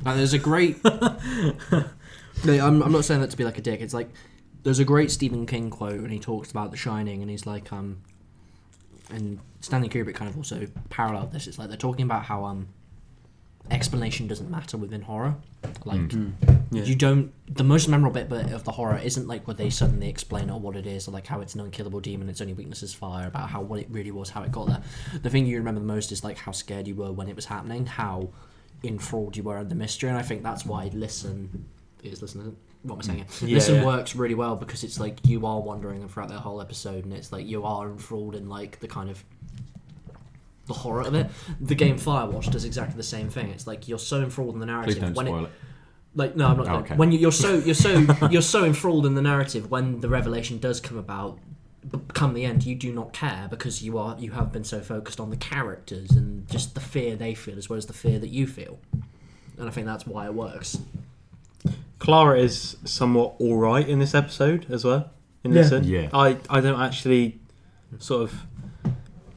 Like, there's a great... I'm not saying that to be like a dick. It's like, there's a great Stephen King quote when he talks about The Shining, and he's like, and Stanley Kubrick kind of also paralleled this. It's like they're talking about how explanation doesn't matter within horror. Like, you don't... The most memorable bit of the horror isn't like where they suddenly explain what it is, or like how it's an unkillable demon, its only weakness is fire, about how what it really was, how it got there. The thing you remember the most is like how scared you were when it was happening, how enthralled you were in the mystery, and I think that's why Listen, what am I saying? Listen works really well because it's like you are wondering throughout the whole episode, and it's like you are enthralled in like the kind of the horror of it. The game Firewatch does exactly the same thing. It's like you're so enthralled in the narrative. Please don't spoil it. Like, no, I'm not. Okay. When you're so enthralled in the narrative, when the revelation does come about, come the end, you do not care because you have been so focused on the characters and just the fear they feel as well as the fear that you feel. And I think that's why it works. Clara is somewhat alright in this episode as well. In Listen. Yeah. I don't actually sort of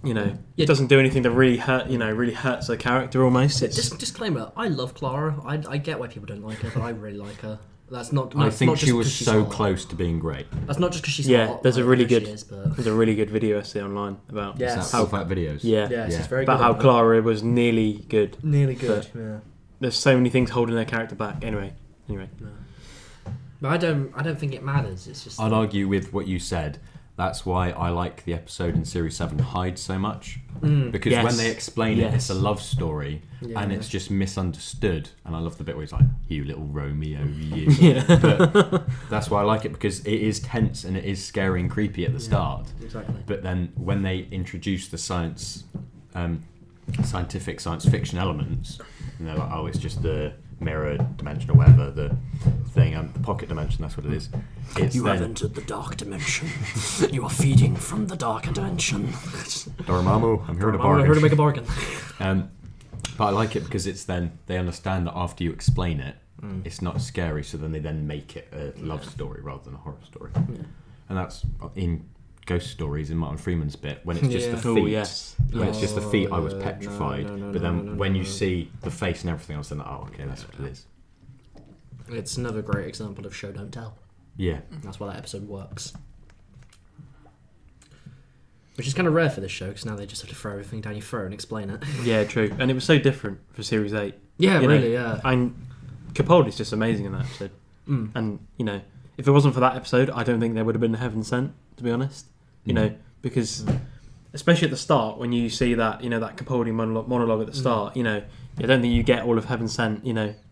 it doesn't do anything to really hurt. Really hurts her character almost. It's Disclaimer: I love Clara. I get why people don't like her, but I really like her. That's not. I think not she just was 'cause she's so hot. close to being great. That's not just because she's Yeah, hot. there's a like, really I know good- she is, but There's a really good video essay online about Yeah. Is Yes. that Fat videos? yeah, she's very about good. how at that. Clara was nearly good. Nearly good. Yeah. There's so many things holding their character back. Anyway. But I don't think it matters. It's just. I'd argue with what you said. That's why I like the episode in Series 7, Hide, so much. Because Yes. when they explain it, it's a Yes. love story, Yeah. and it's just misunderstood. And I love the bit where he's like, "You little Romeo, you." Yeah. But that's why I like it, because it is tense and it is scary and creepy at the start. Exactly. But then when they introduce the scientific science fiction elements, and they're like, "Oh, it's just the mirror dimension or whatever, the thing, the pocket dimension, that's what it is." It's You then, have entered the dark dimension. You are feeding from the dark dimension. Dormammu, I'm here to I'm bargain. here to make a bargain. But I like it because it's then they understand that after you explain it, it's not scary, so then they then make it a love story rather than a horror story. Yeah. And that's in Ghost Stories in Martin Freeman's bit, when it's just Yeah. the feet. Oh yes. When it's just the feet, I was Oh, petrified. no, but then no, when no, you no. see the face and everything else, then oh, okay, that's what it is. It's another great example of show don't tell. Yeah. That's why that episode works. Which is kind of rare for this show, because now they just have to throw everything down your throat and explain it. Yeah, true. And it was so different for Series 8. Yeah, You know, really, yeah. And Capaldi's just amazing in that episode. And, if it wasn't for that episode, I don't think there would have been Heaven Sent, to be honest. Because, especially at the start, when you see that, that Capaldi monologue at the start, I don't think you get all of Heaven Sent,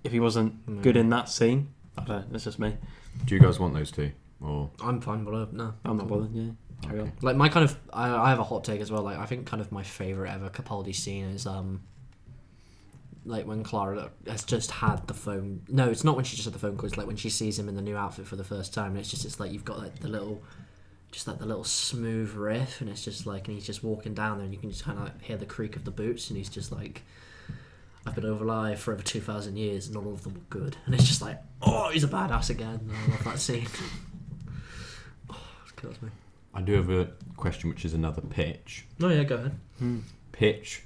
if he wasn't good in that scene. I don't know, that's just me. Do you guys want those two? Or I'm fine, but no. I'm not bothered, yeah. Carry on. Like, my kind of... I have a hot take as well. Like, I think kind of my favourite ever Capaldi scene is... like when Clara has just had the phone. No, it's not when she just had the phone call. It's like when she sees him in the new outfit for the first time. And it's like you've got like the little smooth riff, and it's just like, and he's just walking down there, and you can just kind of like hear the creak of the boots, and he's just like, I've been alive for over 2,000 years, and not all of them were good. And it's just like, oh, he's a badass again. And I love that scene. Oh, it kills me. I do have a question, which is another pitch. Oh yeah, go ahead. Pitch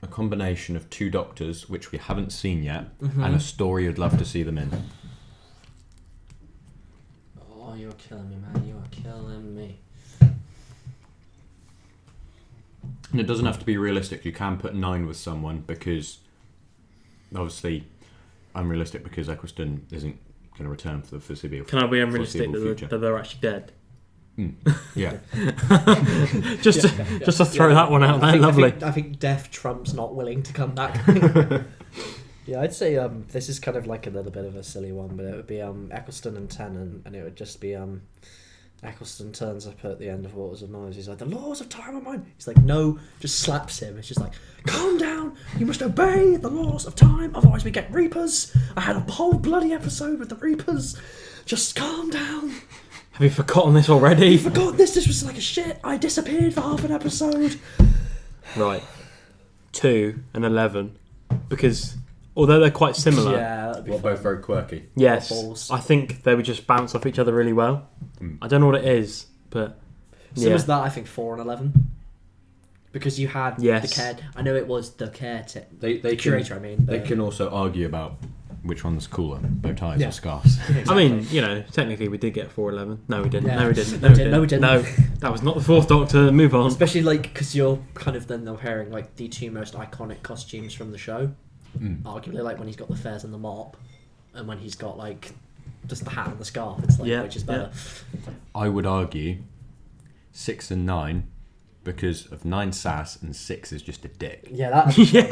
a combination of two Doctors, which we haven't seen yet, and a story you'd love to see them in. Oh, you're killing me, man. You are killing me. And it doesn't have to be realistic. You can put 9 with someone, because obviously I'm realistic because Eccleston isn't going to return for the foreseeable Can I be unrealistic future. that they're actually dead? Yeah. just to throw that one out there, lovely. I think Death Trump's not willing to come back. Yeah, I'd say this is kind of like a little bit of a silly one, but it would be Eccleston and Tennant, and it would just be Eccleston turns up at the end of Waters of Noise. He's like, the laws of time are mine. He's like, no, just slaps him. It's just like, calm down. You must obey the laws of time, otherwise we get Reapers. I had a whole bloody episode with the Reapers. Just calm down. Have you forgotten this already? You forgot this. This was like a shit. I disappeared for half an episode. Right. 2 and 11. Because although they're quite similar, Yeah, that'd be Well, fun. both very quirky. yes, Balls. I think they would just bounce off each other really well. I don't know what it is, but So yeah. was that, I think, 4 and 11? Because you had Yes. the care... I know it was the caretaker. They The curator, I mean. They the- can also argue about which one's cooler, bow ties Yeah. or scarves. I mean, technically we did get 411. No, we didn't. Yeah. No, we didn't. No, we didn't. No, we didn't. No, that was not the Fourth Doctor. Move on. Especially, like, because you're kind of then comparing, like, the two most iconic costumes from the show. Arguably, like, when he's got the fez and the mop, and when he's got, like, just the hat and the scarf. It's, like, Yeah, which is better. I would argue 6 and 9, because of 9 sass and 6 is just a dick. Yeah, that'd Yeah.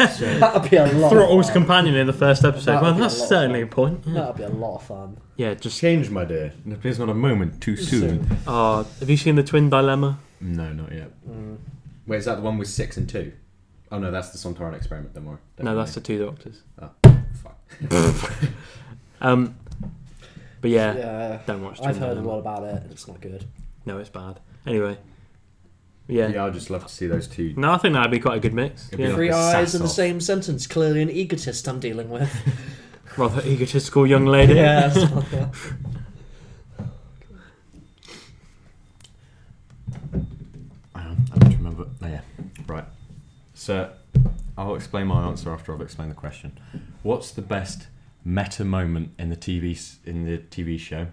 that'd be a lot Throttle's of fun. companion in the first episode. That Well, would be a that's lot of certainly a fun. point. Yeah, That'd be a lot of fun. just. Change, my dear. There's not a moment too soon. Have you seen the Twin Dilemma? No, not yet. Wait, is that the one with 6 and 2? Oh no, that's the Sontaran experiment. Don't worry. No, that's the 2 Doctors. Oh, fuck. But yeah, Yeah. don't watch. I've Twin heard a Dilemma. lot about it. It's not good. No, it's bad. Anyway, yeah. Yeah, I'd just love to see those two. No, I think that'd be quite a good mix. It'd be Yeah. like- Three a eyes in the sass-off. same sentence. Clearly an egotist I'm dealing with. Rather egotistical young lady. Yeah. That's not that. I don't remember. Oh, yeah. Right. So I'll explain my answer after I've explained the question. What's the best meta moment in the TV show?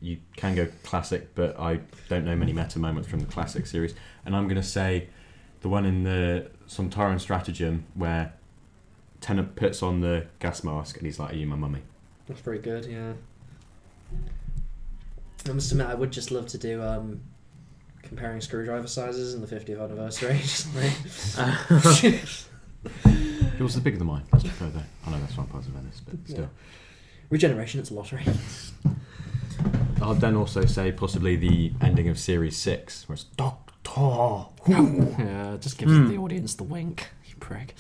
You can go classic, but I don't know many meta moments from the classic series. And I'm going to say the one in the Sontaran Stratagem where Tennant puts on the gas mask and he's like, "Are you my mummy?" That's pretty good, yeah. I must admit, I would just love to do comparing screwdriver sizes in the 50th anniversary. Yours is bigger than mine. Let's just go there. I know that's not part of Venice, but still. Regeneration, it's a lottery. I'll then also say possibly the ending of Series 6, where it's Doctor Who. Yeah, just gives the audience the wink, you prick.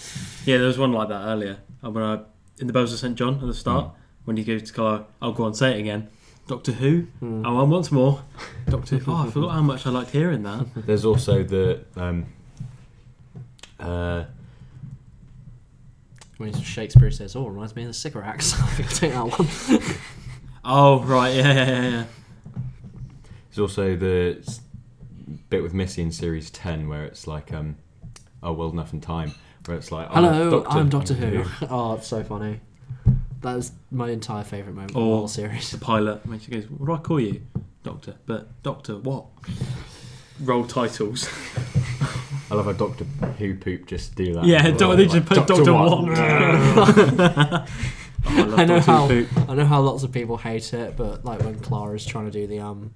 Yeah, there was one like that earlier. When in the Bells of St. John at the start, when he goes to Carlo, I'll go on, say it again. Doctor Who? Oh, and once more. Doctor Who. Oh, I forgot how much I liked hearing that. There's also the... when Shakespeare says, "Oh, reminds me of the Sycorax." I think I'll take that one. Oh, right, yeah. There's also the bit with Missy in Series 10 where it's like, World Enough in Time, where it's like, "Hello, I'm Doctor Who." Oh, it's so funny. That was my entire favourite moment of the whole series. The pilot, when she goes, "What do I call you? Doctor." But Doctor what? Roll titles. I love how Doctor Who poop just do that. Yeah, they just put Doctor what? I know how lots of people hate it, but like when Clara's trying to do the I'm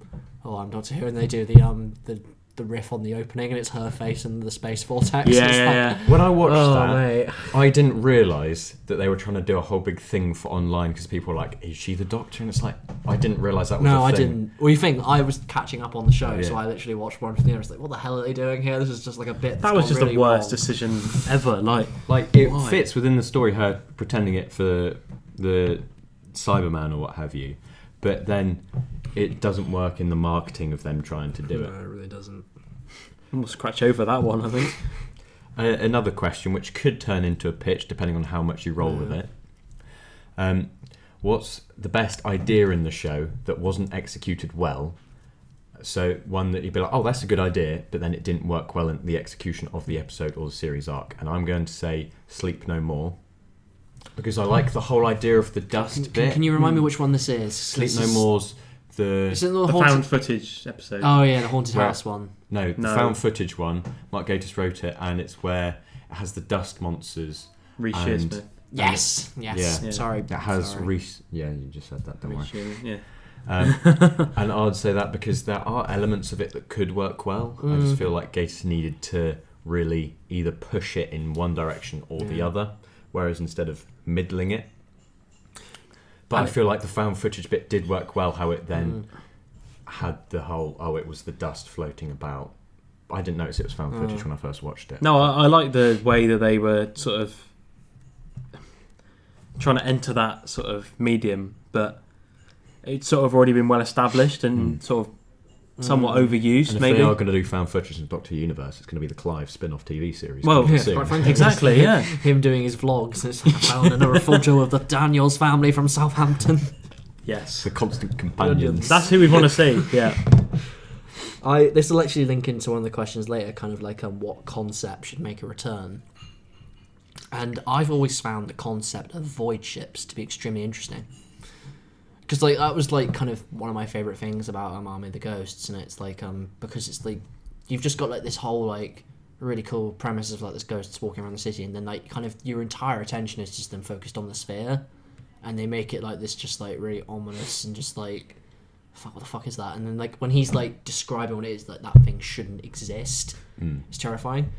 Doctor Who, and they do the riff on the opening, and it's her face in the space vortex. Yeah. When I watched that, mate. I didn't realise that they were trying to do a whole big thing for online because people were like, "Is she the Doctor?" And it's like, I didn't realise that was a thing. No, I didn't. Well, you think I was catching up on the show, so I literally watched one from the other. I was like, "What the hell are they doing here? This is just like a bit." That was just really the worst wrong. decision ever. Like it why? fits within the story, her pretending it for the Cyberman or what have you, but then it doesn't work in the marketing of them trying to do it. No, it really doesn't. We'll scratch over that one, I think. Another question, which could turn into a pitch depending on how much you roll with it. What's the best idea in the show that wasn't executed well? So one that you'd be like, "Oh, that's a good idea," but then it didn't work well in the execution of the episode or the series arc. And I'm going to say Sleep No More, because I like the whole idea of the dust bit. Can you remind me which one this is? Sleep No More's Is it the found footage episode. Oh yeah, the haunted house one. No, the found footage one. Mark Gatiss wrote it, and it's where it has the dust monsters. Reece Shearsmith. Yes. Yeah. Sorry. It has Reece. Yeah, you just said that. Don't worry. Yeah. And I'd say that because there are elements of it that could work well. I just feel like Gatiss needed to really either push it in one direction or the other, whereas instead of middling it. But I feel like the found footage bit did work well, how it then had the whole, it was the dust floating about. I didn't notice it was found footage when I first watched it. No, I like the way that they were sort of trying to enter that sort of medium, but it's sort of already been well established and sort of somewhat overused. And if maybe they are going to do found footage in Doctor Who Universe, it's going to be the Clive spin-off TV series. Well, quite frankly, exactly, yeah. Him doing his vlogs. It's like, I found another photo of the Daniels family from Southampton. Yes, the constant companions. That's who we want to see. Yeah. This will actually link into one of the questions later, kind of like what concept should make a return. And I've always found the concept of void ships to be extremely interesting. Because like that was like kind of one of my favourite things about Army of the Ghosts, and it's like because it's like you've just got like this whole like really cool premise of like this ghosts walking around the city, and then like kind of your entire attention is just then focused on the sphere, and they make it like this just like really ominous and just like fuck, what the fuck is that? And then like when he's like describing what it is, like that thing shouldn't exist. It's terrifying.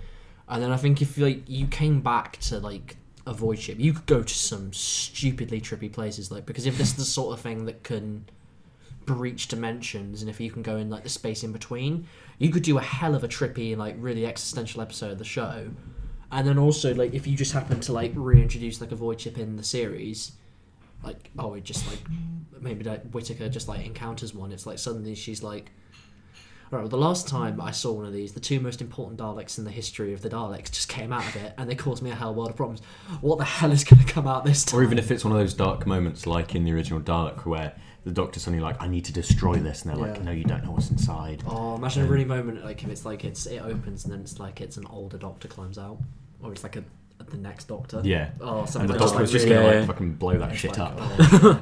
And then I think if like you came back to like a void ship, you could go to some stupidly trippy places, like because if this is the sort of thing that can breach dimensions, and if you can go in like the space in between, you could do a hell of a trippy like really existential episode of the show. And then also like if you just happen to like reintroduce like a void ship in the series, like it just like maybe like Whittaker just like encounters one, it's like suddenly she's like, Right, well, the last time I saw one of these, the two most important Daleks in the history of the Daleks just came out of it, and they caused me a hell world of problems. What the hell is going to come out this time? Or even if it's one of those dark moments like in the original Dalek where the Doctor's suddenly like, I need to destroy this, and they're like, no, you don't know what's inside. Oh, imagine a really moment like if it's like it opens and then it's an older Doctor climbs out, or it's like the next Doctor. Yeah. Oh, and something the like Doctor's that. just really- going to Yeah. fucking blow that It's shit like, up.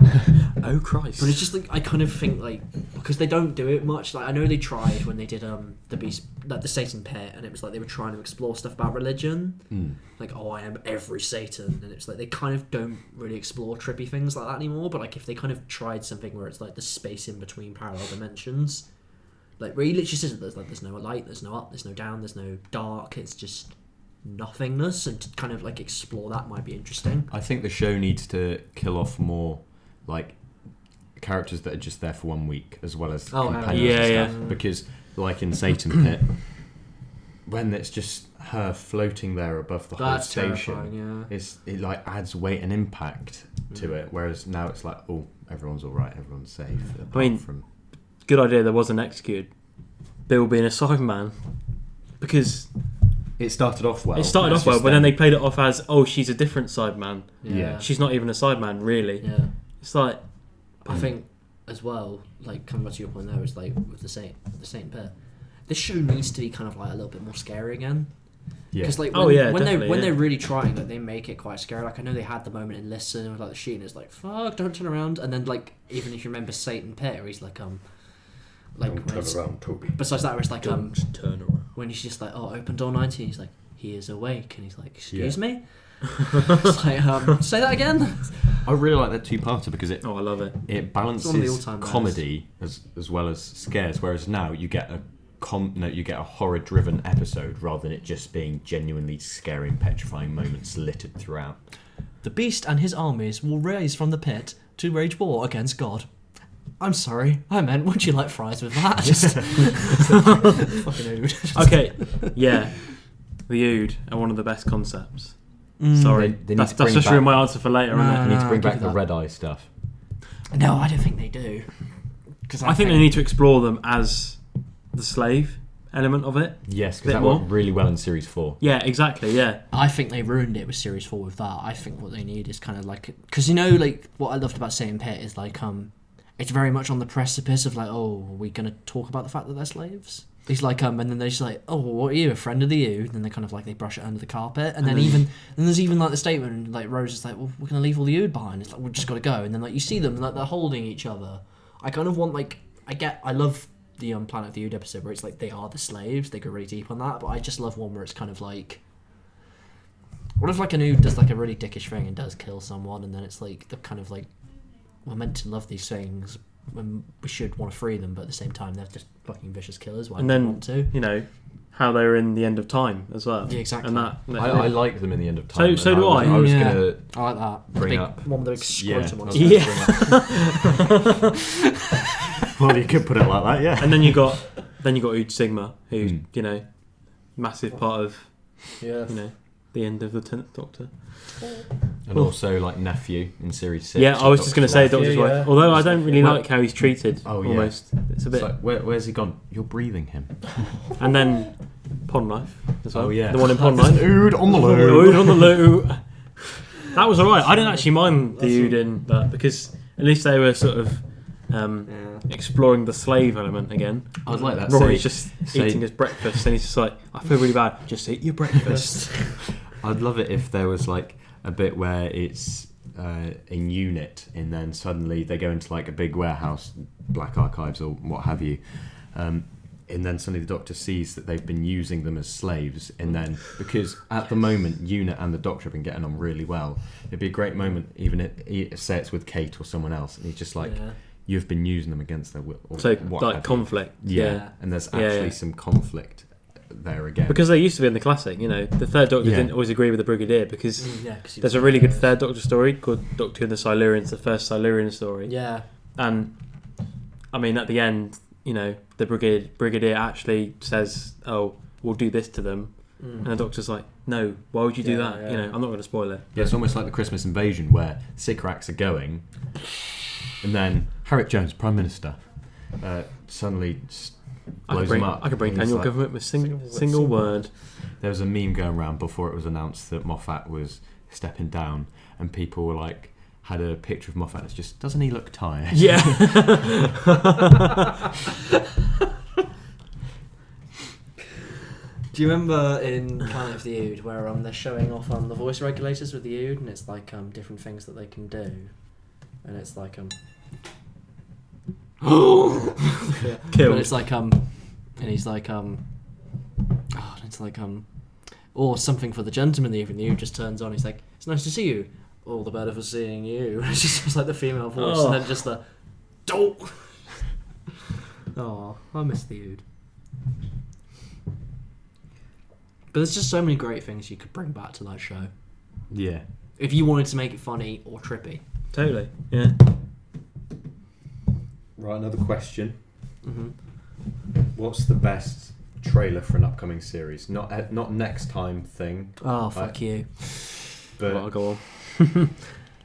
Oh Christ! But it's just like I kind of think like because they don't do it much. Like I know they tried when they did the Beast, like the Satan Pit, and it was like they were trying to explore stuff about religion. Like I am every Satan, and it's like they kind of don't really explore trippy things like that anymore. But like if they kind of tried something where it's like the space in between parallel dimensions, like where he literally says there's no light, there's no up, there's no down, there's no dark. It's just nothingness, and to kind of like explore that might be interesting. I think the show needs to kill off more like characters that are just there for 1 week as well as companions and stuff. Because like in Satan Pit, when it's just her floating there above the whole station, it like adds weight and impact to it, whereas now it's like, oh, everyone's alright, everyone's safe. Good idea there was an executed Bill being a Cyberman, because it started off well. But then they played it off as, oh, she's a different Cyberman. Yeah. She's not even a Cyberman, really. Yeah. It's like... I think, as well, like, coming back to your point there, is like, with the Saint Pit, this show needs to be kind of, like, a little bit more scary again. Yeah. Because, like, when they're really trying, like, they make it quite scary. Like, I know they had the moment in Listen, with, like, the sheet, and it's like, fuck, don't turn around. And then, like, even if you remember Satan Pit, where he's like, don't turn around, Toby. Besides that, where it's like, Don't turn around. when he's just like, oh, open door 19, he's like, he is awake, and he's like, excuse me? It's like, say that again? I really like that two-parter because it. Oh, I love it. It balances comedy as well as scares, whereas now you get a horror-driven episode rather than it just being genuinely scary and petrifying moments littered throughout. The Beast and his armies will rise from the pit to wage war against God. I'm sorry, I meant, would you like fries with that? Just fucking Ood. Okay, yeah. The Ood are one of the best concepts. Sorry, They that's just ruined my answer for later, isn't it? They need to bring give back you the that. red eye stuff. No, I don't think they do. Because I think they need to explore them as the slave element of it. Yes, Bit because that more. worked really well in Series 4. Yeah, exactly, yeah. I think they ruined it with Series 4 with that. I think what they need is kind of like... Because, you know, like, what I loved about Satan Pit is, like, it's very much on the precipice of, like, oh, are we going to talk about the fact that they're slaves? He's like, and then they're just like, oh, well, what are you, a friend of the U? And then they kind of, like, they brush it under the carpet. And then there's even, like, the statement, like, Rose is like, well, we're going to leave all the U behind. It's like, we've just got to go. And then, like, you see them, like, they're holding each other. I kind of want, like, I love the Planet of the Ood episode where it's like, they are the slaves. They go really deep on that. But I just love one where it's kind of like, what if, like, an Ood does, like, a really dickish thing and does kill someone, and then it's like, the kind of, like, we're meant to love these things when we should want to free them, but at the same time they're just fucking vicious killers. Why And do then, we want to? you know, how they were in the end of time as well. Yeah, exactly. And that I like them in the end of time. So do I. I was Yeah. going to I like that. bring Big, up... one with the big scrotum on his Yeah. head. Well, you could put it like that, yeah. And then you got Ood Sigma, who's, you know, massive part of, Yeah. you know, the end of the 10th Doctor. And also, like, nephew in Series 6. Yeah, I was just going to say Doctor's Yeah, wife. yeah. Although I don't really Well- like how he's treated, Oh, yeah. almost. It's a bit... It's like, where's he gone? You're breathing him. And then Pond Life as well. Oh, yeah. The one in Pond Life. Ood on the Ood on the loo. That was alright. I didn't actually mind the Ood in that, because at least they were sort of exploring the slave element again. I'd like that. Rory's just eating his breakfast, and he's just like, I feel really bad. Just eat your breakfast. I'd love it if there was, like, a bit where it's in unit, and then suddenly they go into, like, a big warehouse, Black Archives or what have you, and then suddenly the Doctor sees that they've been using them as slaves, and then, because at the moment Unit and the Doctor have been getting on really well, it'd be a great moment, even if, say it's with Kate or someone else, and he's just like, you've been using them against their will. Or So, what like, have conflict. you. Yeah. And there's actually some conflict there again. Because they used to be in the classic, you know, the Third Doctor didn't always agree with the Brigadier, because there's a really good Third Doctor story called Doctor and the Silurians, the first Silurian story. Yeah. And, I mean, at the end, you know, the Brigadier actually says, oh, we'll do this to them. And the Doctor's like, no, why would you do that? Yeah. You know, I'm not going to spoil it. Yeah, it's almost like the Christmas invasion where Sycorax are going, and then Harriet Jones, Prime Minister, suddenly blows him up. I could bring And down he's your like, government with single word. There was a meme going around before it was announced that Moffat was stepping down, and people were like, had a picture of Moffat. It's just, doesn't he look tired? Yeah. Do you remember in Planet of the Ood where they're showing off the voice regulators with the Ood, and it's like different things that they can do, and it's like yeah. Killed. But it's like and he's like it's like or something for the gentleman. The Ood just turns on. He's like, it's nice to see you. All the better for seeing you. It's just like the female voice, and then just the dope. Oh, I miss the Ood. But there's just so many great things you could bring back to that show. Yeah. If you wanted to make it funny or trippy. Totally. Yeah. Right, another question. Mm-hmm. What's the best trailer for an upcoming series? Not next time thing. Oh, fuck you. But I'll go on.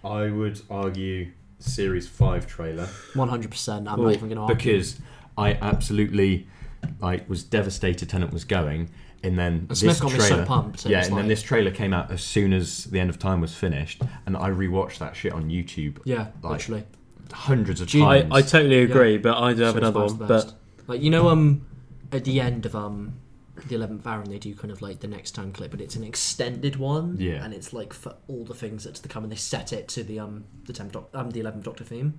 I would argue Series 5 trailer. 100%. I'm not even going to argue. Because I absolutely was devastated Tennant was going, and then And this Smith got trailer, me so pumped. yeah, and then this trailer came out as soon as the end of time was finished, and I rewatched that shit on YouTube. Yeah, like, literally. Hundreds of times. I totally agree, Yeah. but I do have Series another 5's one. the But best. Like, at the end of the 11th hour, and they do kind of like the next time clip, but it's an extended one. Yeah. And it's like for all the things that's to come, and they set it to the 11th Doctor theme.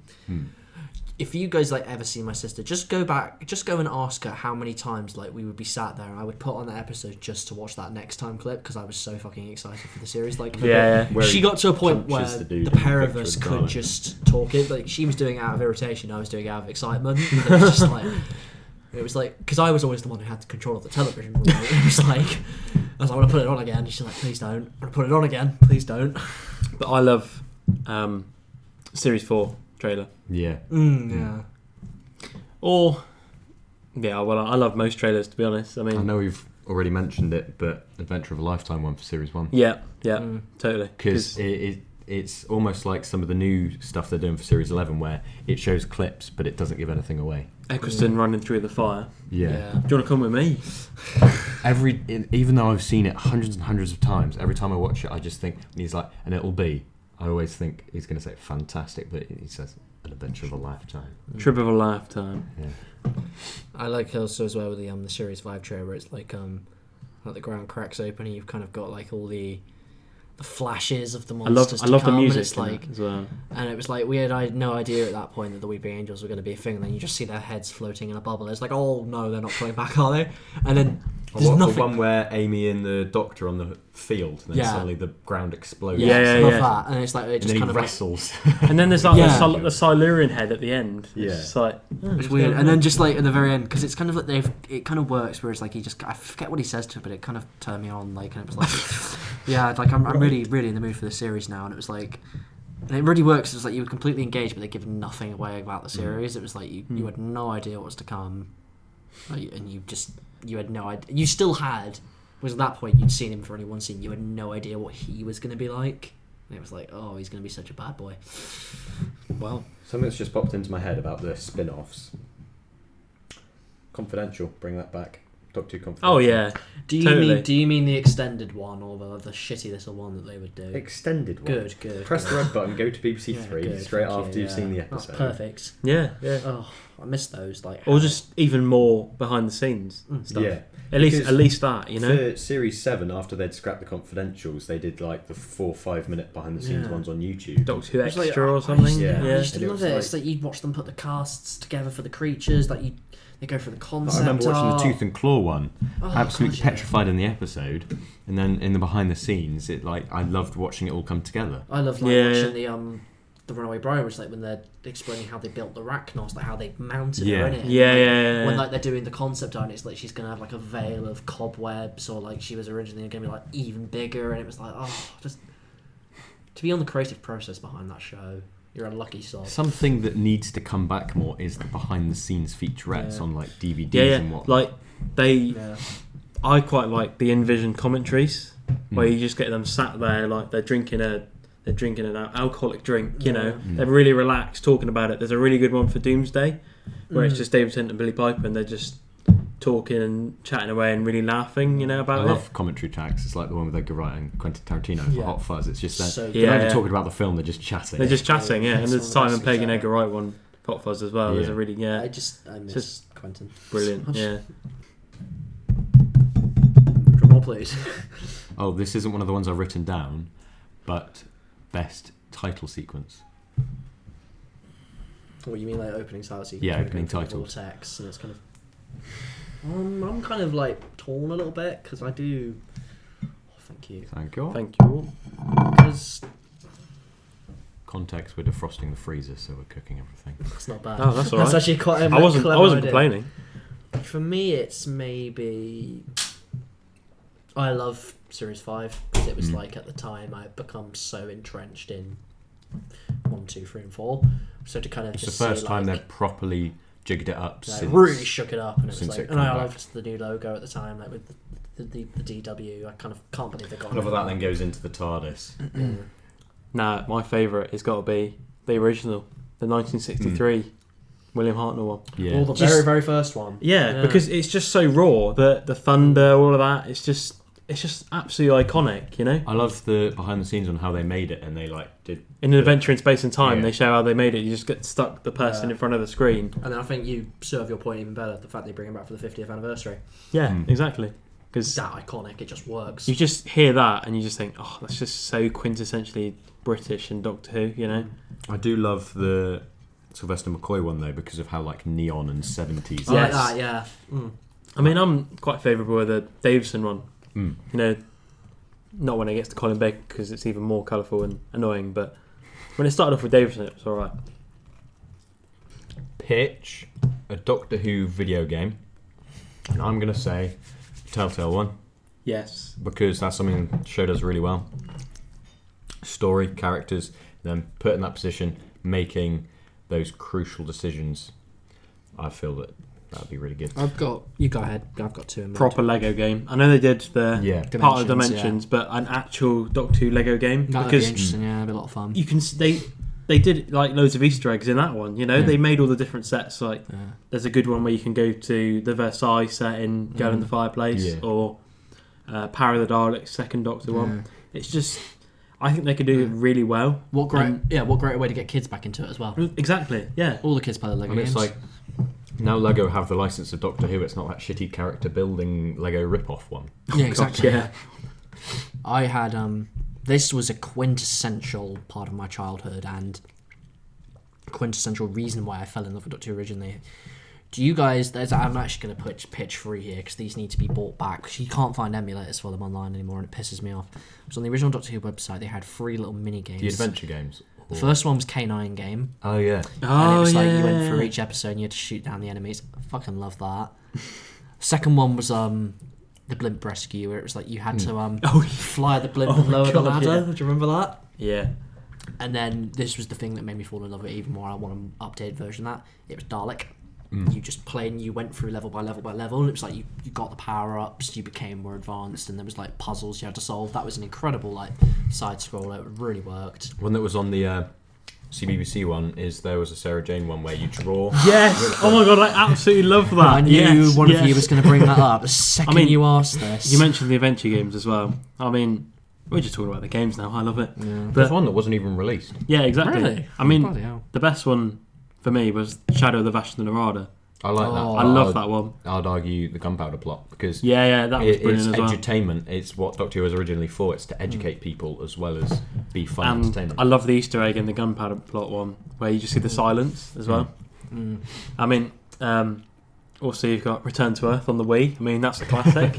If you guys ever see my sister, just go and ask her how many times we would be sat there and I would put on that episode just to watch that next time clip, because I was so fucking excited for the series. yeah. She got to a point where the the pair of us could just talk it. She was doing it out of irritation, I was doing it out of excitement. And it was like, because I was always the one who had the control of the television. Right? It was like, I was like, I want to put it on again. And she's like, please don't. I want to put it on again. Please don't. But I love Series 4 trailer. Yeah. Yeah. Or, yeah, well, I love most trailers, to be honest. I mean, I know we've already mentioned it, but Adventure of a Lifetime one for Series 1. Yeah, totally. Because it's almost like some of the new stuff they're doing for Series 11, where it shows clips, but it doesn't give anything away. Eccleston running through the fire. Yeah. Do you want to come with me? Even though I've seen it hundreds and hundreds of times, every time I watch it, I just think, and he's like, and it'll be, I always think he's going to say fantastic, but he says an adventure of a lifetime. Trip of a lifetime. Yeah. I like also as well with the Series 5 trailer, where it's like the ground cracks open and you've kind of got all the flashes of the monsters. I love the come, music and it's in it as well. And it was like I had no idea at that point that the Weeping Angels were going to be a thing, and then you just see their heads floating in a bubble. It's like, oh no, they're not coming back, are they? And then there's nothing. The one where Amy and the Doctor on the field, and then Yeah. suddenly the ground explodes. Yeah. love that. And it's like it And just then kind he of wrestles. And then there's the Silurian head at the end. Yeah. It's like, it's weird. And then just at the very end, because it's kind of it kind of works where it's like I forget what he says to it, but it kind of turned me on. And it was like, yeah, I'm really really in the mood for the series now, and it was like. And it really works. It's like you were completely engaged, but they give nothing away about the series. It was like you had no idea what was to come, and you had no idea. You still had, because at that point you'd seen him for only one scene. You had no idea what he was going to be like, and it was like, oh, he's going to be such a bad boy. Well, Something that's just popped into my head about the spin-offs. Confidential, bring that back. Doctor Who Confidential. oh yeah. do you mean the extended one or the shitty little one that they would do? Extended one. Good. Press the red button, go to BBC Yeah, Three good, straight thank after you've yeah. seen the That's episode. perfect. Yeah. Oh, I miss those. Or just even more behind the scenes stuff. Yeah. At least that, For Series 7, after they'd scrapped the confidentials, they did the 4 or 5 minute behind the scenes Yeah. ones on YouTube. Doctor Who It's like, Extra I or something. used to- Yeah. I used to And it love was it. It's like you'd watch them put the casts together for the creatures. They go for the I concept. remember watching art. the Tooth and Claw one, Oh, absolutely God, yeah. petrified in the episode, and then in the behind the scenes, I loved watching it all come together. I love watching the Runaway Bride, which when they're explaining how they built the Rachnos, how they mounted her in it. Yeah. When they're doing the concept art, and it's she's gonna have a veil of cobwebs, or she was originally gonna be even bigger, and it was just to be on the creative process behind that show. You're a lucky sod. Something that needs to come back more is the behind the scenes featurettes on DVDs Yeah. and what. I quite like the in-vision commentaries where you just get them sat there they're drinking an alcoholic drink. You know, they're really relaxed talking about it. There's a really good one for Doomsday where it's just David Tennant and Billy Piper, and they're just talking and chatting away and really laughing, about I it. love commentary tracks. It's like the one with Edgar Wright and Quentin Tarantino for Hot Fuzz. It's just that So they're not even talking about the film; they're just chatting. They're just chatting, yeah. And It's there's one of the Simon best Pegg and things Edgar Wright one, Hot Fuzz as well. Yeah. There's a really, I miss just Quentin. brilliant, yeah. Drum roll, please. Oh, this isn't one of the ones I've written down, but best title sequence. What you mean, like opening title sequence? Yeah, where opening you go through the titles. Vortex, and it's kind of. I'm kind of like torn a little bit because I do. Oh, thank you. Thank you. Thank you. Because Context: we're defrosting the freezer, so we're cooking everything. that's not bad. Oh, that's all right. That's actually quite a I wasn't clever idea. complaining. For me, it's maybe. I love Series 5 because it was like at the time I'd become so entrenched in 1, 2, 3, and 4. So to kind of It's just the first see, time like, they've properly jigged it up like, since. really shook it up, and it was since like, it and I came back. loved the new logo at the time, like with the DW. I kind of can't believe they got. I love that then goes into the TARDIS. Nah, my favourite has got to be the original, the 1963 William Hartnell one. Yeah. Or the Just- very, very first one. Yeah, because it's just so raw. The thunder, all of that. It's just absolutely iconic. I love the behind the scenes on how they made it, and they did. In an adventure in space and time, Yeah. they show how they made it. You just get stuck the person in front of the screen. And then I think you serve your point even better. The fact they bring it back for the 50th anniversary. Yeah, exactly. Because It's that iconic. It just works. you just hear that and you just think, oh, that's just so quintessentially British and Doctor Who. I do love the Sylvester McCoy one though because of how neon and 70s. I like Yes. that. Yeah. I mean, I'm quite favourable with the Davison one. Mm. Not when it gets to Colin Baker because it's even more colourful and annoying. But when it started off with Davison, it was all right. Pitch a Doctor Who video game, and I'm gonna say Telltale one Yes. because that's something the show does really well. Story, characters, then put in that position, making those crucial decisions. I feel that would be really good. You go ahead. I've got two in mind. Proper Lego game. I know they did the Yeah. part of Dimensions, Dimensions, but an actual Doctor Who Lego game That'd be because interesting. Yeah, it'd be a lot of fun. you can they did loads of Easter eggs in that one. They made all the different sets. There's a good one where you can go to the Versailles set in Girl in the Fireplace, Yeah. or Power of the Daleks, second Doctor one. It's just, I think they could do it really well. What great way to get kids back into it as well. Exactly, yeah. All the kids play the Lego And games. it's now Lego have the license of Doctor Who. It's not that shitty character building Lego rip-off one. yeah, exactly. Yeah. I had this was a quintessential part of my childhood and quintessential reason why I fell in love with Doctor Who originally. Do you guys? I'm actually going to pitch free here because these need to be bought back because you can't find emulators for them online anymore and it pisses me off. So on the original Doctor Who website, they had 3 little mini games. The adventure games. The first one was K9 game. Oh yeah. And it was like you went through each episode and you had to shoot down the enemies. I fucking love that. Second one was the blimp rescue, where it was like you had to fly the blimp and lower the ladder. Yeah. Do you remember that? Yeah. And then this was the thing that made me fall in love with it even more. I want an updated version of that. It was Dalek. You just played and you went through level by level by level, and it was like you got the power ups, you became more advanced, and there was puzzles you had to solve. That was an incredible side scroller. It really worked. One that was on the CBBC one is there was a Sarah Jane one where you draw. Yes. Oh my god, I absolutely love that. I knew Yes, one of yes. you was going to bring that up the second you asked this. You mentioned the adventure games as well. I mean, we're just talking about the games now. I love it. Yeah. There's one that wasn't even released. Yeah, exactly. Really? I mean, Bloody hell. the best one for me was Shadow of the Vashta Narada. I like that. Oh. I love that one. I'd argue the Gunpowder Plot because Yeah, that was it's brilliant as well. edutainment. It's what Doctor Who was originally for. It's to educate people as well as be fun And entertainment. I love the Easter egg in the Gunpowder Plot one where you just see the silence as well. I mean, also you've got Return to Earth on the Wii. I mean, that's a classic.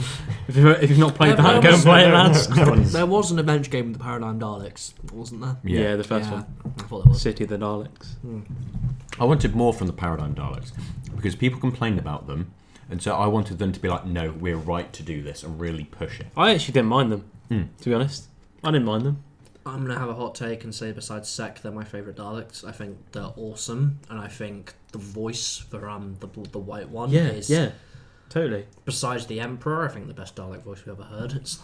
if you've not played that, go and play it, lads. There was an adventure game with the Paradigm Daleks, wasn't there? Yeah, the first one. I thought there was. City of the Daleks. I wanted more from the Paradigm Daleks because people complained about them, and so I wanted them to be like, "No, we're right to do this," and really push it. I actually didn't mind them, to be honest. I didn't mind them. I'm going to have a hot take and say besides Sek, they're my favourite Daleks. I think they're awesome, and I think the voice for the white one is... Yeah, totally. Besides the Emperor, I think the best Dalek voice we've ever heard. It's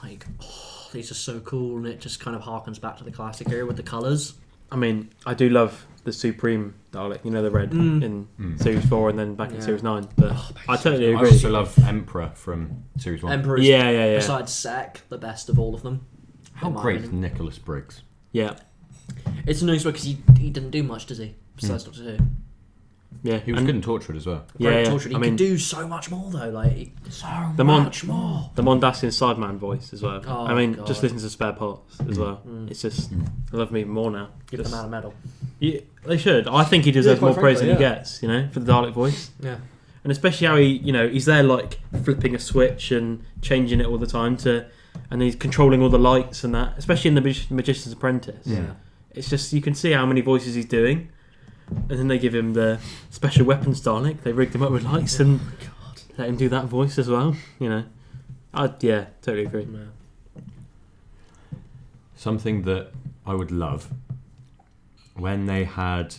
these are so cool, and it just kind of harkens back to the classic era with the colours. I mean, I do love the Supreme Dalek, you know, the red in Series 4 and then back in Series 9. But I totally agree. I also love Emperor from Series 1. Emperor's, yeah. besides Zack, the best of all of them. How great is Nicholas Briggs? Yeah. It's a nice one because he didn't do much, does he? Besides Doctor Who. Yeah, he was good in Torchwood as well. Torchwood. He could do so much more though, like much more. The Mondasian Sideman voice as well. Oh, I mean, God. just listen to Spare Parts as well. It's just, I love him even more now. Give the man a medal. Yeah, they should. I think he deserves more praise than he yeah. gets, you know, for the Dalek voice. Yeah. And especially how he, you know, he's there like flipping a switch and changing it all the time and he's controlling all the lights and that, especially in the Magician's Apprentice. Yeah. It's just, you can see how many voices he's doing. And then they give him the special weapons Dalek. They rigged him up with lights and let him do that voice as well. You know, totally agree. Yeah. Something that I would love when they had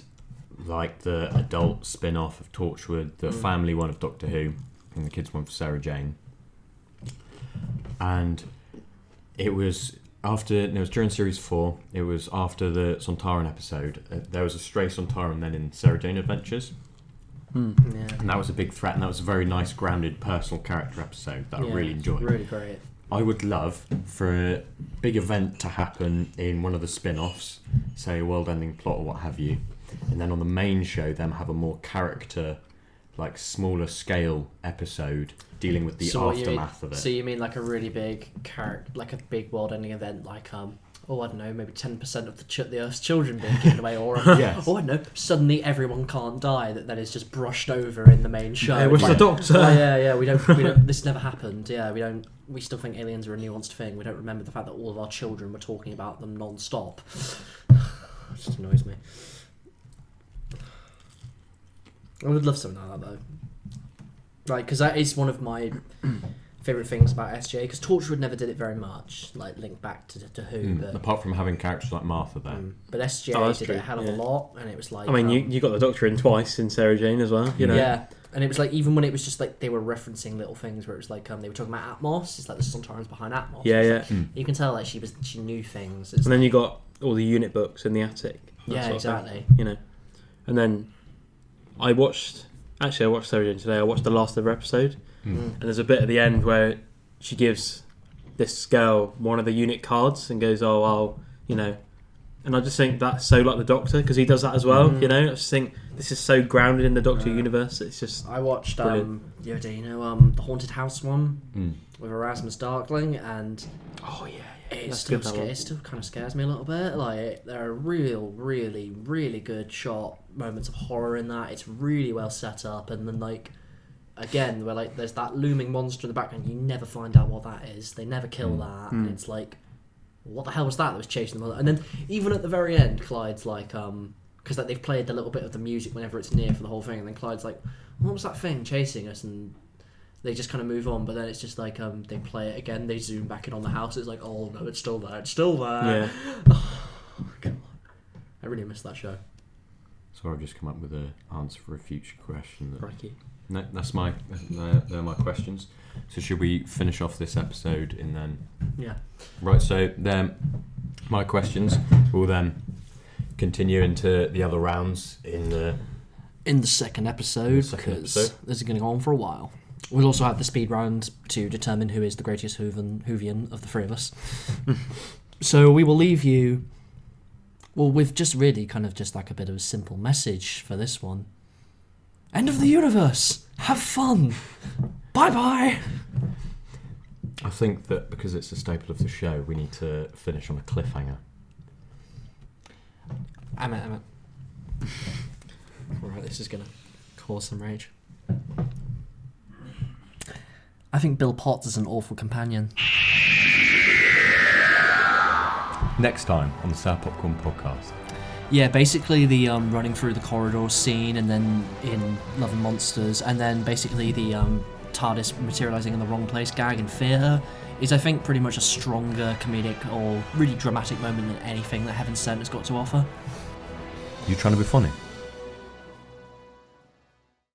like the adult spin-off of Torchwood, the family one of Doctor Who, and the kids one for Sarah Jane, and it was. It was during Series 4, it was after the Sontaran episode. There was a stray Sontaran then in Sarah Jane Adventures. Yeah. And that was a big threat, and that was a very nice, grounded, personal character episode that I really enjoyed. Really great. I would love for a big event to happen in one of the spin-offs, say a world-ending plot or what have you, and then on the main show, them have a more character, like smaller scale episode dealing with the aftermath of it. So you mean like a really big like a big world-ending event, like I don't know, maybe 10% of the Earth's children being given away, or Yes. I don't know, suddenly everyone can't die. That is just brushed over in the main show. Yeah, with the Doctor. We don't. This never happened. Yeah, we don't. We still think aliens are a nuanced thing. We don't remember the fact that all of our children were talking about them non-stop. It just annoys me. I would love something like that though. Like, because that is one of my favourite things about SJ, because Torchwood never did it very much, like linked back to Who. But, apart from having characters like Martha there. But SJ did it a hell of a lot, and it was like... I mean, you got the Doctor in twice in Sarah Jane as well, you know. Yeah, and it was like, even when it was just like, they were referencing little things where it was like, they were talking about Atmos, it's like the Sontarans behind Atmos. Yeah. Like, you can tell like she knew things. And then you got all the unit books in the attic. Yeah, exactly. You know. And then I watched Sarah Jane today. I watched the last of her episode, and there's a bit at the end where she gives this girl one of the unit cards and goes, "Oh, I'll," you know. And I just think that's so like the Doctor, because he does that as well. You know, I just think this is so grounded in the Doctor universe. It's just. I watched the Haunted House one with Erasmus Darkling, and it still kind of scares me a little bit. Like, there are really, really good shot moments of horror in that. It's really well set up, and then like again, where like there's that looming monster in the background, you never find out what that is. They never kill that, and it's like, what the hell was that was chasing them? And then even at the very end, Clyde's like, because like they've played a little bit of the music whenever it's near for the whole thing, and then Clyde's like, what was that thing chasing us? And they just kind of move on, but then it's just like they play it again, they zoom back in on the house, it's like, oh no, it's still there. Yeah. Oh, God. I really miss that show. So I've just come up with an answer for a future question. Crikey. No, they're my questions. So should we finish off this episode and then... Yeah. Right, so then my questions will then continue into the other rounds in the second episode, because this is going to go on for a while. We'll also have the speed round to determine who is the greatest Whovian of the three of us. So we will leave you, well, with just really kind of just like a bit of a simple message for this one. End of the universe! Have fun! Bye-bye! I think that because it's a staple of the show, we need to finish on a cliffhanger. Emma. Alright, this is going to cause some rage. I think Bill Potts is an awful companion. Next time on the Sour Popcorn Podcast. Yeah, basically the running through the corridor scene, and then in Love and Monsters, and then basically the TARDIS materialising in the wrong place gag in Fear Her is, I think, pretty much a stronger comedic or really dramatic moment than anything that Heaven Sent has got to offer. You trying to be funny?